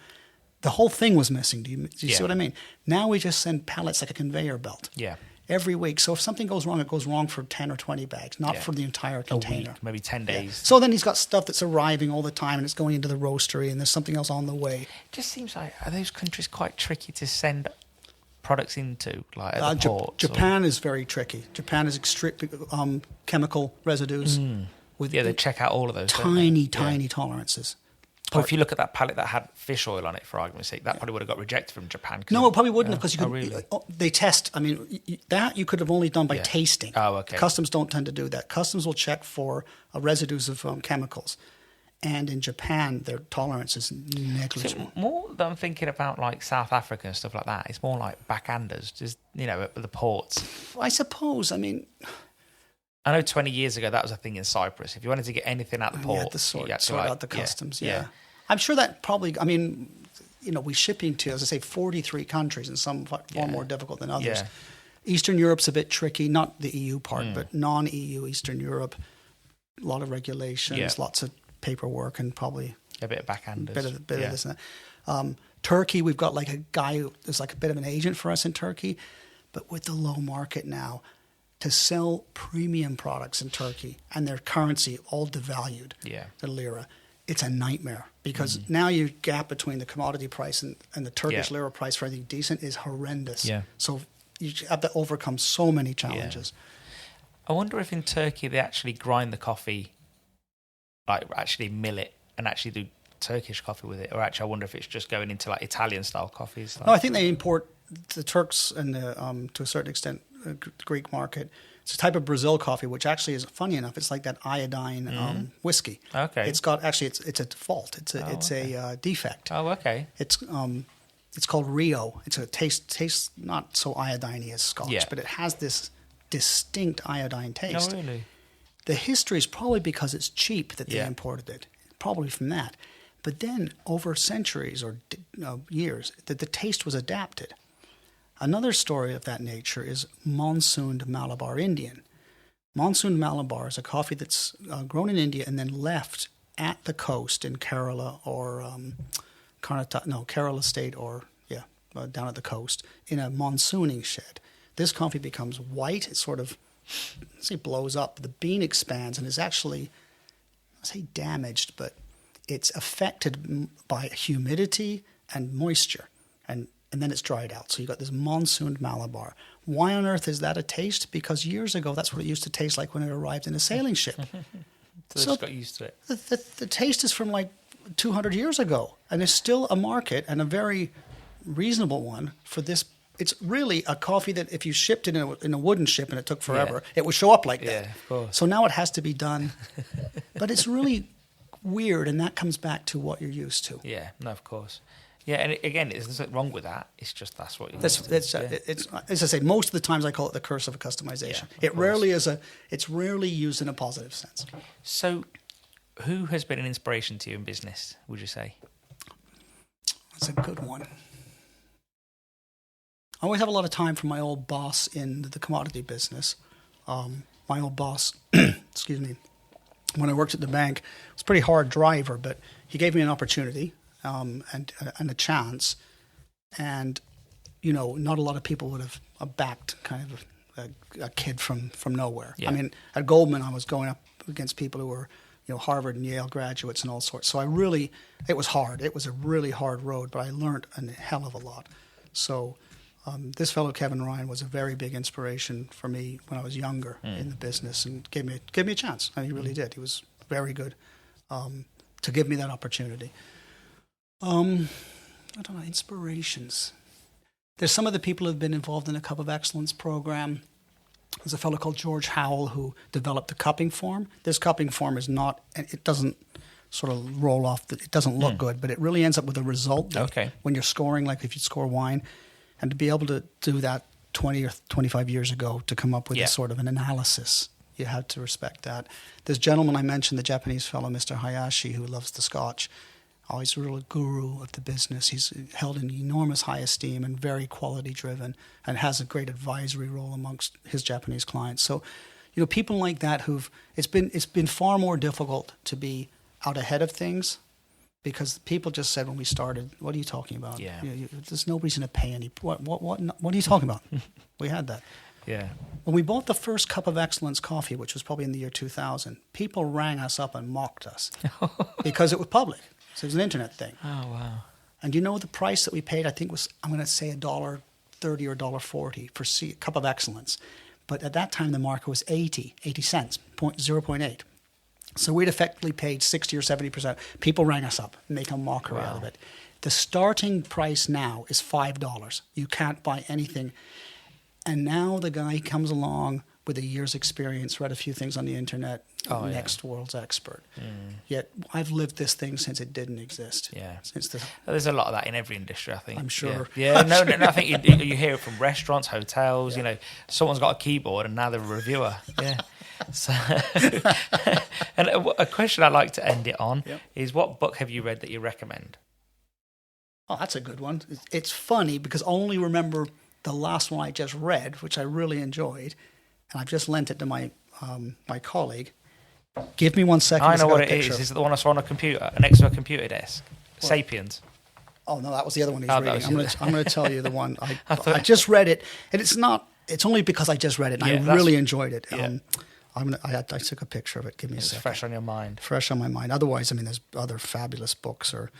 the whole thing was missing. Do you see what I mean? Now we just send pallets like a conveyor belt. Yeah. Every week. So if something goes wrong, it goes wrong for 10 or 20 bags, not for the entire container. A week, maybe 10 days. Yeah. So then he's got stuff that's arriving all the time, and it's going into the roastery, and there's something else on the way. It just seems like, are those countries quite tricky to send products into, like at the ports? Japan is very tricky. Japan is extreme chemical residues. With they check out all of those. Tiny tolerances. Or if you look at that pallet that had fish oil on it, for argument's sake, that probably would have got rejected from Japan. No, it probably wouldn't have, because you could. Really? They test. I mean, that you could have only done by tasting. Oh, okay. Customs don't tend to do that. Customs will check for residues of chemicals, and in Japan, their tolerance is negligible. So more than I'm thinking about like South Africa and stuff like that, it's more like backhanders, just at the ports. I suppose. I mean, I know 20 years ago that was a thing in Cyprus. If you wanted to get anything out the port, you had to sort out the customs. Yeah. I'm sure that probably. I mean, we shipping to, as I say, 43 countries, and some far more difficult than others. Yeah. Eastern Europe's a bit tricky, not the EU part, but non-EU Eastern Europe. A lot of regulations, lots of paperwork, and probably a bit of backhanders, bit of this and that. Turkey, we've got like a guy who's like a bit of an agent for us in Turkey, but with the low market now, to sell premium products in Turkey and their currency all devalued, the lira, it's a nightmare, because now your gap between the commodity price and the Turkish lira price for anything decent is horrendous. Yeah. So you have to overcome so many challenges. I wonder if in Turkey they actually grind the coffee, like actually mill it and actually do Turkish coffee with it, or actually I wonder if it's just going into like Italian style coffees. No, I think they import the Turks and to a certain extent Greek market. It's a type of Brazil coffee, which actually is funny enough. It's like that iodine whiskey. Okay. It's got it's a default. It's a defect. Oh, okay. It's called Rio. It's a tastes not so iodine-y as Scotch, but it has this distinct iodine taste. Oh, really? The history is probably because it's cheap that they imported it. Probably from that. But then over centuries or years, the taste was adapted. Another story of that nature is monsooned Malabar Indian. Monsooned Malabar is a coffee that's grown in India and then left at the coast in Kerala or Kerala state or down at the coast in a monsooning shed. This coffee becomes white. It sort of, blows up. The bean expands and is actually, damaged, but it's affected by humidity and moisture, and then it's dried out. So you've got this monsooned Malabar. Why on earth is that a taste? Because years ago, that's what it used to taste like when it arrived in a sailing ship. So they just got used to it. The taste is from like 200 years ago, and there's still a market, and a very reasonable one, for this. It's really a coffee that if you shipped it in a wooden ship and it took forever, it would show up like that. Yeah, of course. So now it has to be done. But it's really weird, and that comes back to what you're used to. Yeah, no, of course. Yeah, and again, there's nothing wrong with that. It's just that's what you. It's as I say. Most of the times, I call it the curse of a customization. It's rarely used in a positive sense. So, who has been an inspiration to you in business? Would you say? That's a good one. I always have a lot of time for my old boss in the commodity business. My old boss, excuse me, when I worked at the bank, was a pretty hard driver, but he gave me an opportunity and a chance. And, not a lot of people would have backed kind of a kid from nowhere. Yeah. I mean, at Goldman, I was going up against people who were, Harvard and Yale graduates and all sorts. So it was hard. It was a really hard road, but I learned a hell of a lot. So this fellow, Kevin Ryan, was a very big inspiration for me when I was younger in the business, and gave me a chance. And he really did. He was very good to give me that opportunity. I don't know, inspirations. There's some of the people who have been involved in the Cup of Excellence program. There's a fellow called George Howell who developed the cupping form. This cupping form is not, it doesn't sort of roll off, it doesn't look good, but it really ends up with a result that when you're scoring, like if you score wine, and to be able to do that 20 or 25 years ago to come up with a sort of an analysis, you have to respect that. This gentleman I mentioned, the Japanese fellow, Mr. Hayashi, who loves the Scotch, always a real guru of the business. He's held in enormous high esteem and very quality driven, and has a great advisory role amongst his Japanese clients. So, people like that it's been far more difficult to be out ahead of things, because people just said when we started, "What are you talking about? Yeah. There's no reason to pay any. What are you talking about?" We had that. Yeah. When we bought the first Cup of Excellence coffee, which was probably in the year 2000, people rang us up and mocked us because it was public. So it was an internet thing. Oh, wow. And the price that we paid, I think was, I'm going to say $1.30 or $1.40 for Cup of Excellence. But at that time, the market was 80 cents, 0.8. So we'd effectively paid 60 or 70%. People rang us up, make a mockery out of it. The starting price now is $5. You can't buy anything. And now the guy comes along with a year's experience, read a few things on the internet, next world's expert. Yet I've lived this thing since it didn't exist. Yeah. Since there's a lot of that in every industry, I think. I'm sure. Yeah, no, I think you hear it from restaurants, hotels, someone's got a keyboard and now they're a reviewer. Yeah. So, and a question I'd like to end it on is, what book have you read that you recommend? Oh, that's a good one. It's funny because I only remember the last one I just read, which I really enjoyed, and I've just lent it to my my colleague. Give me 1 second. I know what it is. Is it the one I saw on a computer, next to a computer desk? What? Sapiens. Oh no, that was the other one he's reading. I'm going to tell you the one I just read it, and it's only because I just read it, and I really enjoyed it. Yeah. I took a picture of it. Give me a second. It's fresh on your mind. Fresh on my mind. Otherwise, there's other fabulous books, or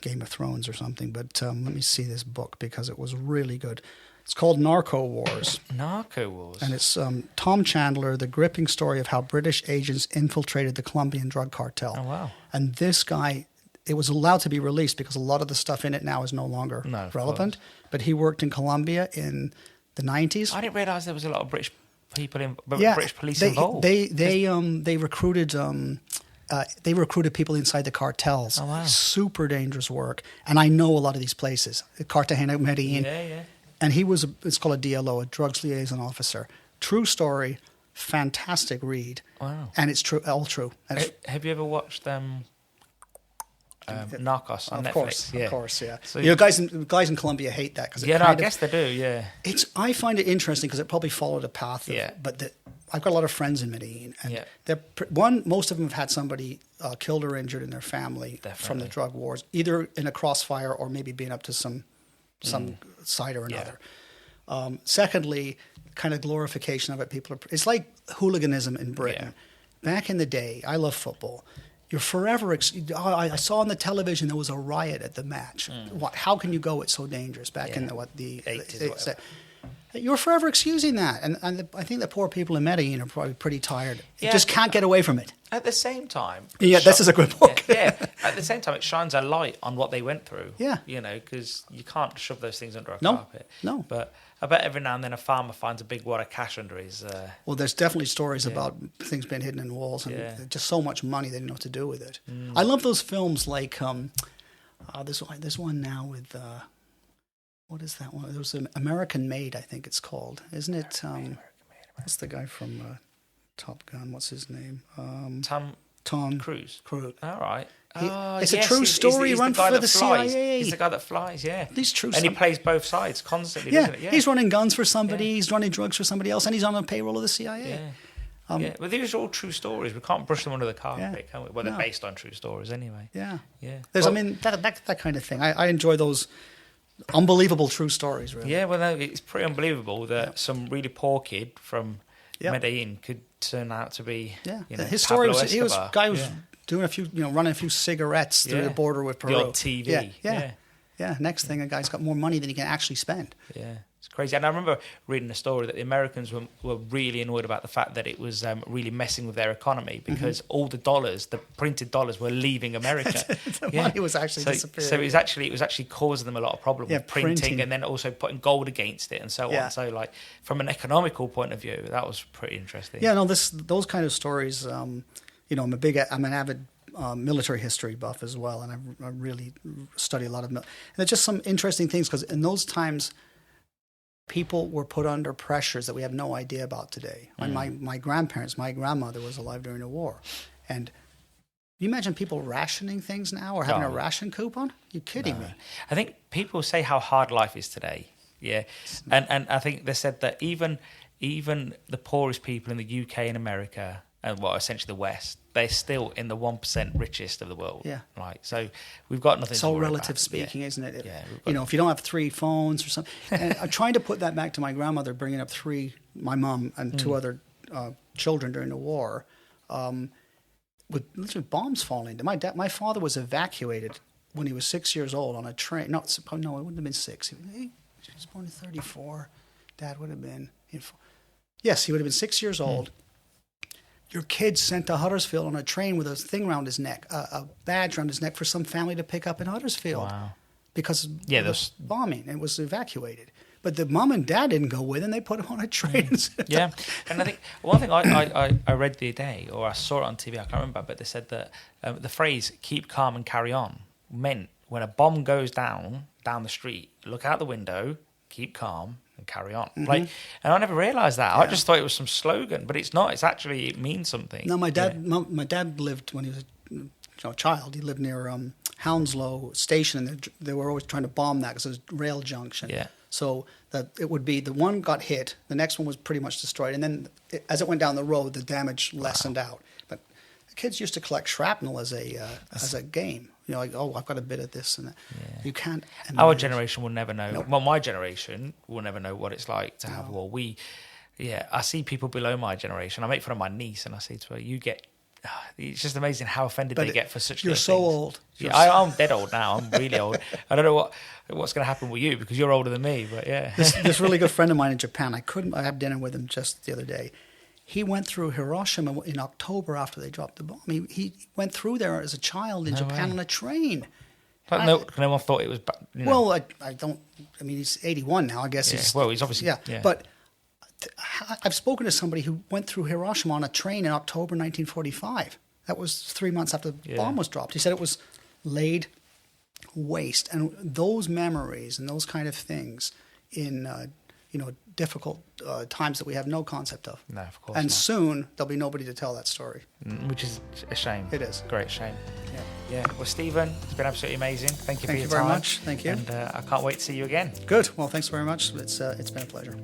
Game of Thrones or something. But let me see this book because it was really good. It's called Narco Wars. Narco Wars. And it's Tom Chandler, the gripping story of how British agents infiltrated the Colombian drug cartel. Oh, wow. And this guy, it was allowed to be released because a lot of the stuff in it now is no longer relevant. But he worked in Colombia in the 90s. I didn't realise there was a lot of British people British police involved. They recruited people inside the cartels. Oh, wow. Super dangerous work. And I know a lot of these places. Cartagena, Medellin. Yeah. And he was, it's called a DLO, a drugs liaison officer. True story, fantastic read. Wow. And it's true, all true. And have you ever watched Narcos on Netflix? Of course, yeah. So guys in Colombia hate that. I guess they do, yeah. I find it interesting because it probably followed a path. But I've got a lot of friends in Medellin. And most of them have had somebody killed or injured in their family from the drug wars, either in a crossfire or maybe being up to some side or another. Secondly, kind of glorification of it. It's like hooliganism in Britain. Back in the day, I love football. You're forever. I saw on the television there was a riot at the match. How can you go? It's so dangerous. Back in the 80s. You're forever excusing that, and I think the poor people in Medellin are probably pretty tired. You just can't get away from it. At the same time, this is a good book. At the same time, it shines a light on what they went through. Yeah, because you can't shove those things under a carpet. No. But I bet every now and then a farmer finds a big wad of cash under his. Well, there's definitely stories about things being hidden in walls and just so much money they didn't know what to do with it. I love those films like there's one now with. What is that one? There was an American Made, I think it's called, isn't it? What's the guy from Top Gun? What's his name? Tom Cruise. All right. It's a true story run for the CIA. He's the guy that flies, He's true. And he plays both sides constantly, doesn't it? Yeah. He's running guns for somebody, he's running drugs for somebody else, and he's on the payroll of the CIA. But these are all true stories. We can't brush them under the carpet, can we? Well, they're based on true stories anyway. Yeah. There's, that kind of thing. I enjoy those unbelievable true stories, really. Yeah, well, no, it's pretty unbelievable that some really poor kid from Medellin could turn out to be. His story was guy was doing running a few cigarettes through the border with Peru. The old TV. Yeah, next thing, a guy's got more money than he can actually spend. Yeah, it's crazy. And I remember reading a story that the Americans were really annoyed about the fact that it was really messing with their economy because all the dollars, the printed dollars, were leaving America. The money was actually disappearing. So it was actually causing them a lot of problem with printing and then also putting gold against it and so on. So like from an economical point of view, that was pretty interesting. Yeah, no, those kind of stories. I'm an avid military history buff as well, and I really study a lot of. And there's just some interesting things because in those times, people were put under pressures that we have no idea about today. My grandparents, my grandmother was alive during the war, and you imagine people rationing things now or having a ration coupon? You're kidding me? I think people say how hard life is today. Yeah, and I think they said that even the poorest people in the UK and America, and essentially the West, they're still in the 1% richest of the world. Yeah. Right. So we've got nothing it's to worry all relative about. speaking, isn't it? Yeah. If you don't have 3 phones or something. And I'm trying to put that back to my grandmother, bringing up my mom and 2 other children during the war, with literally bombs falling. My father was evacuated when he was 6 years old on a train. No, it wouldn't have been 6. He was born in 1934. Dad would have been... Yes, he would have been 6 years old. Your kid sent to Huddersfield on a train with a thing around his neck, a badge around his neck for some family to pick up in Huddersfield. Wow. Because of the bombing. It was evacuated. But the mom and dad didn't go with him. They put him on a train. Yeah. And I think one thing I read the other day, or I saw it on TV, I can't remember, but they said that the phrase "keep calm and carry on" meant when a bomb goes down the street, look out the window, keep calm, and carry on. And I never realised that. Yeah. I just thought it was some slogan, but it's not. It means something. No, my dad lived when he was a child. He lived near Hounslow Station, and they were always trying to bomb that because it was a rail junction. Yeah. So that it would be the one got hit, the next one was pretty much destroyed, and then as it went down the road, the damage lessened out. But the kids used to collect shrapnel as a game. Like, I've got a bit of this and that. Yeah. You can't. Our generation will never know. Nope. Well, my generation will never know what it's like to have war. I see people below my generation. I make fun of my niece, and I say to her, "You get." It's just amazing how offended they get for such. You're so things. Old. I'm dead old now. I'm really old. I don't know what's going to happen with you because you're older than me. But yeah, this really good friend of mine in Japan. I had dinner with him just the other day. He went through Hiroshima in October after they dropped the bomb. He went through there as a child in Japan on a train. No one thought it was. Well, I don't. I mean, he's 81 now. I guess he's. Well, he's obviously. Yeah. But I've spoken to somebody who went through Hiroshima on a train in October 1945. That was 3 months after the bomb was dropped. He said it was laid waste, and those memories and those kind of things in difficult times that we have no concept of. No, of course. And not. Soon there'll be nobody to tell that story. Which is a shame. It is. Great shame. Yeah. Well, Stephen, it's been absolutely amazing. Thank you for your time. Thank you very much. Thank you. And I can't wait to see you again. Good. Well, thanks very much. It's been a pleasure.